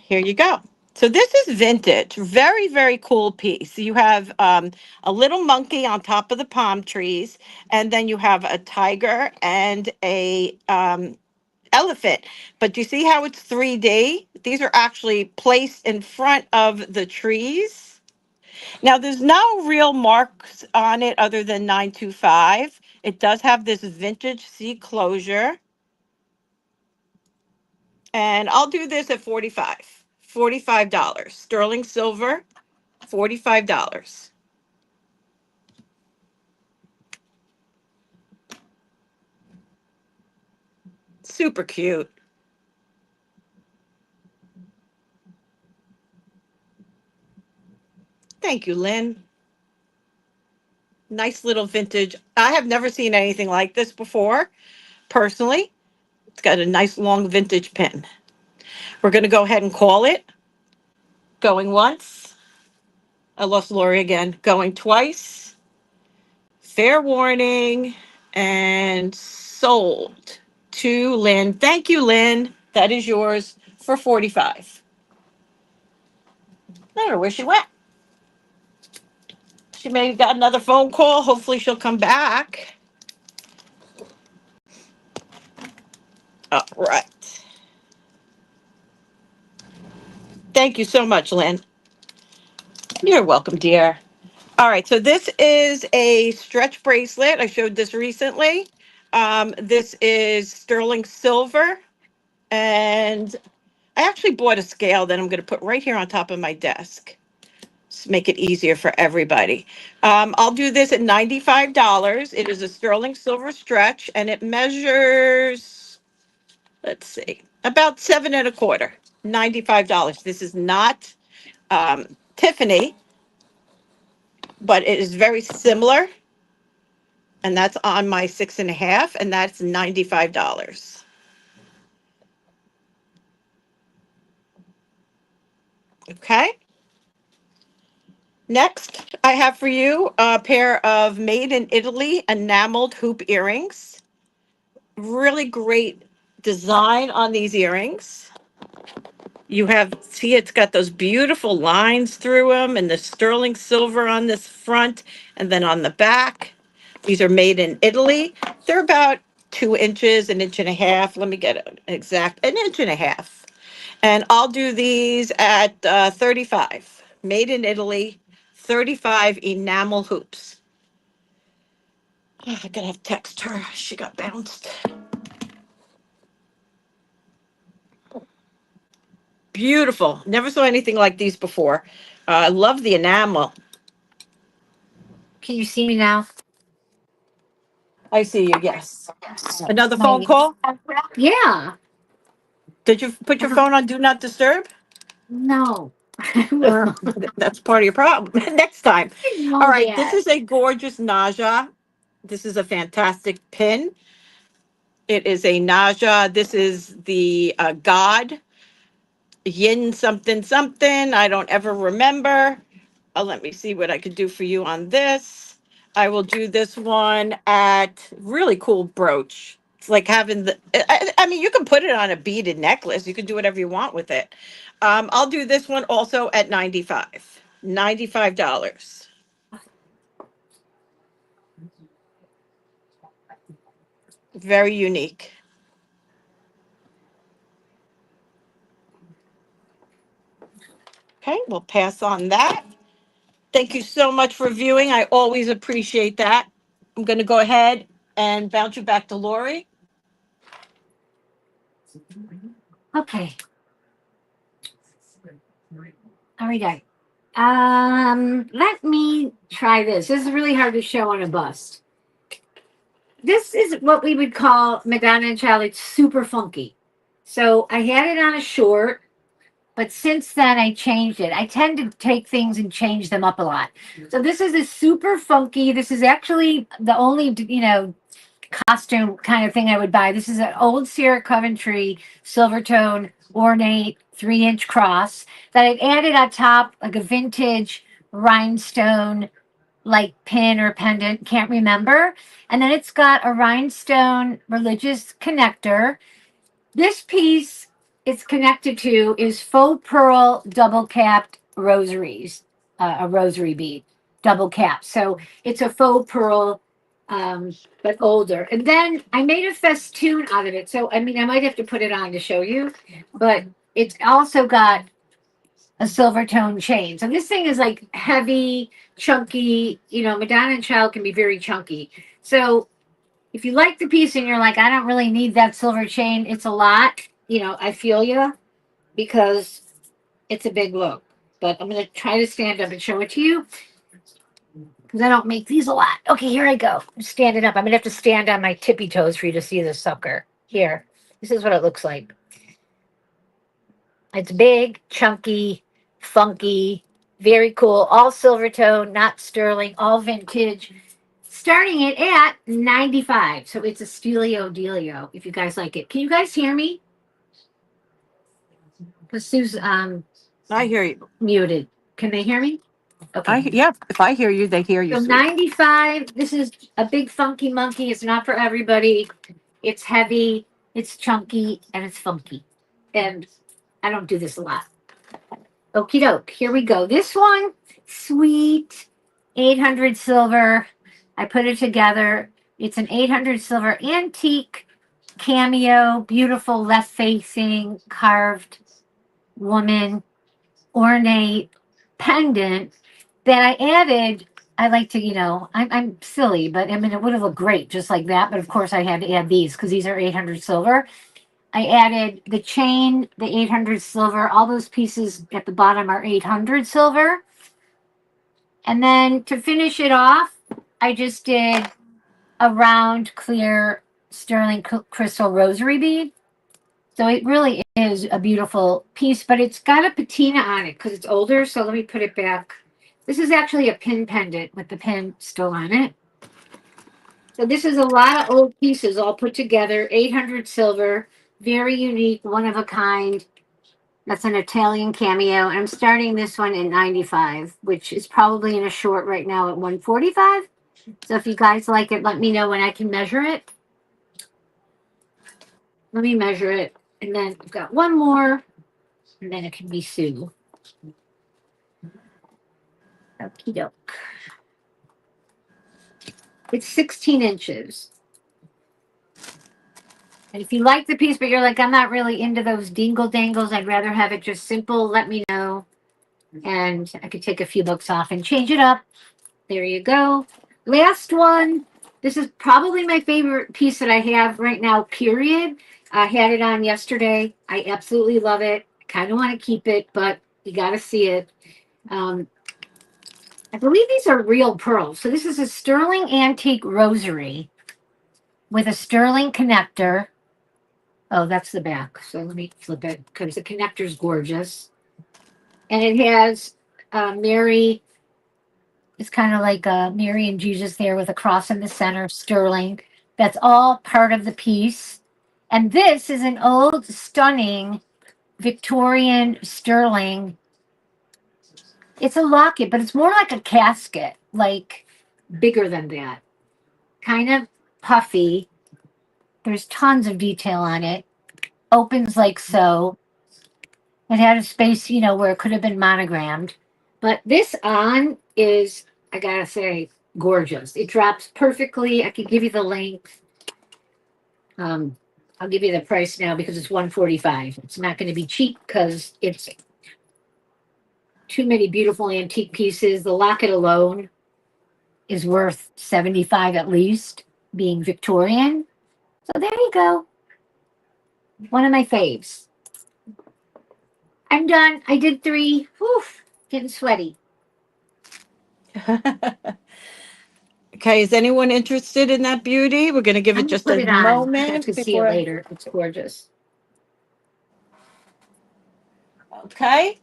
Here you go. So this is vintage, very, very cool piece. You have a little monkey on top of the palm trees, and then you have a tiger and a elephant. But do you see how it's 3D? These are actually placed in front of the trees. Now, there's no real marks on it other than 925. It does have this vintage C closure. And I'll do this at 45. $45. Sterling silver, $45. Super cute. Thank you, Lynn. Nice little vintage. I have never seen anything like this before, personally. It's got a nice long vintage pin. We're going to go ahead and call it. Going once. I lost Lori again. Going twice. Fair warning. And sold to Lynn. Thank you, Lynn. That is yours for 45. I don't know where she went. She may have got another phone call. Hopefully she'll come back. All right. Thank you so much, Lynn. You're welcome, dear. All right, so this is a stretch bracelet. I showed this recently. This is sterling silver, and I actually bought a scale that I'm going to put right here on top of my desk. Just make it easier for everybody. I'll do this at $95. It is a sterling silver stretch, and it measures, let's see, about 7 1/4. $95. This is not Tiffany, but it is very similar. And that's on my 6 1/2, and that's $95. Okay. Next, I have for you a pair of made in Italy enameled hoop earrings. Really great design on these earrings. You have, see, it's got those beautiful lines through them and the sterling silver on this front and then on the back. These are made in Italy. They're about 2 inches, an inch and a half. Let me get an exact, an inch and a half. And I'll do these at 35. Made in Italy, 35 enamel hoops. Oh, I gotta have to text her. She got bounced. Beautiful. Never saw anything like these before. I love the enamel. Can you see me now? I see you. Yes. Another phone My, call? yeah. Did you put your phone on Do Not Disturb? No. I will. That's part of your problem. Next time. I All know right. This that. is a gorgeous naja. This is a fantastic pin. It is a naja. This is the god yin something something. I don't ever remember. Let me see what I could do for you on this. I will do this one at really cool brooch. It's like having the, I mean, you can put it on a beaded necklace. You can do whatever you want with it. I'll do this one also at 95. $95. Very unique. Okay, we'll pass on that. Thank you so much for viewing. I always appreciate that. I'm going to go ahead and bounce you back to Lori. Okay. All right. Let me try this. This is really hard to show on a bust. This is what we would call Madonna and Child. It's super funky. So I had it on a short, but since then I changed it. I tend to take things and change them up a lot. So this is a super funky. This is actually the only, costume kind of thing I would buy. This is an old Sierra Coventry silver tone ornate 3-inch cross that I've added on top like a vintage rhinestone like pin or pendant, can't remember. And then it's got a rhinestone religious connector. This piece it's connected to is faux pearl double capped rosaries, a rosary bead, double cap. So it's a faux pearl, but older. And then I made a festoon out of it. So, I mean, I might have to put it on to show you, but it's also got a silver tone chain. So this thing is like heavy, chunky. Madonna and Child can be very chunky. So if you like the piece and you're like, I don't really need that silver chain, it's a lot. I feel you because it's a big look. But I'm going to try to stand up and show it to you because I don't make these a lot. Okay, here I go. I'm standing up. I'm going to have to stand on my tippy toes for you to see this sucker. Here. This is what it looks like. It's big, chunky, funky, very cool. All silver tone, not sterling, all vintage. Starting it at 95. So it's a Stelio Delio, if you guys like it. Can you guys hear me? Because Sue's I hear you. muted. Can they hear me? Okay. Yeah, if I hear you, they hear you. So Sue. 95. This is a big funky monkey. It's not for everybody. It's heavy, it's chunky, and it's funky. And I don't do this a lot. Okie doke. Here we go. This one, sweet, 800 silver. I put it together. It's an 800 silver antique cameo, beautiful left facing carved woman ornate pendant that I added. I like to, I'm silly, but I mean, it would have looked great just like that. But of course, I had to add these because these are 800 silver. I added the chain, the 800 silver. All those pieces at the bottom are 800 silver. And then to finish it off, I just did a round, clear sterling crystal rosary bead. So it really is a beautiful piece, but it's got a patina on it because it's older. So let me put it back. This is actually a pin pendant with the pin still on it. So this is a lot of old pieces all put together, 800 silver, very unique, one of a kind. That's an Italian cameo. And I'm starting this one at 95, which is probably in a short right now at 145. So if you guys like it, let me know when I can measure it. Let me measure it. And then I've got one more, and then it can be Sue. Okie doke. It's 16 inches. And if you like the piece, but you're like, I'm not really into those dingle dangles, I'd rather have it just simple, let me know. And I could take a few bucks off and change it up. There you go. Last one. This is probably my favorite piece that I have right now, period. I had it on yesterday. I absolutely love it. I kind of want to keep it, but you got to see it. I believe these are real pearls. So this is a sterling antique rosary with a sterling connector. Oh, that's the back. So let me flip it because the connector's gorgeous. And it has Mary. It's kind of like Mary and Jesus there with a cross in the center, sterling. That's all part of the piece. And this is an old, stunning Victorian sterling. It's a locket, but it's more like a casket, like bigger than that. Kind of puffy. There's tons of detail on it. Opens like so. It had a space, where it could have been monogrammed. But this on is, I gotta say, gorgeous. It drops perfectly. I could give you the length. I'll give you the price now because it's 145. It's not going to be cheap because it's too many beautiful antique pieces. The locket alone is worth 75 at least, being Victorian. So there you go. One of my faves. I'm done. I did 3. Whew, getting sweaty. Okay, is anyone interested in that beauty? We're going to give I'm it gonna just put a it on. You guys moment can see it before. later. It's gorgeous. Okay,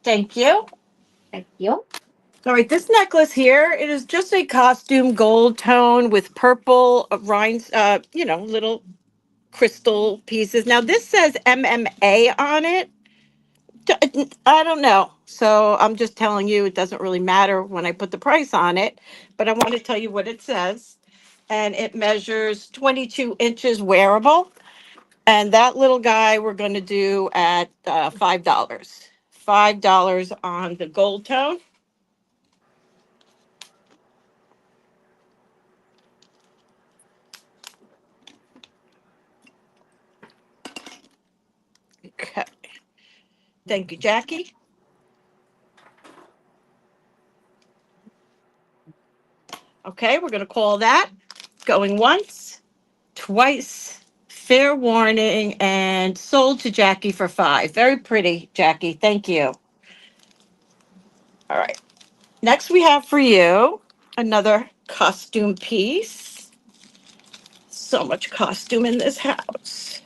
thank you. Thank you. All right, this necklace here, it is just a costume gold tone with purple rhinestones, little crystal pieces. Now, this says MMA on it. I don't know. So I'm just telling you, it doesn't really matter when I put the price on it, but I want to tell you what it says. And it measures 22 inches wearable. And that little guy we're going to do at $5. $5 on the gold tone. Okay. Thank you, Jackie. Okay, we're going to call that going once, twice, fair warning, and sold to Jackie for 5. Very pretty, Jackie. Thank you. All right. Next, we have for you another costume piece. So much costume in this house.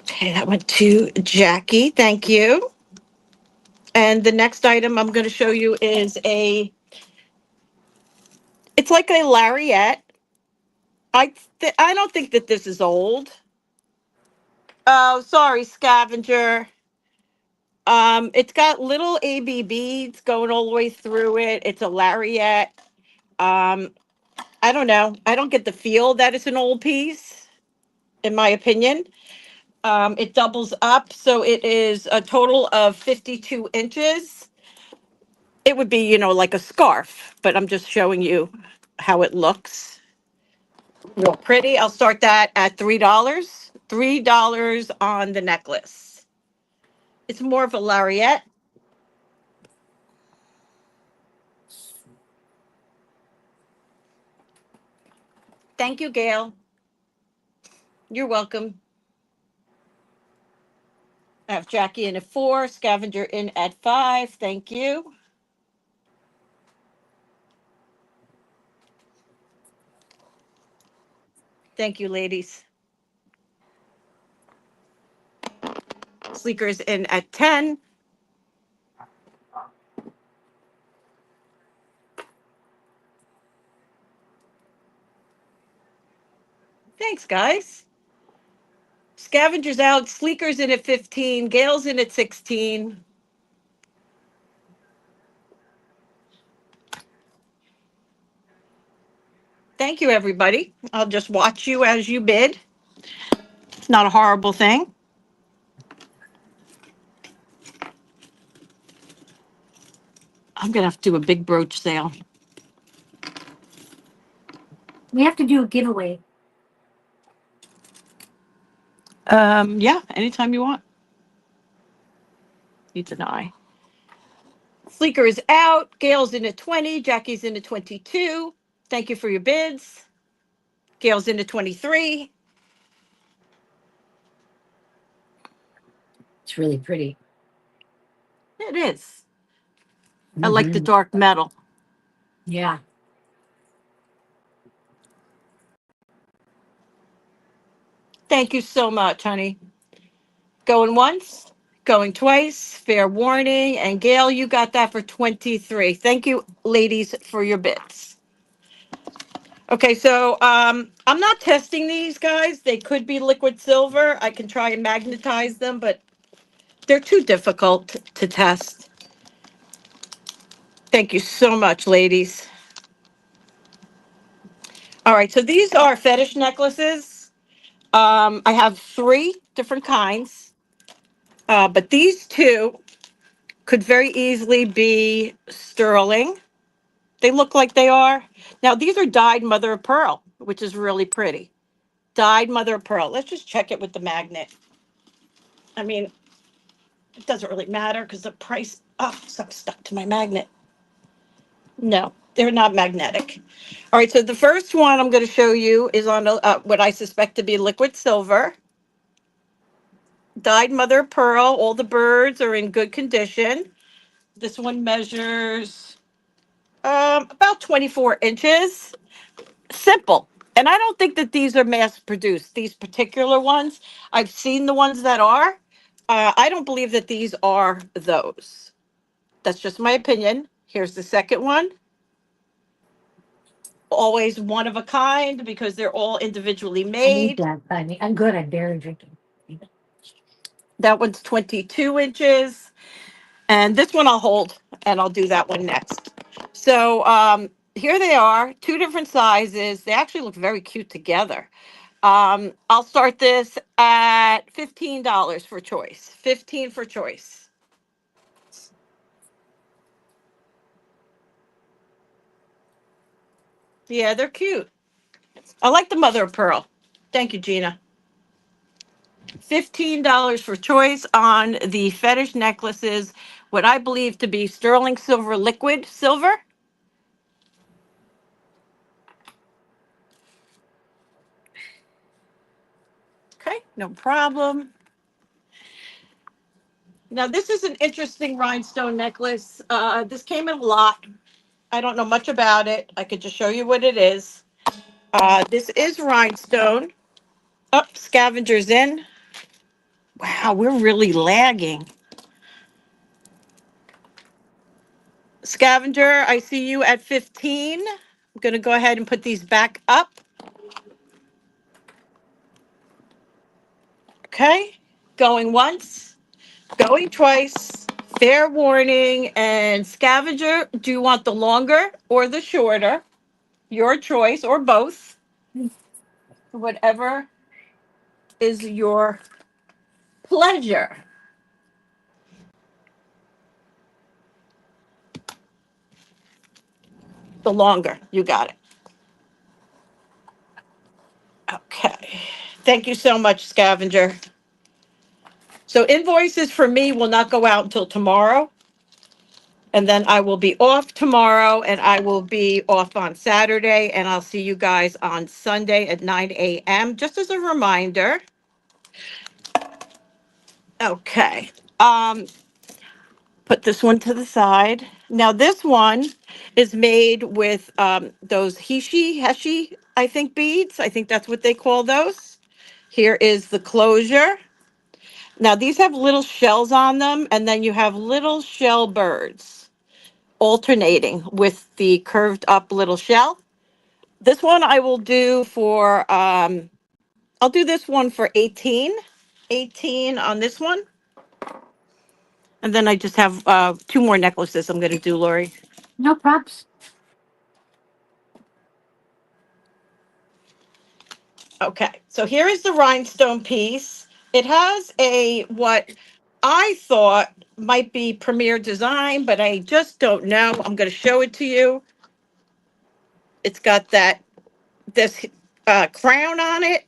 Okay, that went to Jackie. Thank you. And the next item I'm going to show you is it's like a lariat. I don't think that this is old. Oh, sorry, scavenger. It's got little AB beads going all the way through it. It's a lariat. Um, I don't know. I don't get the feel that it's an old piece, in my opinion. It doubles up, so it is a total of 52 inches. It would be, like a scarf, but I'm just showing you how it looks. Real pretty. I'll start that at $3. $3 on the necklace. It's more of a lariat. Thank you, Gail. You're welcome. I have Jackie in at 4, Scavenger in at 5. Thank you. Thank you, ladies. Sleeker's in at 10. Thanks, guys. Scavengers out. Sleeker's in at 15. Gail's in at 16. Thank you, everybody. I'll just watch you as you bid. It's not a horrible thing. I'm going to have to do a big brooch sale. We have to do a giveaway. Yeah, anytime you want. Needs an eye. Sleeker is out. Gail's in at 20. Jackie's in at 22. Thank you for your bids. Gail's in at 23. It's really pretty. It is. I like the dark metal. Yeah. Thank you so much, honey. Going once, going twice, fair warning. And Gail, you got that for 23. Thank you, ladies, for your bids. Okay, so I'm not testing these, guys. They could be liquid silver. I can try and magnetize them, but they're too difficult to test. Thank you so much, ladies. All right, so these are fetish necklaces. I have 3 different kinds, but these 2 could very easily be sterling. They look like they are. Now, these are dyed mother of pearl, which is really pretty. Dyed mother of pearl. Let's just check it with the magnet. I mean, it doesn't really matter because the price, oh, I'm stuck to my magnet. No, they're not magnetic. All right, so the first one I'm going to show you is on what I suspect to be liquid silver. Dyed mother of pearl. All the birds are in good condition. This one measures about 24 inches. Simple. And I don't think that these are mass produced, these particular ones. I've seen the ones that are. I don't believe that these are those. That's just my opinion. Here's the second one. Always one of a kind because they're all individually I need made. that, honey. I'm good. I'm barely drinking. That one's 22 inches. And this one I'll hold and I'll do that one next. So here they are, 2 different sizes. They actually look very cute together. I'll start this at $15 for choice. 15 for choice. Yeah, they're cute. I like the mother of pearl. Thank you, Gina. $15 for choice on the fetish necklaces, what I believe to be sterling silver liquid silver. Okay, no problem. Now, this is an interesting rhinestone necklace. This came in a lot. I don't know much about it. I could just show you what it is. This is rhinestone. Oh, scavengers in. Wow, we're really lagging. Scavenger, I see you at 15. I'm going to go ahead and put these back up. Okay, going once, going twice. Fair warning. And scavenger, do you want the longer or the shorter? Your choice, or both. Whatever is your pleasure. The longer, you got it. Okay. Thank you so much, Scavenger. So invoices for me will not go out until tomorrow. And then I will be off tomorrow and I will be off on Saturday. And I'll see you guys on Sunday at 9 a.m. Just as a reminder. Okay. Put this one to the side. Now this one is made with those heshi, I think, beads. I think that's what they call those. Here is the closure. Now these have little shells on them, and then you have little shell birds alternating with the curved up little shell. This one I will do for, I'll do this one for 18. 18 on this one. And then I just have two more necklaces I'm going to do, Lori. No props. Okay, so here is the rhinestone piece. It has a what I thought might be premier design, but I just don't know. I'm going to show it to you. It's got this crown on it.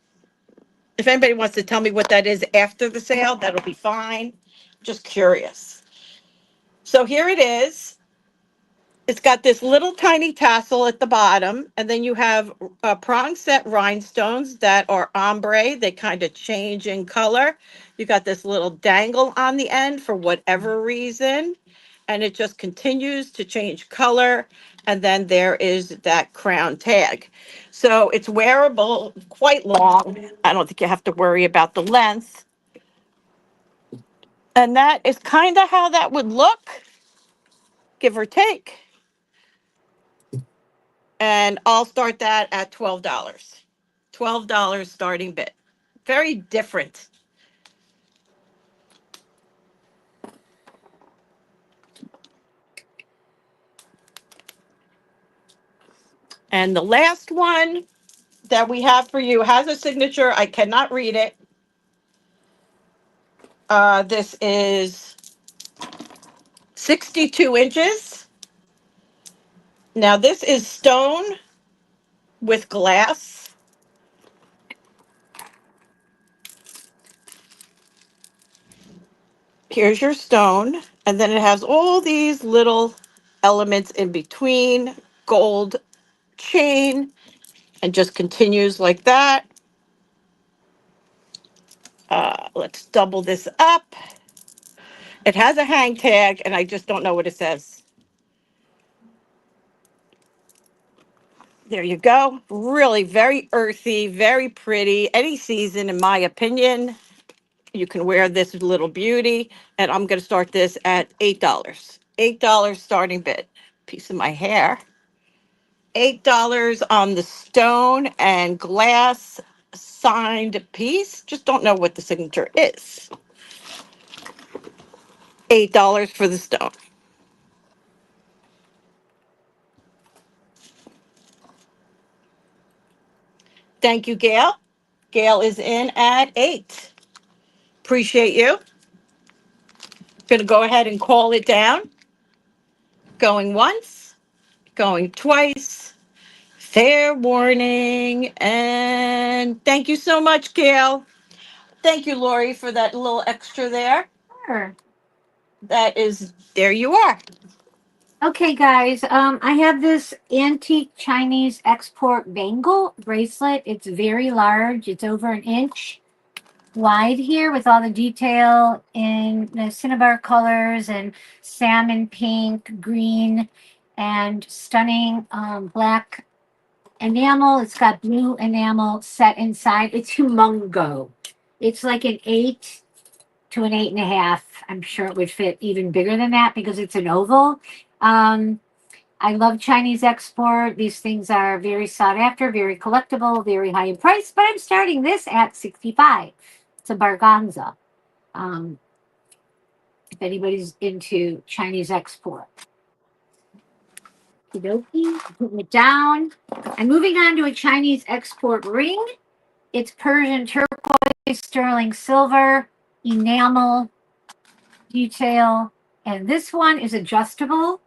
If anybody wants to tell me what that is after the sale, that'll be fine. Just curious. So here it is. It's got this little tiny tassel at the bottom, and then you have prong set rhinestones that are ombre. They kind of change in color. You got this little dangle on the end for whatever reason, and it just continues to change color. And then there is that crown tag. So it's wearable quite long. I don't think you have to worry about the length. And that is kind of how that would look, give or take. And I'll start that at $12. $12 starting bid. Very different. And the last one that we have for you has a signature. I cannot read it. This is 62 inches. Now, this is stone with glass. Here's your stone. And then it has all these little elements in between, gold chain, and just continues like that. Let's double this up. It has a hang tag, and I just don't know what it says. There you go. Really very earthy, very pretty. Any season, in my opinion, you can wear this little beauty. And I'm going to start this at $8. $8 starting bid. Piece of my hair. $8 on the stone and glass signed piece. Just don't know what the signature is. $8 for the stone. Thank you, Gail. Gail is in at 8. Appreciate you. Going to go ahead and call it down. Going once, going twice. Fair warning. And thank you so much, Gail. Thank you, Lori, for that little extra there. Sure. That is, there you are. Okay, guys, I have this antique Chinese export bangle bracelet. It's very large. It's over an inch wide here with all the detail in the cinnabar colors and salmon pink, green, and stunning black enamel. It's got blue enamel set inside. It's humongo. It's like an 8 to an 8.5. I'm sure it would fit even bigger than that because it's an oval. I love Chinese export. These things are very sought after, very collectible, very high in price, but I'm starting this at $65. It's a barganza. If anybody's into Chinese export. Okie putting it down. I'm moving on to a Chinese export ring. It's Persian turquoise, sterling silver, enamel detail, and this one is adjustable.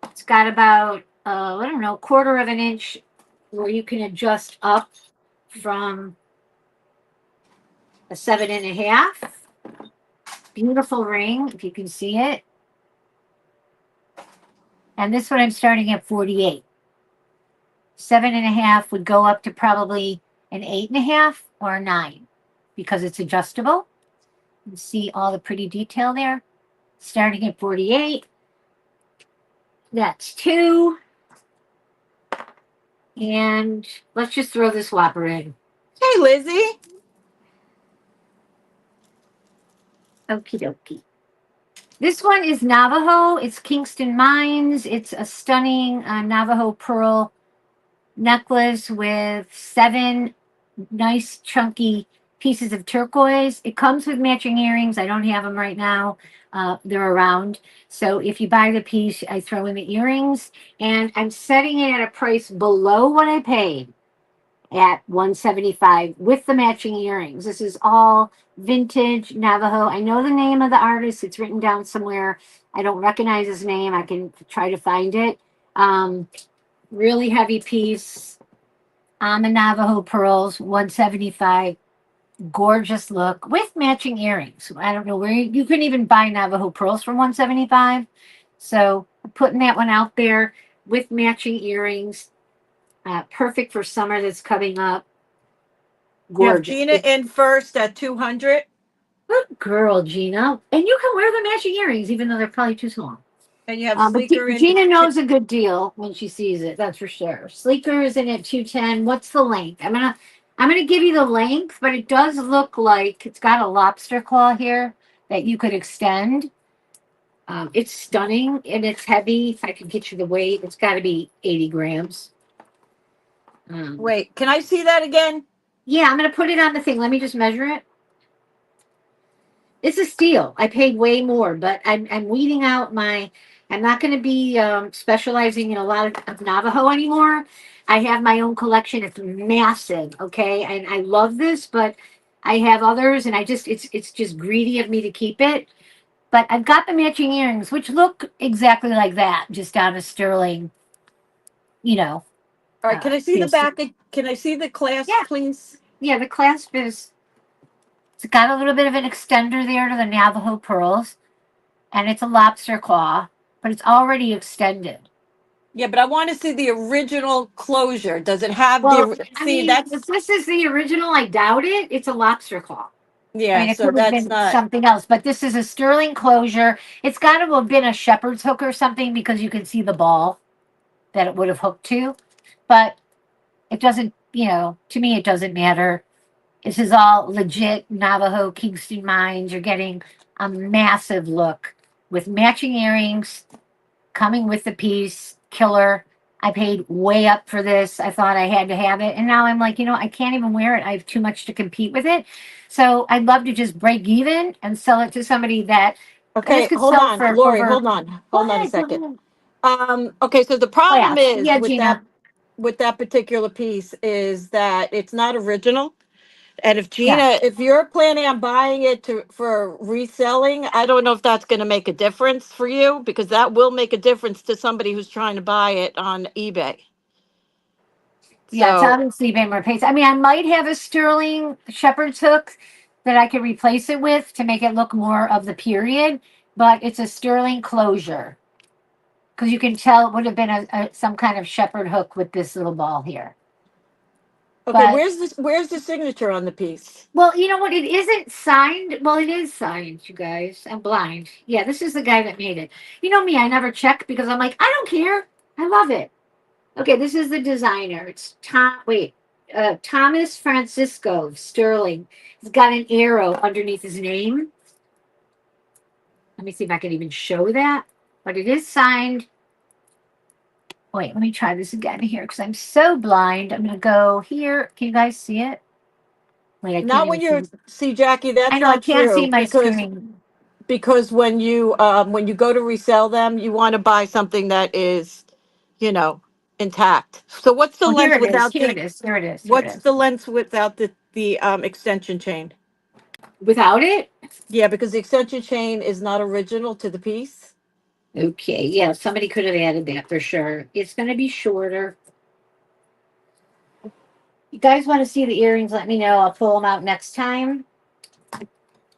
It's got about, I don't know, 1/4 of an inch where you can adjust up from a 7.5. Beautiful ring, if you can see it. And this one I'm starting at 48. 7.5 would go up to probably an 8.5 or a 9 because it's adjustable. You see all the pretty detail there. Starting at 48. That's 2. And let's just throw this whopper in. Hey, Lizzie. Okie dokie. This one is Navajo. It's Kingston Mines. It's a stunning Navajo pearl necklace with 7 nice chunky pieces of turquoise. It comes with matching earrings. I don't have them right now. They're around. So if you buy the piece, I throw in the earrings, and I'm setting it at a price below what I paid at 175 with the matching earrings. This is all vintage Navajo. I know the name of the artist. It's written down somewhere. I don't recognize his name. I can try to find it. Really heavy piece on the Navajo pearls, 175. Gorgeous look with matching earrings. I don't know where you couldn't even buy Navajo pearls for 175. So putting that one out there with matching earrings. Perfect for summer that's coming up. You have Gorgeous. Gina in first at 200. Good girl, Gina. And you can wear the matching earrings, even though they're probably too small. And you have But Sleeker in Gina knows a good deal when she sees it. That's for sure. Sleeker is in at 210. What's the length? I'm gonna give you the length, but it does look like it's got a lobster claw here that you could extend. It's stunning and it's heavy. If I could get you the weight, it's got to be 80 grams. Wait, can I see that again? Yeah, I'm gonna put it on the thing. Let me just measure it. It's a steal. I paid way more, but I'm weeding out my. I'm not going to be specializing in a lot of Navajo anymore. I have my own collection. It's massive, okay, and I love this, but I have others, and it's just greedy of me to keep it. But I've got the matching earrings, which look exactly like that, just on a sterling, you know. All right, can I see the Piece. back? Can I see the clasp, Yeah, please? yeah. The clasp is. It's got a little bit of an extender there to the Navajo pearls. And it's a lobster claw, but it's already extended. Yeah, but I want to see the original closure. Does it have Well, the? I See, mean, if that's this is the original, I doubt it. It's a lobster claw. I yeah. mean, it So could have that's been not something else, but this is a sterling closure. It's got to have been a shepherd's hook or something because you can see the ball that it would have hooked to. But it doesn't, to me, it doesn't matter. This is all legit Navajo Kingston mines. You're getting a massive look with matching earrings, coming with the piece, killer. I paid way up for this. I thought I had to have it. And now I'm like, I can't even wear it. I have too much to compete with it. So I'd love to just break even and sell it to somebody that this okay. could Hold sell on, for Lori. over. Hold on a Go second. ahead. Okay. So the problem Class. is Yeah, Gina. with that particular piece is that it's not original. And if Yeah. Gina, if you're planning on buying it for reselling, I don't know if that's going to make a difference for you because that will make a difference to somebody who's trying to buy it on eBay. Yeah, it's So, obviously been replaced. I mean, I might have a sterling shepherd's hook that I could replace it with to make it look more of the period, but it's a sterling closure. Because you can tell it would have been some kind of shepherd hook with this little ball here. okay, But where's the signature on the piece? well, you know what? It isn't signed. Well, it is signed, you guys. I'm blind. Yeah, this is the guy that made it. You know me, I never check because I'm like, I don't care. I love it. Okay, this is the designer. It's Thomas Francisco of Sterling. He's got an arrow underneath his name. Let me see if I can even show that. But it is signed. Wait, let me try this again here because I'm so blind. I'm going to go here. Can you guys see it? Wait, I can't Not even when you're see. see Jackie, I that's know I not can't see true my screen. because when you go to resell them, you want to buy something that is, you know, intact. So what's the Oh, here length it is. without Here it the is. Here it is. Here it what's is. the length without the extension chain? Without it? Yeah, because the extension chain is not original to the piece. Okay. Yeah, somebody could have added that for sure. It's going to be shorter. You guys want to see the earrings? Let me know. I'll pull them out next time.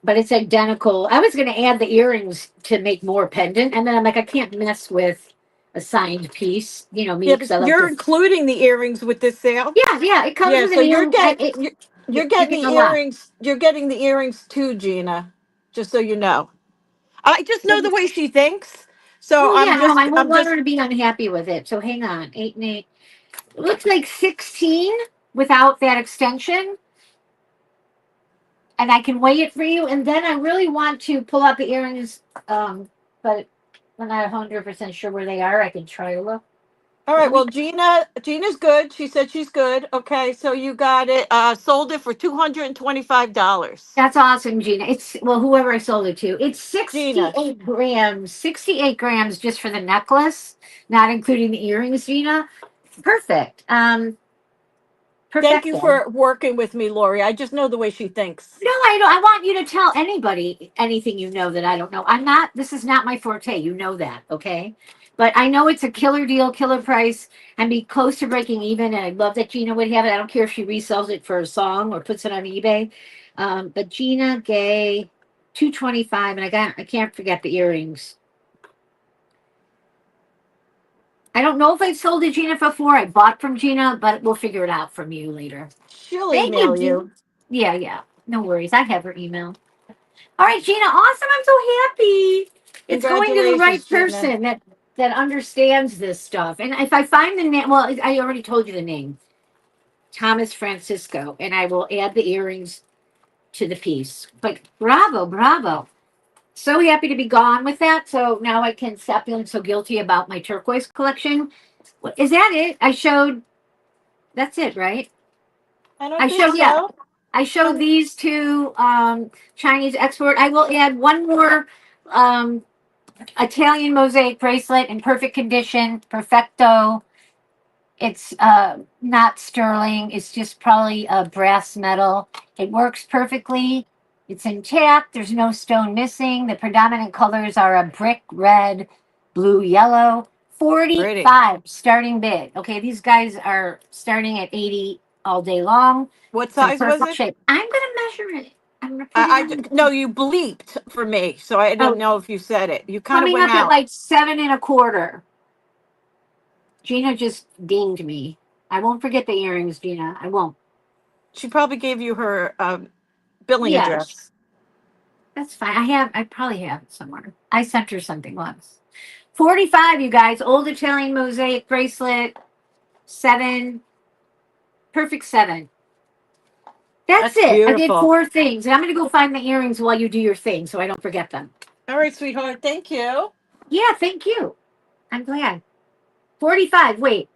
But it's identical. I was going to add the earrings to make more pendant. And then I'm like, I can't mess with a signed piece. You know me, Yeah, because but I like you're to. including the earrings with this sale. Yeah, yeah. It comes Yeah, with so an earring. you're You're getting getting the a lot. earrings. You're getting the earrings too, Gina. Just so you know. I just know the way she thinks. So Well, yeah, no, I won't I'm want just her to be unhappy with it. So hang on. 8 and 8. It looks like 16 without that extension. And I can weigh it for you. And then I really want to pull out the earrings, but I'm not 100% sure where they are. I can try to look. All right. Well, Gina's good. She said she's good. Okay. So you got it. Sold it for $225. That's awesome, Gina. It's well, whoever I sold it to. It's Gina, 68 grams. 68 grams just for the necklace, not including the earrings, Gina. Perfect. thank you Perfecto. for working with me, Lori. I just know the way she thinks. No, I don't. I want you to tell anybody anything you know that I don't know. I'm not. This is not my forte. You know that, okay? But I know it's a killer deal, killer price, and be close to breaking even. And I love that Gina would have it. I don't care if she resells it for a song or puts it on eBay. But Gina Gay, 225, and I can't forget the earrings. I don't know if I sold to Gina before. I bought from Gina, but we'll figure it out from you later. She'll Thank you, email Gina. you. Yeah, yeah. No worries. I have her email. All right, Gina, awesome. I'm so happy. It's going to the Congratulations, right Gina. person that understands this stuff. And if I find the name, well, I already told you the name, Thomas Francisco, and I will add the earrings to the piece. But bravo, bravo. So happy to be gone with that. So now I can stop feeling so guilty about my turquoise collection. Is that it? I showed, that's it, right? I don't I think showed, yeah. so. I showed Um, these two Chinese export. I will add one more Italian mosaic bracelet in perfect condition, perfecto. It's not sterling. It's just probably a brass metal. It works perfectly. It's intact. There's no stone missing. The predominant colors are a brick red, blue, yellow. pretty. 45 starting bid. Okay, these guys are starting at 80 all day long. What It's in size was perfect it? shape. I'm gonna measure it. I'm gonna put it on. No, you bleeped for me, so I don't Oh, know if you said it. You kind of coming went up at out. like 7 1/4. Gina just dinged me. I won't forget the earrings, Gina. I won't. She probably gave you her billing Yeah, address. that's fine. I probably have it somewhere. I sent her something once. 45, you guys. Old Italian mosaic bracelet. 7. Perfect 7. That's That's it. I did beautiful. 4 things. And I'm going to go find the earrings while you do your thing so I don't forget them. All right, sweetheart. Thank you. Yeah, thank you. I'm glad. 45. Wait.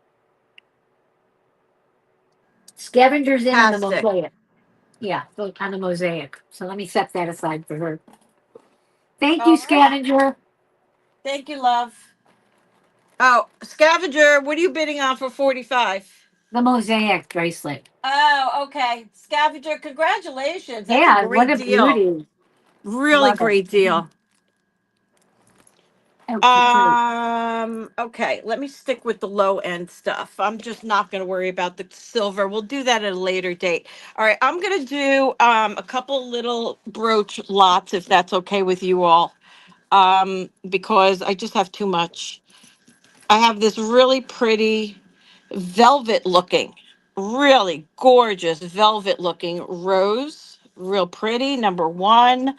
Scavengers in on the Fantastic. mosaic. Yeah, on the mosaic. So let me set that aside for her. Thank you, All right. Scavenger. Thank you, love. Oh, scavenger, what are you bidding on for 45? The mosaic bracelet. Oh, okay. Scavenger, congratulations. That's a Yeah, what great a deal. beauty. Really Love it. great deal. Okay, great. Okay, let me stick with the low end stuff. I'm just not going to worry about the silver. We'll do that at a later date. All right, I'm going to do a couple little brooch lots if that's okay with you all. Because I just have too much. I have this really pretty velvet looking, really gorgeous velvet looking rose, real pretty, number one.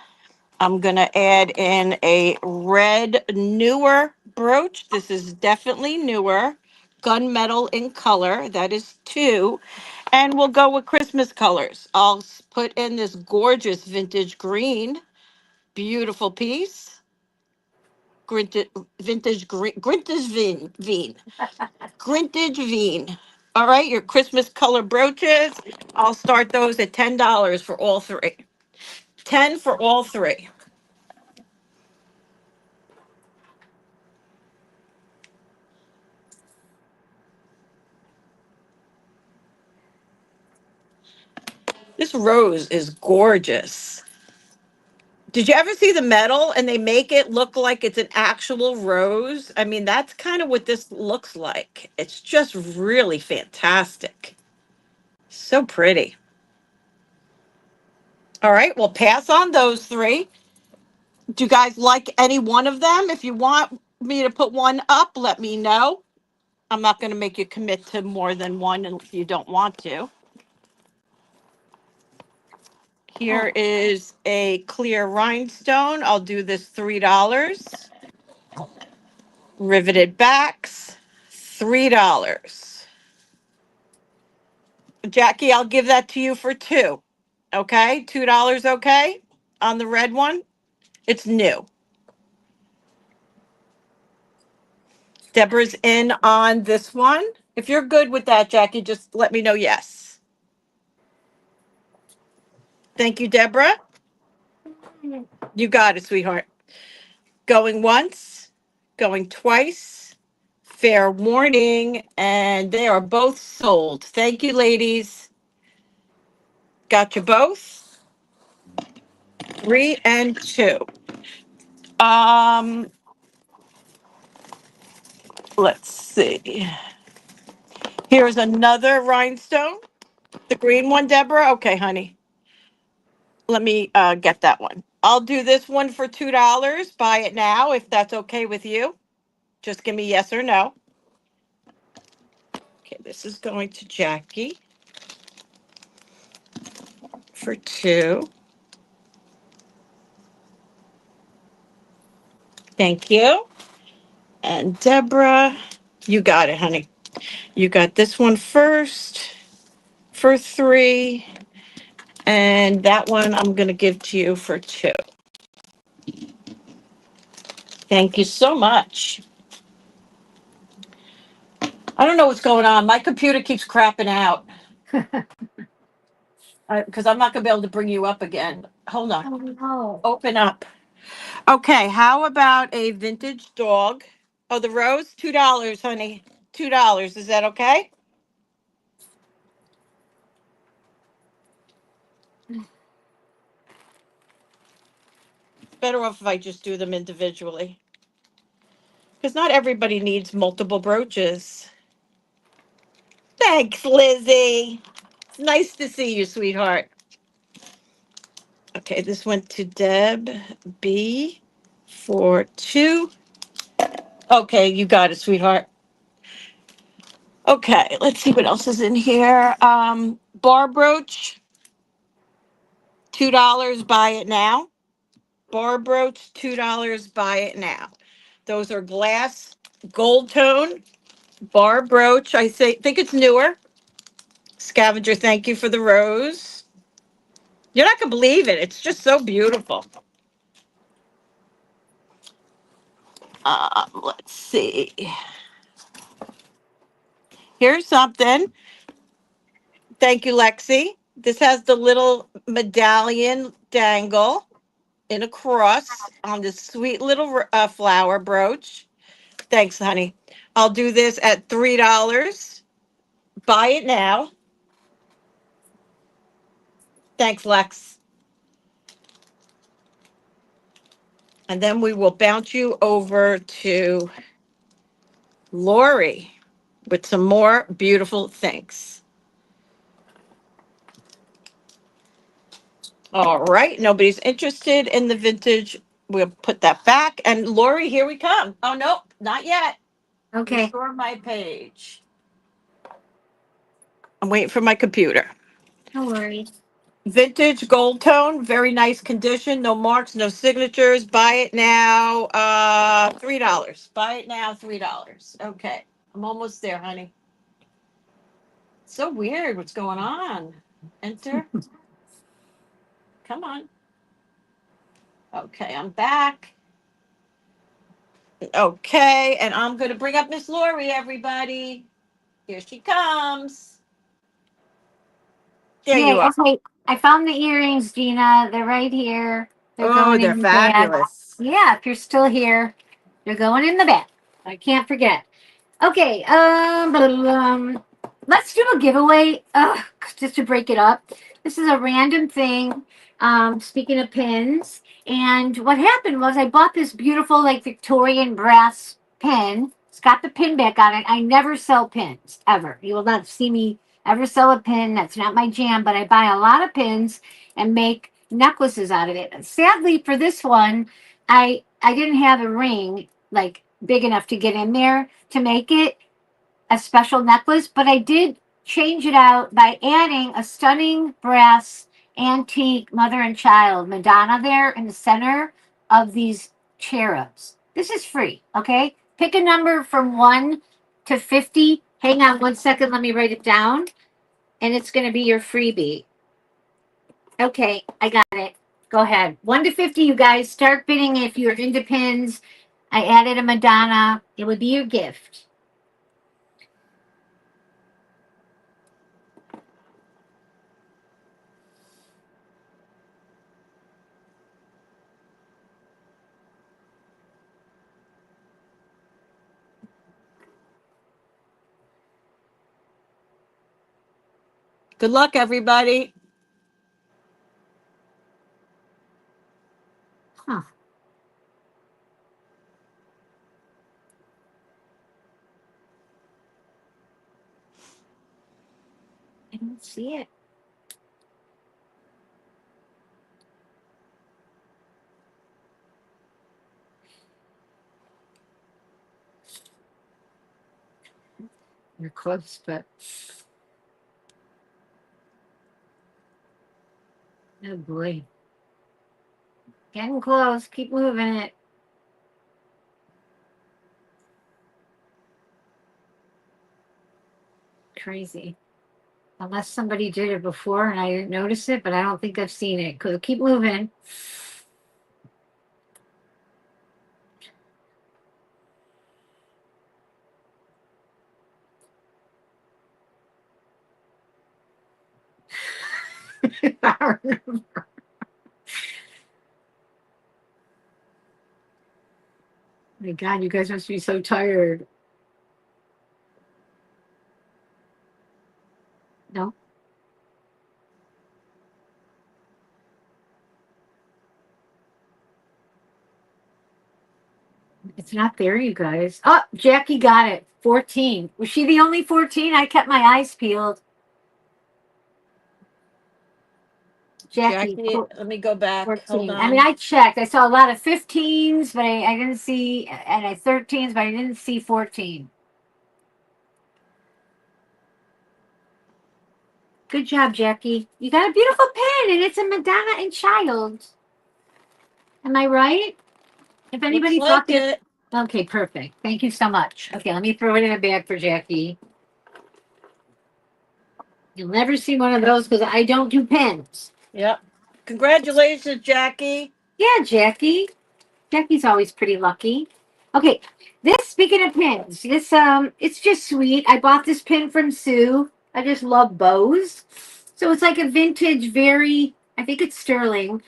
I'm going to add in a red newer brooch. This is definitely newer. Gunmetal in color. That is two. And we'll go with Christmas colors. Put in this gorgeous vintage green. Beautiful piece. Grinted, vintage green. Grintage veen. All right, your Christmas color brooches. I'll start those at $10 for all three. 10 for all three. This rose is gorgeous. Did you ever see the metal and they make it look like it's an actual rose? I mean, that's kind of what this looks like. It's just really fantastic. So pretty. All right, we'll pass on those three. Do you guys like any one of them? If you want me to put one up, let me know. I'm not going to make you commit to more than one if you don't want to. Here is a clear rhinestone. I'll do this $3. Riveted backs, $3. Jackie, I'll give that to you for two. Okay, $2, okay? On the red one, it's new. Deborah's in on this one. If you're good with that, Jackie, just let me know yes. Thank you, Deborah. You got it, sweetheart. Going once, going twice. Fair warning, and they are both sold. Thank you, ladies. Got you both. 3 and 2. Um, let's see. Here's another rhinestone. The green one, Deborah. Okay, honey. Let me get that one. I'll do this one for $2. Buy it now if that's okay with you. Just give me yes or no. Okay, this is going to Jackie for 2. Thank you. And Deborah, you got it, honey. You got this one first for 3. And that one I'm going to give to you for 2. Thank you so much. I don't know what's going on. My computer keeps crapping out. Because I'm not going to be able to bring you up again. Hold on. Oh, no. Open up. Okay, how about a vintage dog? Oh, the rose? $2, honey. $2. Is that okay? Better off if I just do them individually. Because not everybody needs multiple brooches. Thanks, Lizzie. It's nice to see you, sweetheart. Okay, this went to Deb B for 2. Okay, you got it, sweetheart. Okay, let's see what else is in here. Bar brooch, $2. Buy it now. Bar brooch, $2. Buy it now. Those are glass gold tone bar brooch. Think it's newer. Scavenger, thank you for the rose. You're not gonna believe it. It's just so beautiful. Let's see. Here's something. Thank you, Lexi. This has the little medallion dangle in a cross on this sweet little flower brooch. Thanks, honey. I'll do this at $3. Buy it now. Thanks, Lex. And then we will bounce you over to Lori with some more beautiful things. All right. Nobody's interested in the vintage. We'll put that back. And Lori, here we come. Oh, no, not yet. Okay. Restore my page. I'm waiting for my computer. No worries. Vintage gold tone, very nice condition, no marks, no signatures. Buy it now, $3. Buy it now, $3. Okay, I'm almost there, honey. So weird, what's going on? Enter. Come on. Okay, I'm back. Okay, and I'm gonna bring up Miss Lori, everybody. Here she comes. There Yay. you are. Okay. I found the earrings, Gina. They're right here. They're Oh, going they're in the bag. fabulous. Yeah, if you're still here, they're going in the bag. I can't forget. Okay. Let's do a giveaway. Just to break it up. This is a random thing. Speaking of pins, and what happened was I bought this beautiful like Victorian brass pin. It's got the pin back on it. I never sell pins ever. You will not see me ever sell a pin. That's not my jam. But I buy a lot of pins and make necklaces out of it. Sadly, for this one, I didn't have a ring like big enough to get in there to make it a special necklace, but I did change it out by adding a stunning brass antique mother and child Madonna there in the center of these cherubs. This is free, okay? Pick a number from 1 to 50. Hang on 1 second, let me write it down, and it's going to be your freebie. Okay, I got it. Go ahead. 1 to 50, you guys. Start bidding if you're into pins. I added a Madonna. It would be your gift. Good luck, everybody. Huh. I don't see it. You're close, but oh boy. Getting close. Keep moving it. Crazy. Unless somebody did it before and I didn't notice it, but I don't think I've seen it. Keep moving. I remember. My God, you guys must be so tired. No? It's not there, you guys. Oh, Jackie got it. 14. Was she the only 14? I kept my eyes peeled. Jackie, Jackie, let me go back. Hold 14. I mean, on. I checked. I saw a lot of 15s, but I didn't see, and I 13s, but I didn't see 14. Good job, Jackie. You got a beautiful pen, and it's a Madonna and Child. Am I right? If Looks anybody thought like that. it. Okay, perfect. Thank you so much. Okay, let me throw it in a bag for Jackie. You'll never see one of those because I don't do pens. Yep. Congratulations, Jackie. Yeah, Jackie. Jackie's always pretty lucky. Okay, this, speaking of pins, this it's just sweet. I bought this pin from Sue. I just love bows. So it's like a vintage, very, I think it's sterling,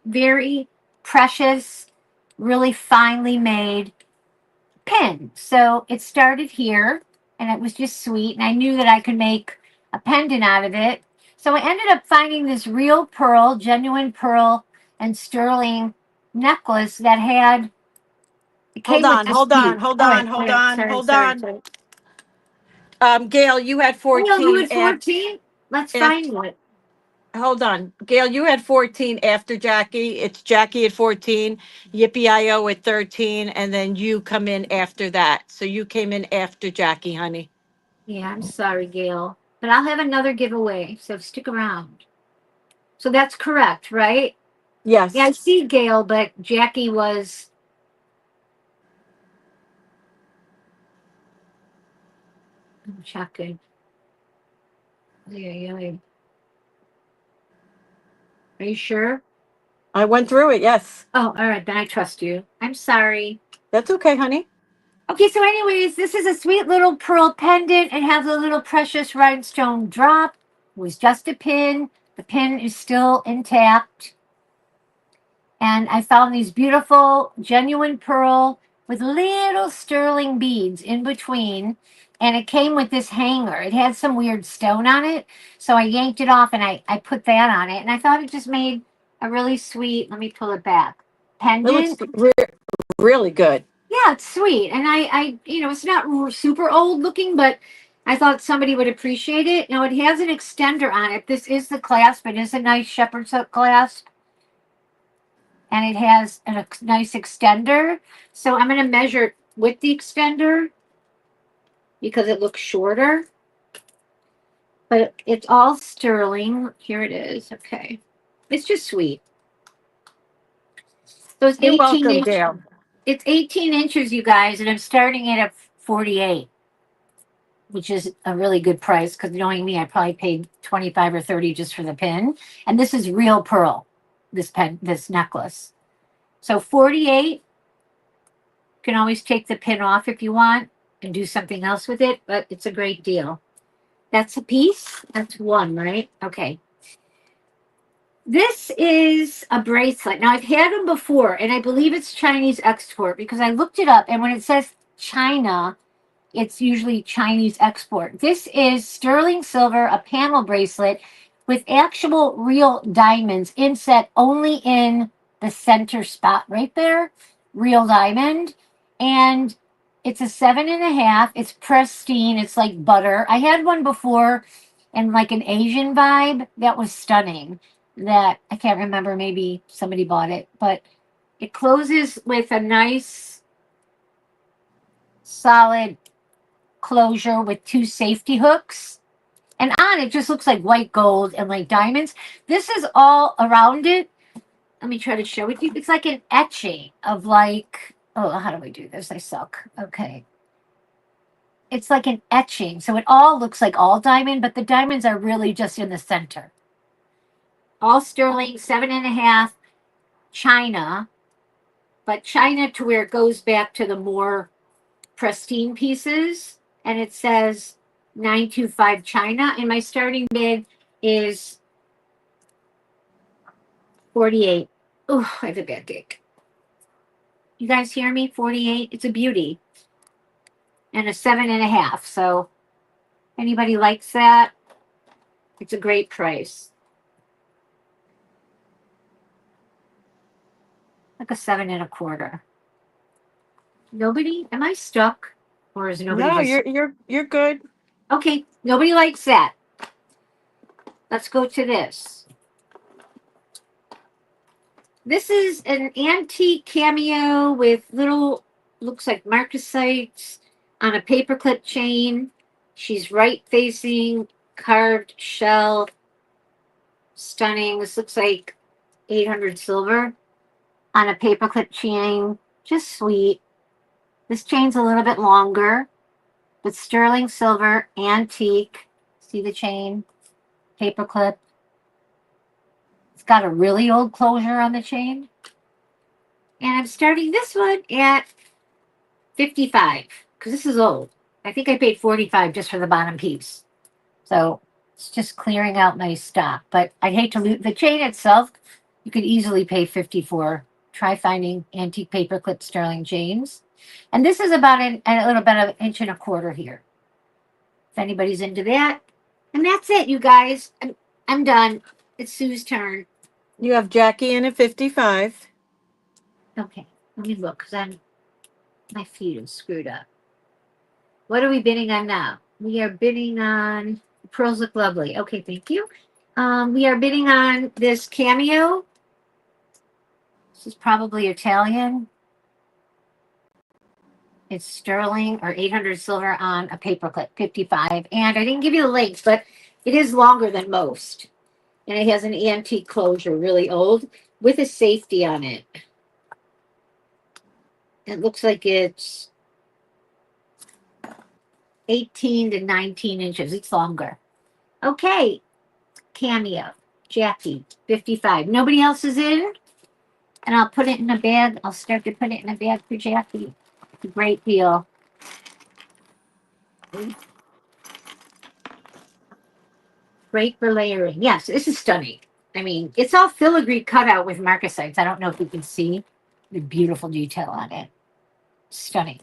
very precious, really finely made pin. So it started here and it was just sweet. And I knew that I could make a pendant out of it. So I ended up finding this real pearl, genuine pearl and sterling necklace that had, it Hold came with on, this hold on, piece. hold All on, right, hold on, sorry, hold sorry, on. sorry. Gail, you had Oh, you 14 had 14? Let's after, find it. hold on. Gail, you had 14 after Jackie. It's Jackie at 14, Yippee-I-O at 13, and then you come in after that. So you came in after Jackie, honey. Yeah, I'm sorry, Gail. But I'll have another giveaway, so stick around. So that's correct, right? Yeah, I Yes. see Gail, but Jackie was. I'm checking. Yeah, yeah. Are you sure? I went through it, yes. Oh, all right, then I trust you. I'm sorry. That's okay, honey. Okay, so anyways, this is a sweet little pearl pendant. It has a little precious rhinestone drop. It was just a pin. The pin is still intact. And I found these beautiful, genuine pearl with little sterling beads in between. And it came with this hanger. It had some weird stone on it. So I yanked it off and I put that on it. And I thought it just made a really sweet, let me pull it back, It looks pendant. really good. Yeah, it's sweet. And it's not super old looking, but I thought somebody would appreciate it. Now, it has an extender on it. This is the clasp. It is a nice shepherd's hook clasp. And it has a nice extender. So I'm going to measure it with the extender because it looks shorter. But it's all sterling. Here it is. Okay. It's just sweet. So it's You're 18 welcome, inch. Gail. It's 18 inches, you guys, and I'm starting it at 48, which is a really good price because knowing me, I probably paid 25 or 30 just for the pin. And this is real pearl, this necklace. So 48. can always take the pin off if you want and do something else with it, but it's a great deal. That's a piece. That's one, right? Okay. This is a bracelet. Now, I've had them before, and I believe it's Chinese export because I looked it up, and when it says China, it's usually Chinese export. This is sterling silver, a panel bracelet with actual real diamonds inset only in the center spot right there. Real diamond. And it's a 7.5. It's pristine. It's like butter. I had one before in like an Asian vibe that was stunning. That I can't remember. Maybe somebody bought it, but it closes with a nice solid closure with 2 safety hooks. And on it just looks like white gold and like diamonds. This is all around it. Let me try to show it to you. It's like an etching of like, oh, how do I do this? I suck. Okay. It's like an etching. So it all looks like all diamond, but the diamonds are really just in the center. All sterling, 7.5, China. But China to where it goes back to the more pristine pieces. And it says 925 China. And my starting bid is 48. Oh, I have a bad gig. You guys hear me? 48. It's a beauty. And a 7.5. So anybody likes that? It's a great price. Like a 7.25. Nobody? Am I stuck? Or is nobody? No, just... you're good. Okay, nobody likes that. Let's go to this. This is an antique cameo with little, looks like marcasites on a paperclip chain. She's right facing, carved shell. Stunning. This looks like 800 silver on a paperclip chain. Just sweet. This chain's a little bit longer, but sterling silver, antique. See the chain? Paperclip. It's got a really old closure on the chain. And I'm starting this one at 55 because this is old. I think I paid 45 just for the bottom piece. So it's just clearing out my stock. But I'd hate to lose the chain itself. You could easily pay 54. Try finding antique paperclip sterling chains. And this is about a little bit of 1.25 inches here. If anybody's into that. And that's it, you guys. I'm done. It's Sue's turn. You have Jackie in at 55. Okay, let me look because my feet are screwed up. What are we bidding on now? We are bidding on pearls look lovely. Okay, thank you. We are bidding on this cameo. This is probably Italian. It's sterling or 800 silver on a paperclip, 55. And I didn't give you the links, but it is longer than most. And it has an antique closure, really old, with a safety on it. It looks like it's 18 to 19 inches. It's longer. Okay. Cameo. Jackie, 55. Nobody else is in? And I'll put it in a bag. I'll start to put it in a bag for Jackie. It's a great deal. Great for layering. Yes, this is stunning. I mean, it's all filigree cutout with marcasites. I don't know if you can see the beautiful detail on it. Stunning.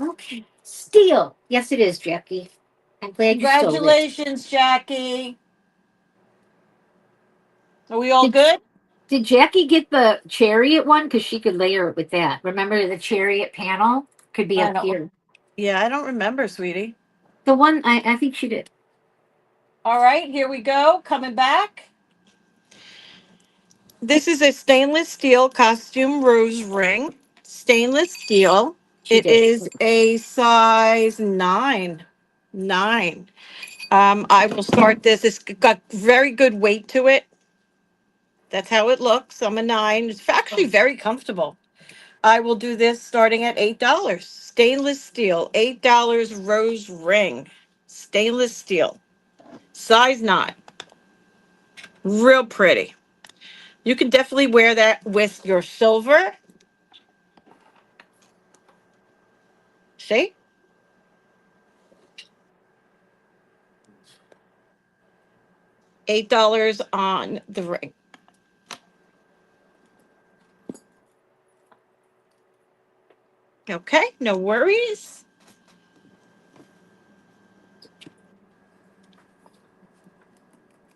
Okay. Steel. Yes, it is, Jackie. I'm glad you stole it. Congratulations, Jackie. Are we all good? Did Jackie get the chariot one? Because she could layer it with that. Remember the chariot panel? Could be up here. Yeah, I don't remember, sweetie. The one, I think she did. All right, here we go. Coming back. This is a stainless steel costume rose ring. Stainless steel. It is a size 9. 9. I will start this. It's got very good weight to it. That's how it looks. I'm a 9. It's actually very comfortable. I will do this starting at $8. Stainless steel, $8 rose ring. Stainless steel. Size 9. Real pretty. You can definitely wear that with your silver. See? $8 on the ring. Okay, no worries.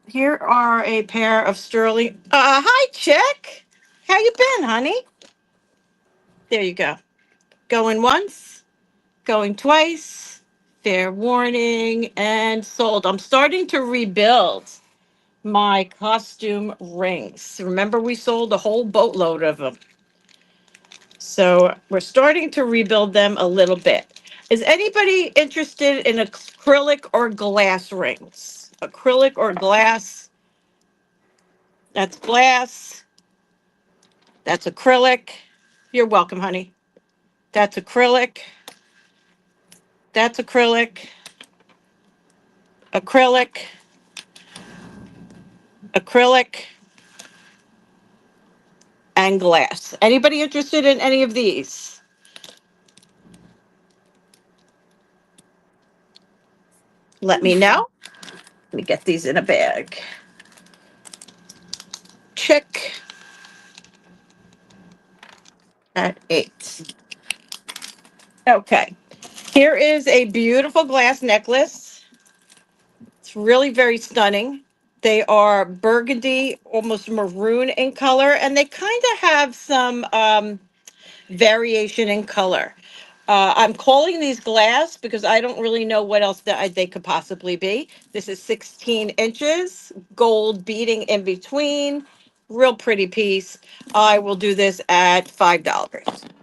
Here are a pair of sterling. Hi, Chick. How you been, honey? There you go. Going once, going twice. Fair warning and sold. I'm starting to rebuild my costume rings. Remember, we sold a whole boatload of them. So we're starting to rebuild them a little bit. Is anybody interested in acrylic or glass rings? Acrylic or glass? That's glass. That's acrylic. You're welcome, honey. That's acrylic. That's acrylic. Acrylic. Acrylic. And glass. Anybody interested in any of these? Let me know. Let me get these in a bag. Chick at 8. Okay. Here is a beautiful glass necklace. It's really very stunning. They are burgundy, almost maroon in color, and they kind of have some variation in color. I'm calling these glass because I don't really know what else that they could possibly be. This is 16 inches, gold beading in between, real pretty piece. I will do this at $5.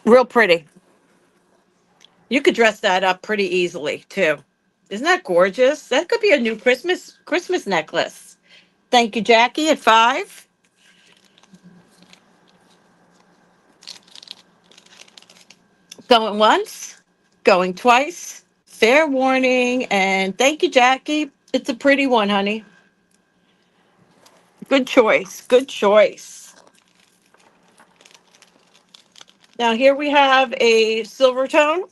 Real pretty. You could dress that up pretty easily too. Isn't that gorgeous? That could be a new Christmas necklace. Thank you, Jackie, at 5. Going once, going twice. Fair warning, and thank you, Jackie. It's a pretty one, honey. Good choice. Good choice. Now here we have a silver tone.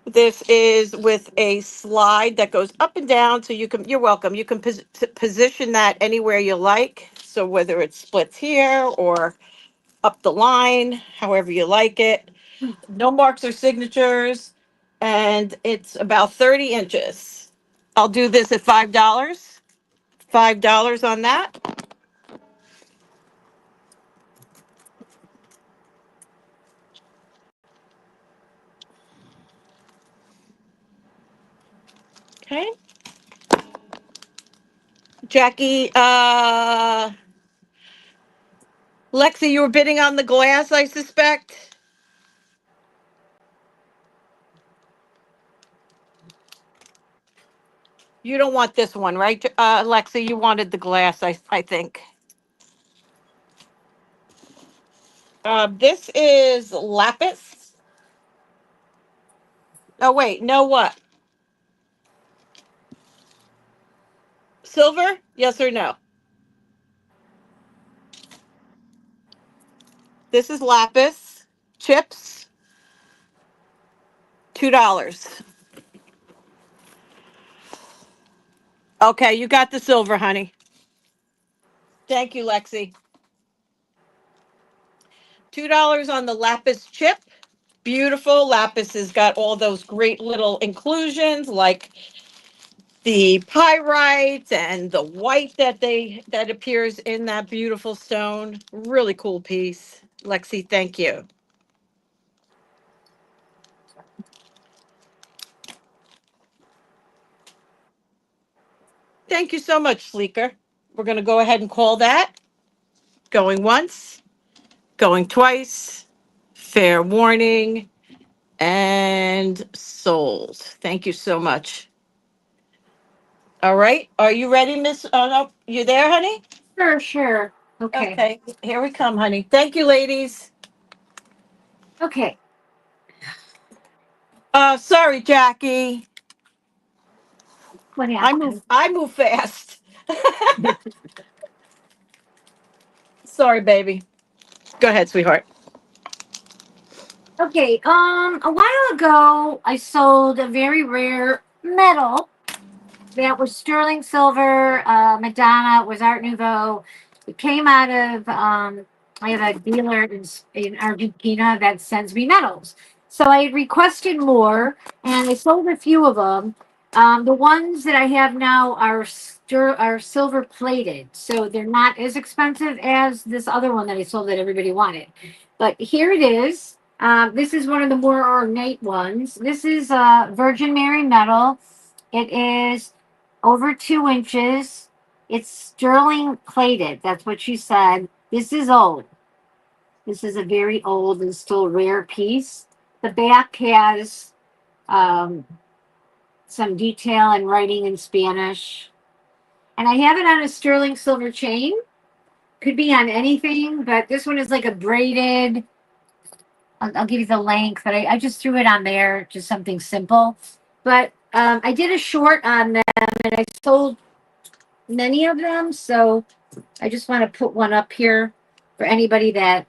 This is with a slide that goes up and down, so you're welcome. You can position that anywhere you like. So whether it splits here or up the line, however you like it. No marks or signatures, and it's about 30 inches. I'll do this at $5. $5 on that. Okay. Jackie, Lexi, you were bidding on the glass, I suspect. You don't want this one, right? Lexi, you wanted the glass, I think. This is lapis. Oh, wait, no what? Silver? Yes or no? This is lapis. Chips, $2. Okay, you got the silver, honey. Thank you, Lexi. $2 on the lapis chip. Beautiful. Lapis has got all those great little inclusions like the pyrite and the white that appears in that beautiful stone. Really cool piece. Lexi, thank you. Thank you so much, Sleeker. We're going to go ahead and call that. Going once, going twice, fair warning, and sold. Thank you so much. All right. Are you ready, Miss? Oh, no. You there, honey? Sure, sure. Okay. Okay. Here we come, honey. Thank you, ladies. Okay. Sorry, Jackie. What I happened? move. I move fast. Sorry, baby. Go ahead, sweetheart. Okay, a while ago, I sold a very rare metal that was sterling silver. Madonna, it was Art Nouveau. It came out of, I have a dealer in Argentina that sends me metals. So I had requested more, and I sold a few of them. The ones that I have now are silver plated, so they're not as expensive as this other one that I sold that everybody wanted. But here it is. This is one of the more ornate ones. This is Virgin Mary metal. It is over 2 inches. It's sterling plated. That's what she said. This is old. This is a very old and still rare piece. The back has um, some detail and writing in Spanish. And I have it on a sterling silver chain. Could be on anything, but this one is like a braided. I'll give you the length, but I just threw it on there, just something simple. But I did a short on them, and I sold many of them, so I just want to put one up here for anybody that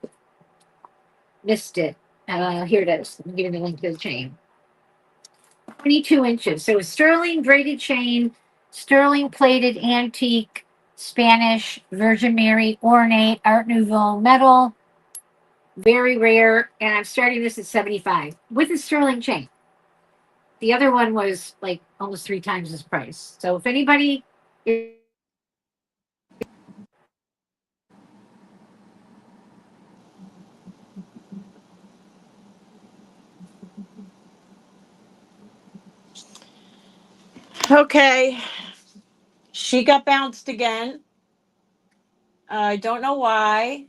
missed it. Here it is. I'm giving the link to the chain. 22 inches. So a sterling braided chain, sterling plated antique, Spanish, Virgin Mary, ornate, Art Nouveau metal. Very rare. And I'm starting this at 75 with a sterling chain. The other one was like almost 3 times this price. So if anybody Okay. She got bounced again. I don't know why.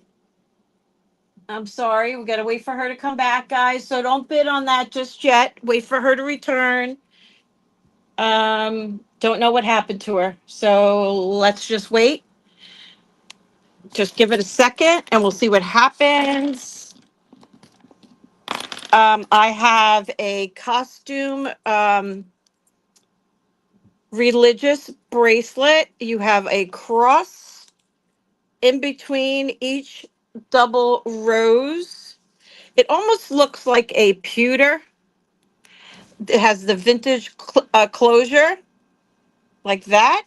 I'm sorry. We got to wait for her to come back, guys. So don't bid on that just yet. Wait for her to return. Don't know what happened to her. So let's just wait. Just give it a second and we'll see what happens. I have a costume religious bracelet. You have a cross in between each double rose. It almost looks like a pewter. It has the vintage closure like that.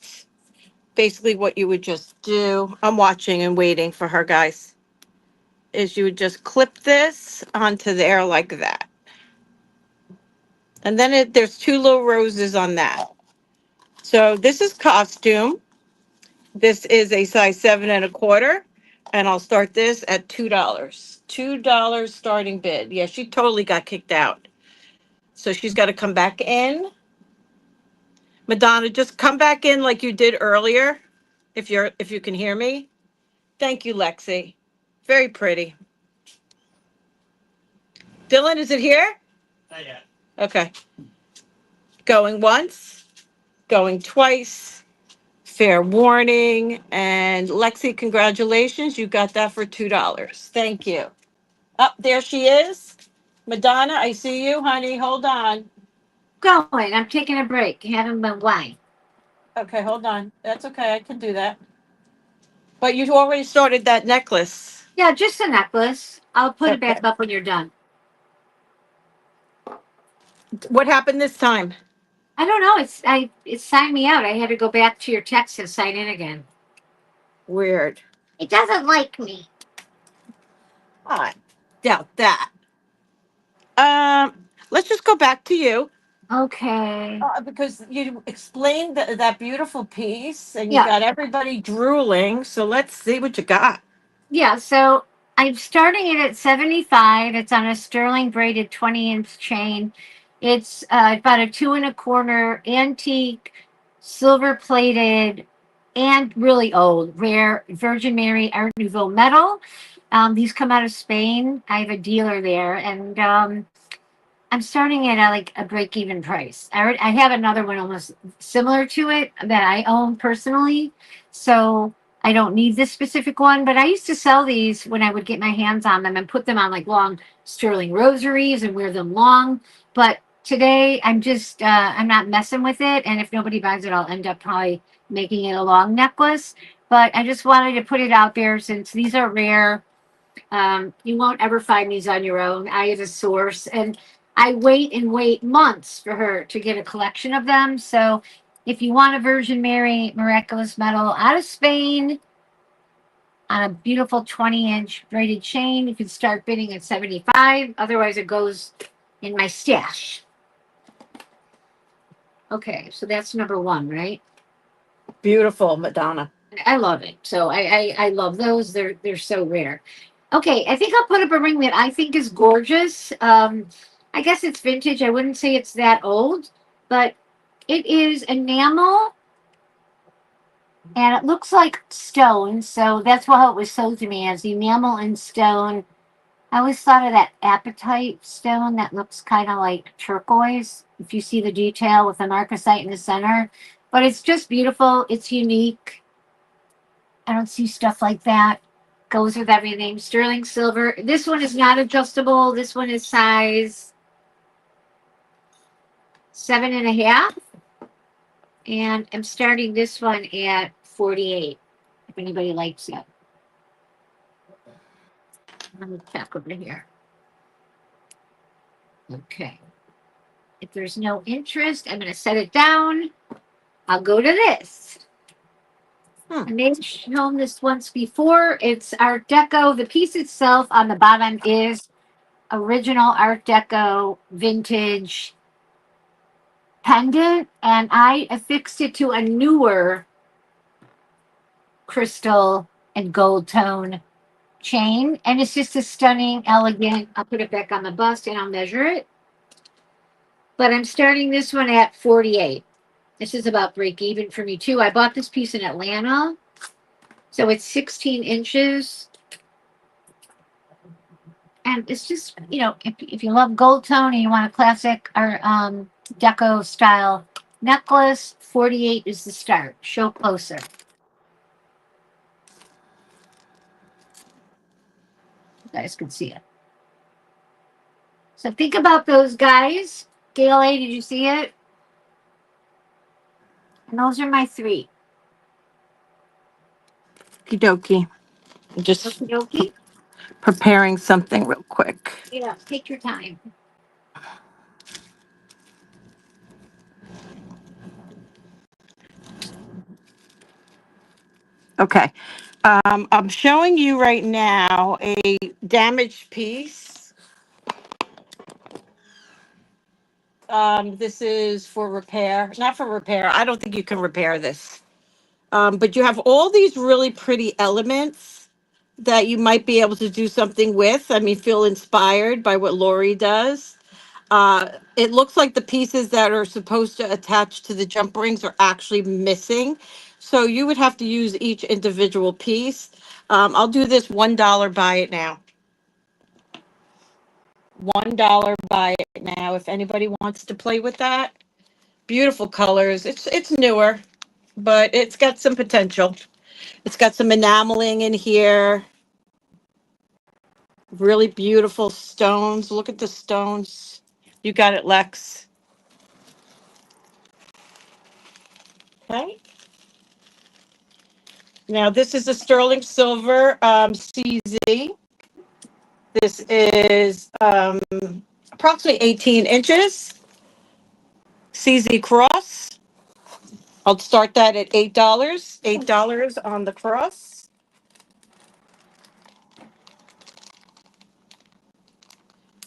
Basically, what you would just do, I'm watching and waiting for her, guys, is you would just clip this onto there like that. And then there's two little roses on that. So this is costume. This is a size 7 1/4. And I'll start this at $2. $2 starting bid. Yeah, she totally got kicked out. So she's got to come back in. Madonna, just come back in like you did earlier, if you can hear me. Thank you, Lexi. Very pretty. Dylan, is it here? Not yet. Okay. Going once, going twice. Fair warning. And Lexi, congratulations. You got that for $2. Thank you. Up there she is. Madonna, I see you, honey. Hold on. going, I'm taking a break, having my wine. Okay, hold on. That's okay. I can do that. But you already started that necklace. Yeah, just a necklace. I'll put it Okay. back up when you're done. What happened this time? I don't know. It signed me out. I had to go back to your text and sign in again. Weird. It doesn't like me. I doubt that. Let's just go back to you. Okay. Because you explained that beautiful piece and you Yeah. got everybody drooling. So let's see what you got. Yeah, so I'm starting it at 75. It's on a sterling braided 20-inch chain. It's about a 2 1/4 antique, silver plated, and really old, rare Virgin Mary Art Nouveau metal. These come out of Spain. I have a dealer there, and I'm starting at like a break even price. I have another one almost similar to it that I own personally. So I don't need this specific one, but I used to sell these when I would get my hands on them and put them on like long sterling rosaries and wear them long. But today. I'm just, I'm not messing with it. And if nobody buys it, I'll end up probably making it a long necklace. But I just wanted to put it out there since these are rare. You won't ever find these on your own. I have a source, and I wait and wait months for her to get a collection of them. So if you want a Virgin Mary miraculous medal out of Spain on a beautiful 20-inch braided chain, you can start bidding at 75. Otherwise, it goes in my stash. Okay, so that's number one, right? Beautiful, Madonna. I love it. So I love those. They're so rare. Okay, I think I'll put up a ring that I think is gorgeous. I guess it's vintage. I wouldn't say it's that old, but it is enamel and it looks like stone. So that's how it was sold to me, as enamel and stone. I always thought of that apatite stone that looks kind of like turquoise, if you see the detail with the marcasite in the center. But it's just beautiful. It's unique. I don't see stuff like that. Goes with everything. Sterling silver. This one is not adjustable. This one is size 7.5. And I'm starting this one at 48, if anybody likes it. Let me check over here. Okay. If there's no interest, I'm going to set it down. I'll go to this. I may have shown this once before. It's Art Deco. The piece itself on the bottom is original Art Deco vintage pendant, and I affixed it to a newer crystal and gold tone chain, and it's just a stunning, elegant. I'll put it back on the bust and I'll measure it. But I'm starting this one at 48. This is about break even for me too. I bought this piece in Atlanta, so it's 16 inches. And it's just, you know, if you love gold tone and you want a classic or deco style necklace, 48 is the start. Show closer. You guys can see it. So think about those guys. Gail A, did you see it? And those are my three. Okie dokie. I'm just Okie dokie. preparing something real quick. Yeah, take your time. Okay. I'm showing you right now a damaged piece. This is for repair. Not for repair. I don't think you can repair this. But you have all these really pretty elements that you might be able to do something with. I mean, feel inspired by what Lori does. It looks like the pieces that are supposed to attach to the jump rings are actually missing. So you would have to use each individual piece. I'll do this $1 buy it now. $1 buy it now. If anybody wants to play with that, beautiful colors. It's newer, but it's got some potential. It's got some enameling in here. Really beautiful stones. Look at the stones. You got it, Lex. Okay. Now, this is a sterling silver CZ. This is approximately 18 inches. CZ cross. I'll start that at $8. $8 on the cross.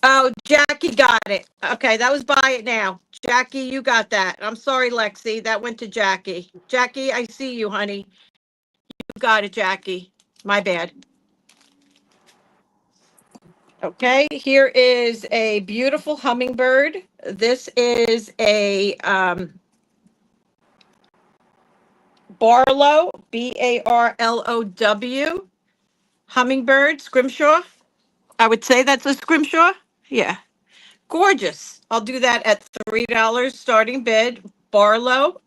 Oh, Jackie got it. Okay, that was buy it now. Jackie, you got that. I'm sorry, Lexi. That went to Jackie. Jackie, I see you, honey. You got it, Jackie. My bad. Okay, here is a beautiful hummingbird. This is a Barlow, Barlow hummingbird, scrimshaw. I would say that's a scrimshaw. Yeah, gorgeous. I'll do that at $3 starting bid. Barlow,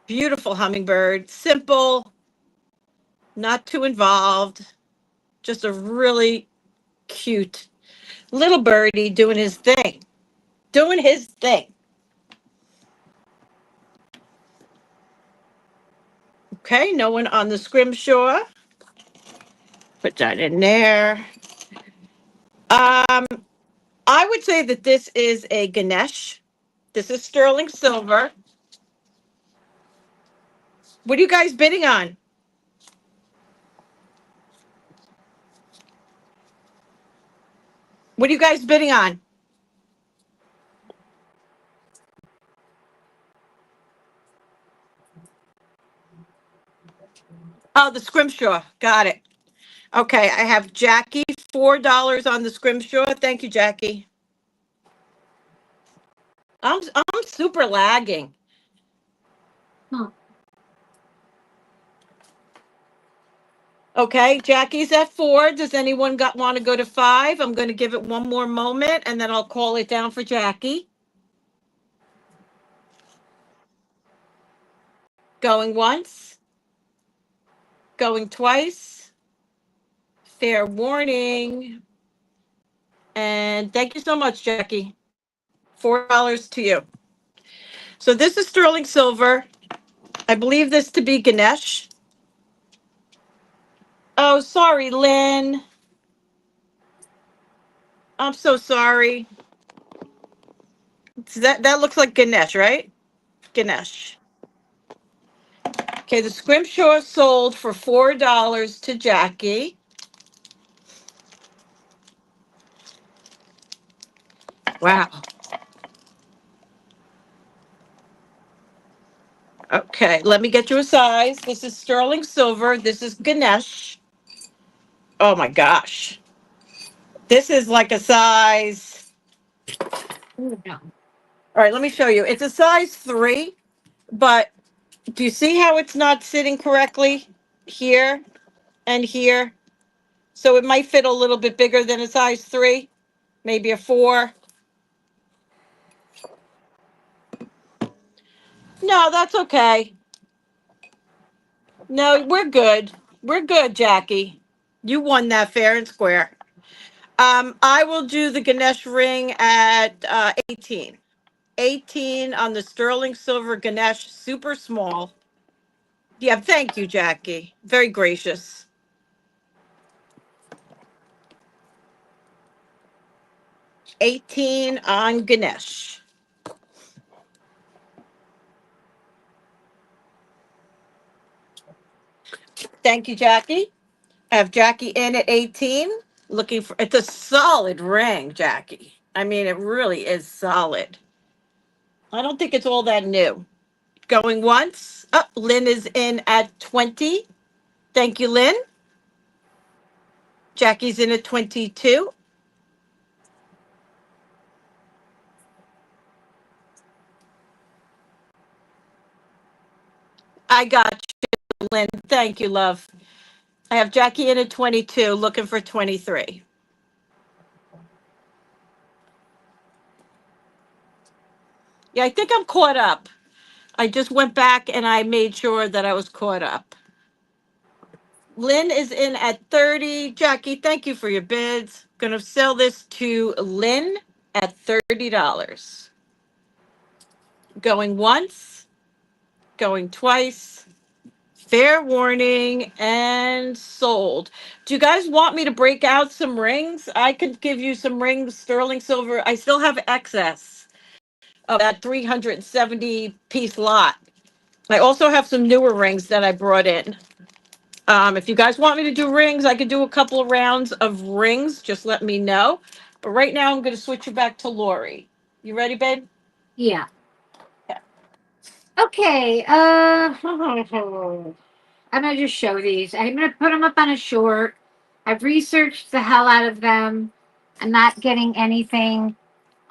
beautiful hummingbird, simple, not too involved, just a really cute. Little birdie doing his thing. Doing his thing. Okay, no one on the scrimshaw. Put that in there. I would say that this is a Ganesh. This is sterling silver. What are you guys bidding on? What are you guys bidding on? Oh, the scrimshaw. Got it. Okay, I have Jackie, $4 on the scrimshaw. Thank you, Jackie. I'm super lagging. Huh. Okay, Jackie's at 4. Does anyone want to go to 5? I'm going to give it one more moment and then I'll call it down for Jackie. Going once. Going twice. Fair warning. And thank you so much, Jackie. $4 to you. So this is sterling silver. I believe this to be Ganesh. Oh, sorry, Lynn. I'm so sorry. So that looks like Ganesh, right? Ganesh. Okay, the scrimshaw sold for $4 to Jackie. Wow. Okay, let me get you a size. This is sterling silver. This is Ganesh. Oh my gosh. This is like a size. No. All right, let me show you. It's a size 3, but do you see how it's not sitting correctly here and here? So it might fit a little bit bigger than a size 3, maybe a 4. No, that's okay. No, we're good. We're good, Jackie. You won that fair and square. I will do the Ganesh ring at 18. 18 on the sterling silver Ganesh, super small. Yeah, thank you, Jackie. Very gracious. 18 on Ganesh. Thank you, Jackie. I have Jackie in at 18. Looking for it's a solid ring, Jackie. I mean, it really is solid. I don't think it's all that new. Going once. Oh, Lynn is in at 20. Thank you, Lynn. Jackie's in at 22. I got you, Lynn. Thank you, love. I have Jackie in at 22, looking for 23. Yeah, I think I'm caught up. I just went back and I made sure that I was caught up. Lynn is in at 30. Jackie, thank you for your bids. Going to sell this to Lynn at $30. Going once, going twice. Fair warning and sold. Do you guys want me to break out some rings? I could give you some rings, sterling silver. I still have excess of that 370 piece lot. I also have some newer rings that I brought in. If you guys want me to do rings, I could do a couple of rounds of rings. Just let me know. But right now, I'm going to switch you back to Lori. You ready, babe? Yeah. Yeah. Okay. I'm gonna just show these. I'm gonna put them up on a short. I've researched the hell out of them. I'm not getting anything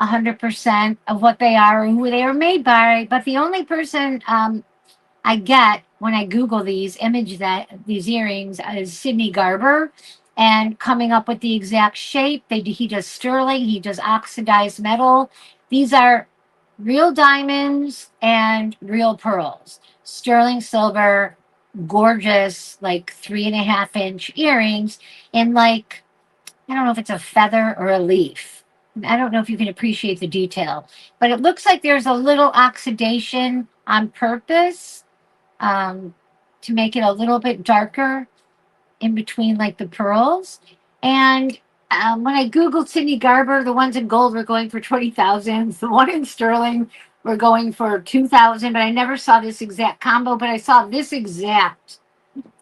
100% of what they are and who they are made by. But the only person I get when I Google these earrings is Sydney Garber, and coming up with the exact shape. He does sterling, he does oxidized metal. These are real diamonds and real pearls. Sterling silver, gorgeous, like 3.5-inch earrings, and like I don't know if it's a feather or a leaf. I don't know if you can appreciate the detail, but it looks like there's a little oxidation on purpose, um, to make it a little bit darker in between like the pearls. And when I Googled Sydney Garber, the ones in gold were going for 20,000. The one in sterling were going for 2,000, but I never saw this exact combo, but I saw this exact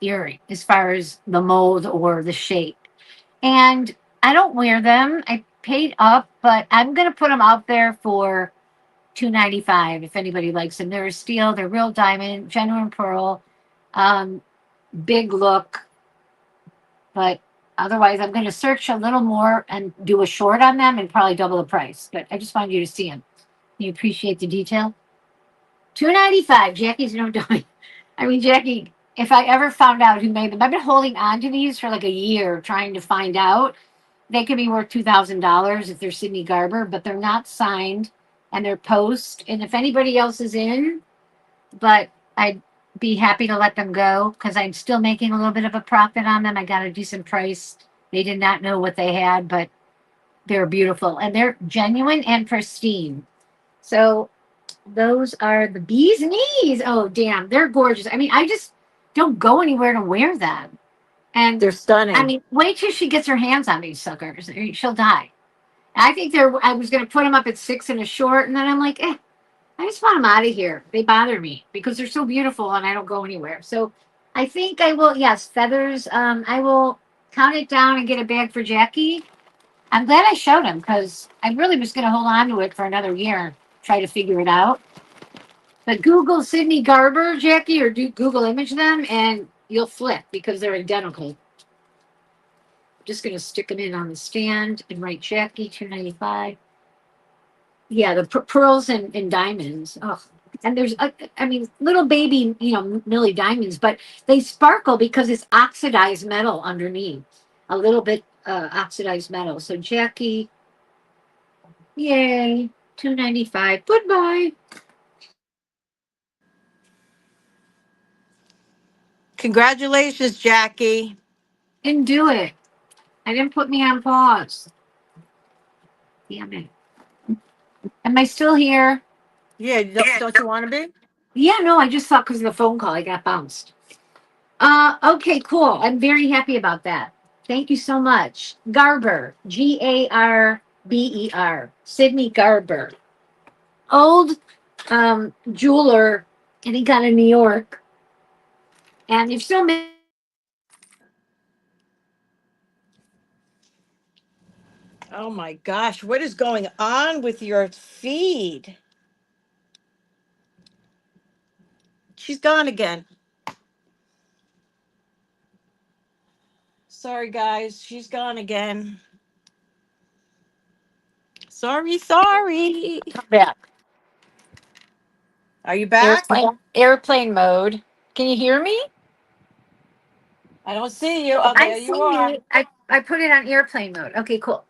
earring as far as the mold or the shape. And I don't wear them. I paid up, but I'm going to put them out there for 295 if anybody likes them. They're a steel, they're real diamond, genuine pearl, um, big look, but otherwise I'm going to search a little more and do a short on them and probably double the price. But I just wanted you to see them. You appreciate the detail? 295. Jackie's no dummy. I mean, Jackie, if I ever found out who made them, I've been holding on to these for like a year trying to find out. They could be worth $2,000 if they're Sydney Garber, but they're not signed and they're post. And if anybody else is in, but I'd be happy to let them go because I'm still making a little bit of a profit on them. I got a decent price. They did not know what they had, but they're beautiful and they're genuine and pristine. So those are the bee's knees. Oh, damn. They're gorgeous. I mean, I just don't go anywhere to wear them. And They're stunning. I mean, wait till she gets her hands on these suckers. She'll die. I think I was going to put them up at 6 and a short, and then I'm like, I just want them out of here. They bother me because they're so beautiful and I don't go anywhere. So I think I will, yes, feathers. I will count it down and get a bag for Jackie. I'm glad I showed him because I really was going to hold on to it for another year, try to figure it out. But Google Sydney Garber, Jackie, or do Google image them and you'll flip because they're identical. I'm just going to stick them in on the stand and write Jackie 295. Yeah, the pearls and diamonds. Oh, and there's, I mean, little baby, Millie diamonds, but they sparkle because it's oxidized metal underneath. A little bit oxidized metal. So Jackie, yay, 295. Goodbye. Congratulations, Jackie. Didn't do it. I didn't put me on pause. Damn it. Am I still here? Yeah, don't you want to be? Yeah, no, I just thought because of the phone call I got bounced. Okay, cool. I'm very happy about that. Thank you so much. Garber, Garber, Sydney Garber. Old jeweler, and he got in New York. And there's so many. Oh my gosh, what is going on with your feed? She's gone again. Sorry, guys, she's gone again. Sorry. Back. Are you back? Airplane mode. Can you hear me? I don't see you. Oh, I there see you are. you. I put it on airplane mode. Okay, cool.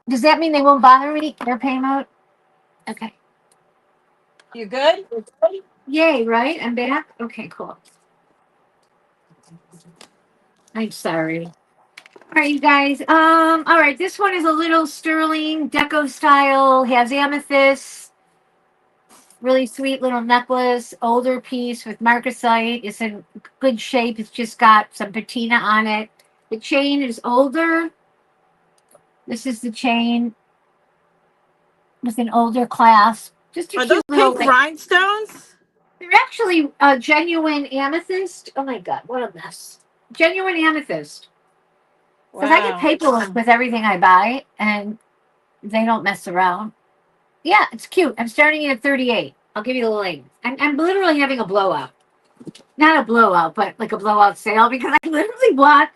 Does that mean they won't bother me? Airplane mode? Okay. You good? Yay, right? I'm back? Okay, cool. I'm sorry. All right, you guys. All right, this one is a little sterling deco style, has amethyst, really sweet little necklace, older piece with marcasite. It's in good shape. It's just got some patina on it. The chain is older. This is the chain with an older clasp. Just a Are those cute little pink ring. rhinestones? They're actually genuine amethyst. Oh my god, what a mess! Genuine amethyst. Because I get Wow. paperwork with everything I buy, and they don't mess around. Yeah, it's cute. I'm starting it at 38. I'll give you the link. I'm literally having a blowout. Not a blowout, but like a blowout sale because I literally want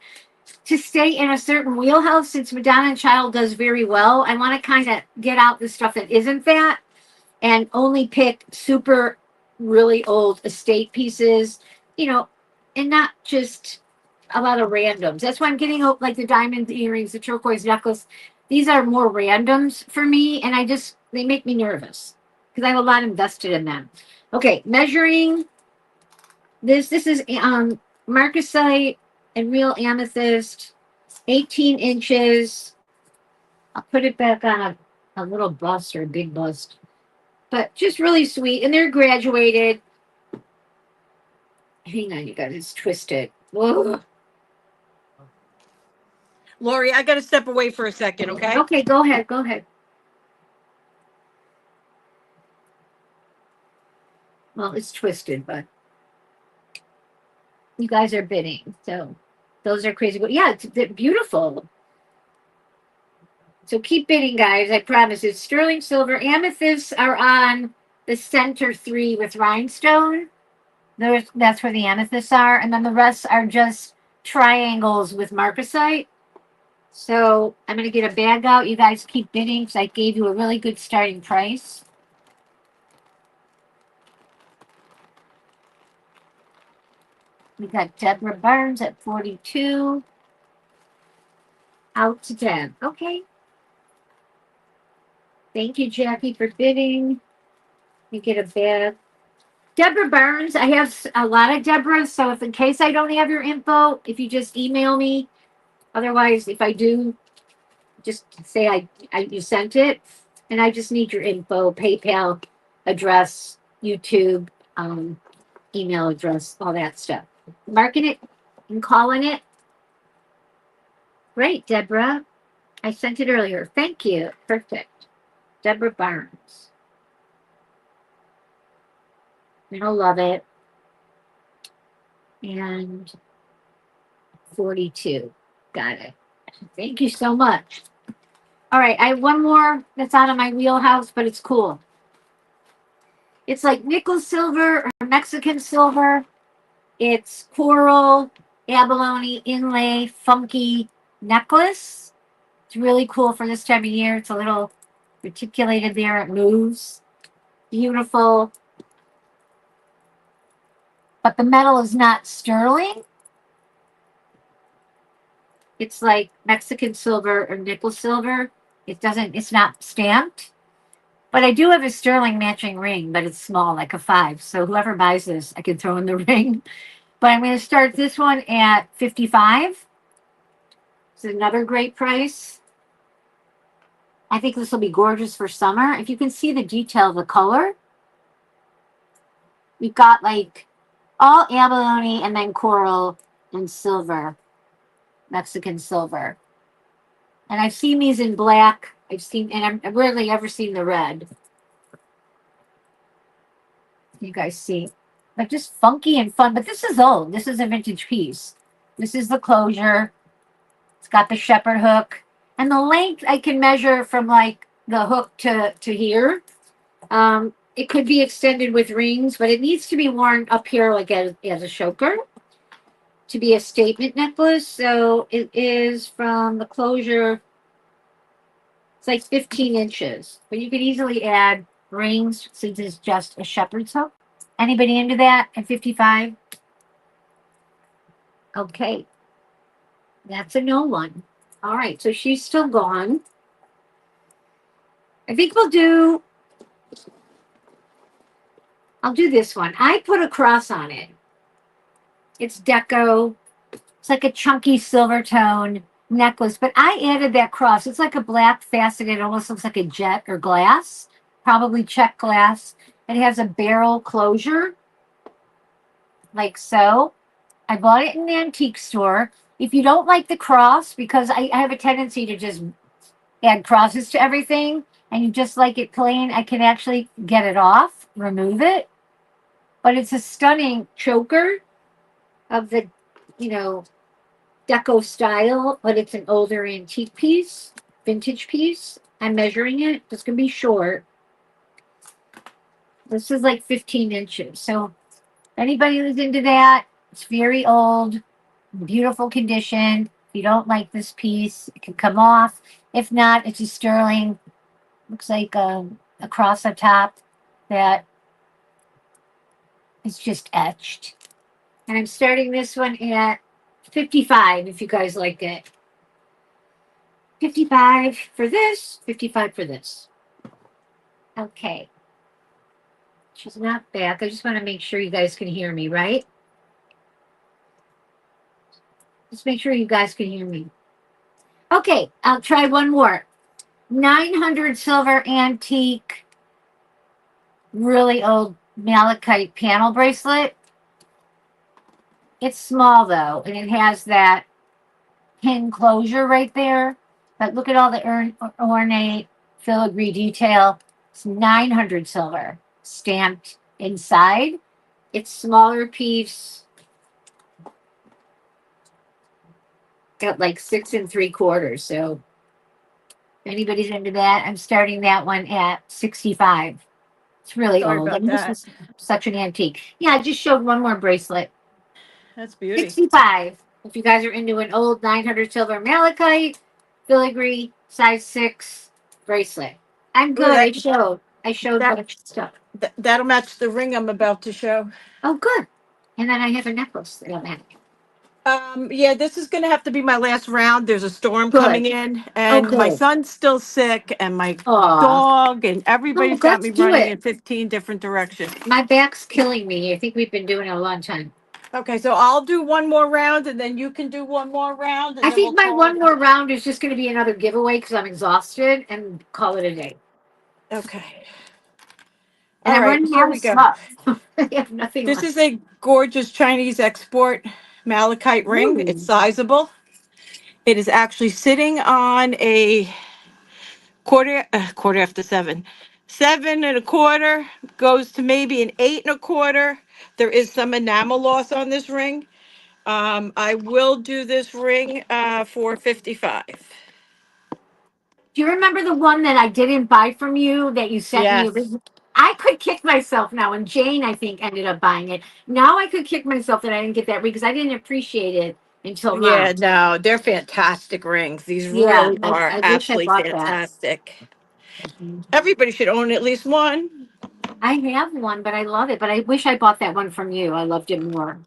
to stay in a certain wheelhouse since Madonna and Child does very well. I want to kind of get out the stuff that isn't that and only pick super really old estate pieces, and not just a lot of randoms. That's why I'm getting like the diamond earrings, the turquoise necklace. These are more randoms for me, and they make me nervous because I have a lot invested in them. Okay, measuring this is marcasite and real amethyst, 18 inches. I'll put it back on a little bust or a big bust. But just really sweet. And they're graduated. Hang on, you guys, it's twisted. Whoa. Lori, I got to step away for a second, okay? Okay, go ahead, go ahead. Well, it's twisted, but you guys are bidding. So those are crazy. Yeah, they're beautiful. So keep bidding, guys. I promise. It's sterling silver. Amethysts are on the center 3 with rhinestone. That's where the amethysts are. And then the rest are just triangles with marcasite. So I'm going to get a bag out. You guys keep bidding because I gave you a really good starting price. We got Deborah Barnes at 42. Out to 10. Okay. Thank you, Jackie, for bidding. You get a bag. Deborah Barnes, I have a lot of Deborahs, so if in case I don't have your info, if you just email me. Otherwise, if I do, just say you sent it, and I just need your info, PayPal address, YouTube, email address, all that stuff. Marking it and calling it. Great, Deborah. I sent it earlier. Thank you. Perfect. Deborah Barnes. You'll love it. And 42. Got it. Thank you so much. All right, I have one more that's out of my wheelhouse, but it's cool. It's like nickel silver or Mexican silver. It's coral, abalone, inlay, funky necklace. It's really cool for this time of year. It's a little reticulated there. It moves. Beautiful. But the metal is not sterling. It's like Mexican silver or nickel silver. It's not stamped. But I do have a sterling matching ring, but it's small, like a 5. So whoever buys this, I can throw in the ring. But I'm going to start this one at 55. It's another great price. I think this will be gorgeous for summer. If you can see the detail of the color, we've got like all abalone and then coral and silver, Mexican silver. And I've seen these in black. I've rarely ever seen the red. You guys see. Like just funky and fun. But this is old. This is a vintage piece. This is the closure. It's got the shepherd hook. And the length I can measure from like the hook to here. It could be extended with rings, but it needs to be worn up here like as a choker to be a statement necklace. So it is from the closure. It's like 15 inches, but you could easily add rings since it's just a shepherd's hook. Anybody into that at 55? Okay. That's a no one. All right, so she's still gone. I think I'll do this one. I put a cross on it. It's deco. It's like a chunky silver tone necklace, but I added that cross. It's like a black faceted, almost looks like a jet or glass, probably check glass. It has a barrel closure, like so. I bought it in an antique store. If you don't like the cross, because I have a tendency to just add crosses to everything, and you just like it plain, I can actually get it off, remove it. But it's a stunning choker of the, deco style, but it's an older antique piece, vintage piece. I'm measuring it. It's going to be short. This is like 15 inches. So anybody who's into that, it's very old, beautiful condition. If you don't like this piece, it can come off. If not, it's a sterling. Looks like a cross on top that is just etched. And I'm starting this one at 55 if you guys like it. 55 for this, 55 for this. Okay. She's not back. I just want to make sure you guys can hear me, right? Just make sure you guys can hear me. Okay, I'll try one more. 900 silver antique, really old malachite panel bracelet. It's small though, and it has that pin closure right there. But look at all the ornate filigree detail. It's 900 silver stamped inside. It's smaller piece. Got like 6 3/4. So if anybody's into that, I'm starting that one at 65. It's really Sorry old. I about mean, this that. is such an antique. Yeah, I just showed one more bracelet. That's beauty. 65. If you guys are into an old 900 silver malachite, filigree, size 6 bracelet. I'm Ooh, good. I showed a that bunch of stuff. that'll match the ring I'm about to show. Oh, good. And then I have a necklace that'll match. Yeah, this is gonna have to be my last round. There's a storm Good. coming in, Oh, and my good. son's still sick, and my Aw. dog, and Oh, everybody's got let's me do running it. in 15 different directions. My back's killing me. I think we've been doing it a long time. Okay, so I'll do one more round, and then you can do one more round, and I then we'll think my call it. one more round is just going to be another giveaway because I'm exhausted and call it a day. Okay. And All I'm right, running here out we of go. stuff. I have nothing This left. is a gorgeous Chinese export malachite ring. It's Ooh. sizable. It is actually sitting on a quarter after 7. 7 1/4 goes to maybe an 8 1/4. There is some enamel loss on this ring. I will do this ring for 55. Do you remember the one that I didn't buy from you that you sent me? Yes. I could kick myself now, and Jane, I think, ended up buying it. Now I could kick myself that I didn't get that ring because I didn't appreciate it until now. Yeah, no, they're fantastic rings. These Yeah, really are I wish I absolutely bought that. fantastic. Everybody should own at least one. I have one, but I love it. But I wish I bought that one from you. I loved it more.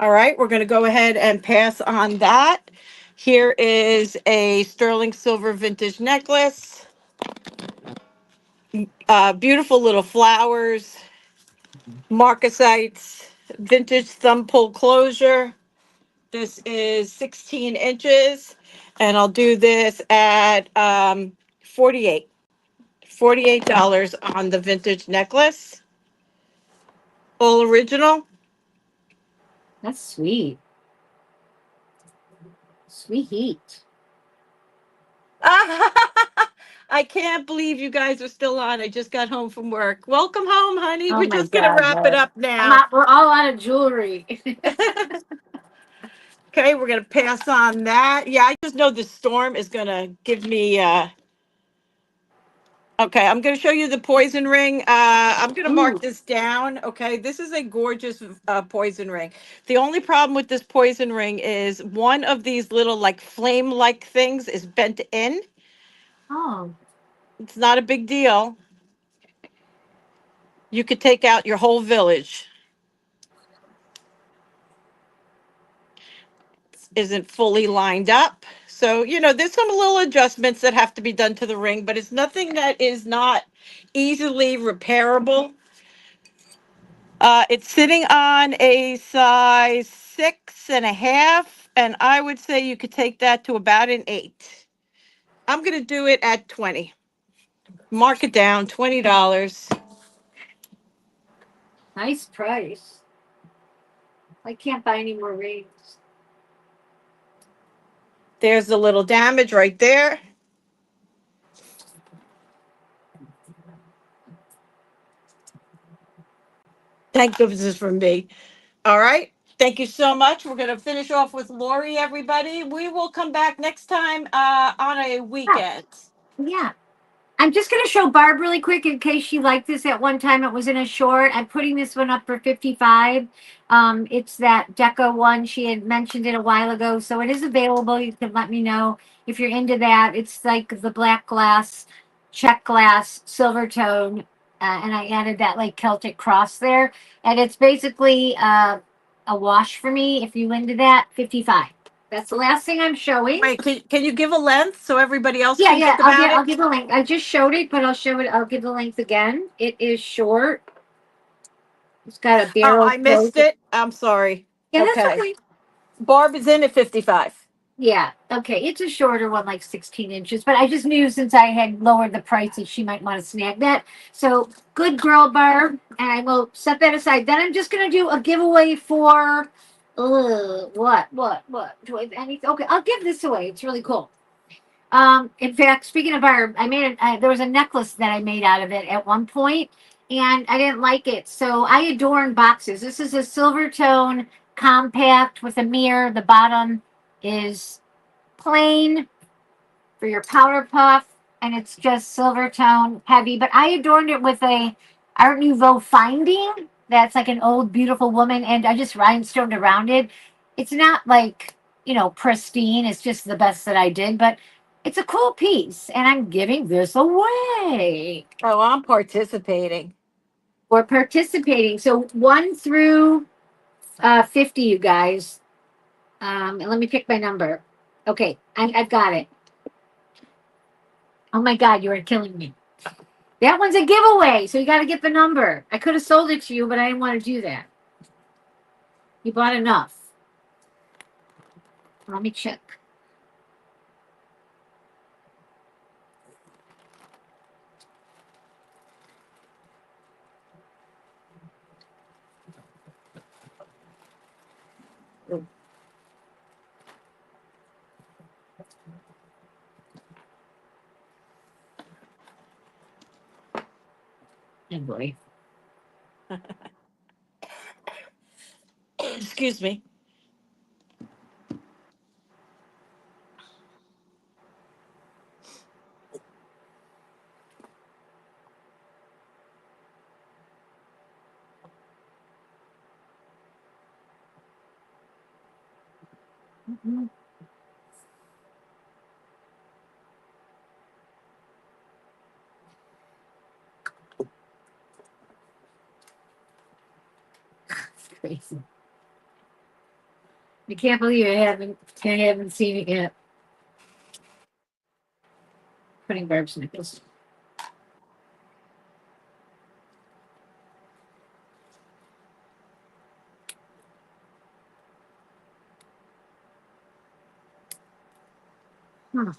All right, we're going to go ahead and pass on that. Here is a sterling silver vintage necklace. Beautiful little flowers, marcasites, vintage thumb pull closure. This is 16 inches, and I'll do this at 48. $48 on the vintage necklace. All original. That's sweet. Sweet heat. I can't believe you guys are still on. I just got home from work. Welcome home, honey. Oh We're my just gonna God. wrap it up now. We're all out of jewelry. Okay, we're gonna pass on that. Yeah, I just know the storm is gonna give me okay, I'm gonna show you the poison ring. I'm gonna mark Ooh. this down. Okay, this is a gorgeous poison ring. The only problem with this poison ring is one of these little like flame like things is bent in. Oh. It's not a big deal. You could take out your whole village. Isn't fully lined up. So, there's some little adjustments that have to be done to the ring, but it's nothing that is not easily repairable. It's sitting on a size 6 1/2, and I would say you could take that to about an 8. I'm going to do it at 20. Mark it down, $20. Nice price. I can't buy any more rings. There's the little damage right there. Thank goodness for me. All right. Thank you so much. We're going to finish off with Lori, everybody. We will come back next time on a Yeah. weekend. Yeah. I'm just going to show Barb really quick in case she liked this at one time. It was in a short. I'm putting this one up for 55. It's that deco one. She had mentioned it a while ago. So it is available. You can let me know if you're into that. It's like the black glass, check glass, silver tone. And I added that like Celtic cross there. And it's basically a wash for me. If you into that, 55. That's the last thing I'm showing. Wait, can you give a length so everybody else Yeah, can yeah. think about I'll it? give the link. I just showed it, but I'll show it. I'll give the length again. It is short. It's got a Oh, barrel I close. missed it. I'm sorry. Yeah, that's Okay. okay. Barb is in at 55. Yeah. Okay. It's a shorter one, like 16 inches. But I just knew since I had lowered the price that she might want to snag that. So good girl, Barb. And I will set that aside. Then I'm just going to do a giveaway for. What? Do I have anything? Okay. I'll give this away. It's really cool. In fact, speaking of Barb, there was a necklace that I made out of it at one point, and I didn't like it. So I adorn boxes. This is a silver tone compact with a mirror. The bottom is plain for your powder puff, and it's just silver tone heavy. But I adorned it with a Art Nouveau finding that's like an old beautiful woman, and I just rhinestoned around it. It's not like, pristine. It's just the best that I did, but it's a cool piece, and I'm giving this away. Oh, I'm participating. We're participating. So 1 through 50, you guys. And let me pick my number. Okay, I've got it. Oh my God, you are killing me. That one's a giveaway, so you got to get the number. I could have sold it to you, but I didn't want to do that. You bought enough. Let me check. Oh boy. Excuse me. Mm-hmm. It's crazy. I can't believe I haven't seen it yet. Putting Barb's nipples. Huh.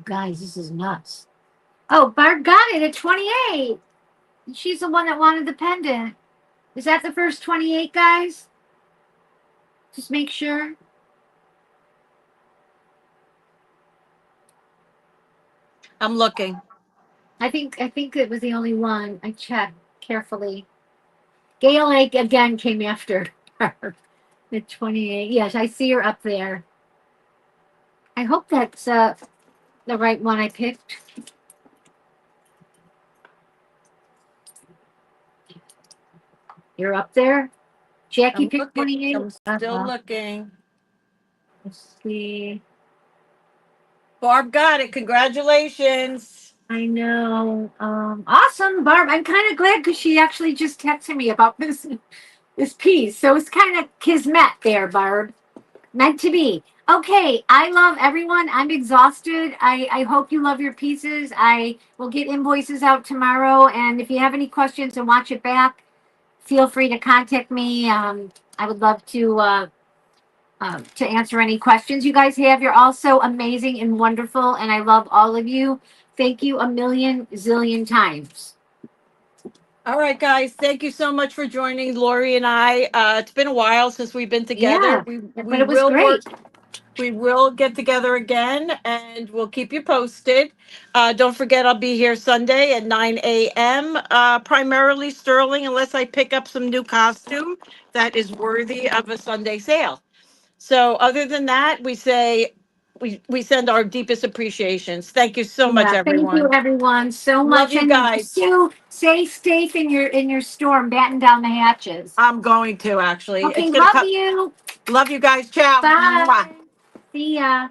Guys, this is nuts. Oh, Barb got it at 28. She's the one that wanted the pendant. Is that the first 28, guys? Just make sure. I'm looking. I think it was the only one. I checked carefully. Gail Lake again came after her. The 28. Yes, I see her up there. I hope that's the right one I picked. You're up there. Jackie I'm picked looking. 28. I'm still looking. Let's see. Barb got it. Congratulations. I know. Awesome, Barb. I'm kind of glad because she actually just texted me about this piece. So it's kind of kismet there, Barb. Meant to be. Okay, I love everyone. I'm exhausted. I hope you love your pieces. I will get invoices out tomorrow. And if you have any questions and watch it back, feel free to contact me. I would love to answer any questions you guys have. You're all so amazing and wonderful, and I love all of you. Thank you a million zillion times. All right, guys. Thank you so much for joining Lori and I. It's been a while since we've been together. Yeah, but We it was will great. work. We will get together again, and we'll keep you posted. Don't forget, I'll be here Sunday at 9 a.m. Primarily sterling, unless I pick up some new costume that is worthy of a Sunday sale. So, other than that, we send our deepest appreciations. Thank you so much, Yeah, thank you everyone. everyone so Love much, you and guys. Sue, stay safe in your storm, batten down the hatches. I'm going to actually. Okay, It's gonna love come. you. Love you guys. Ciao. Bye. Mwah. See ya.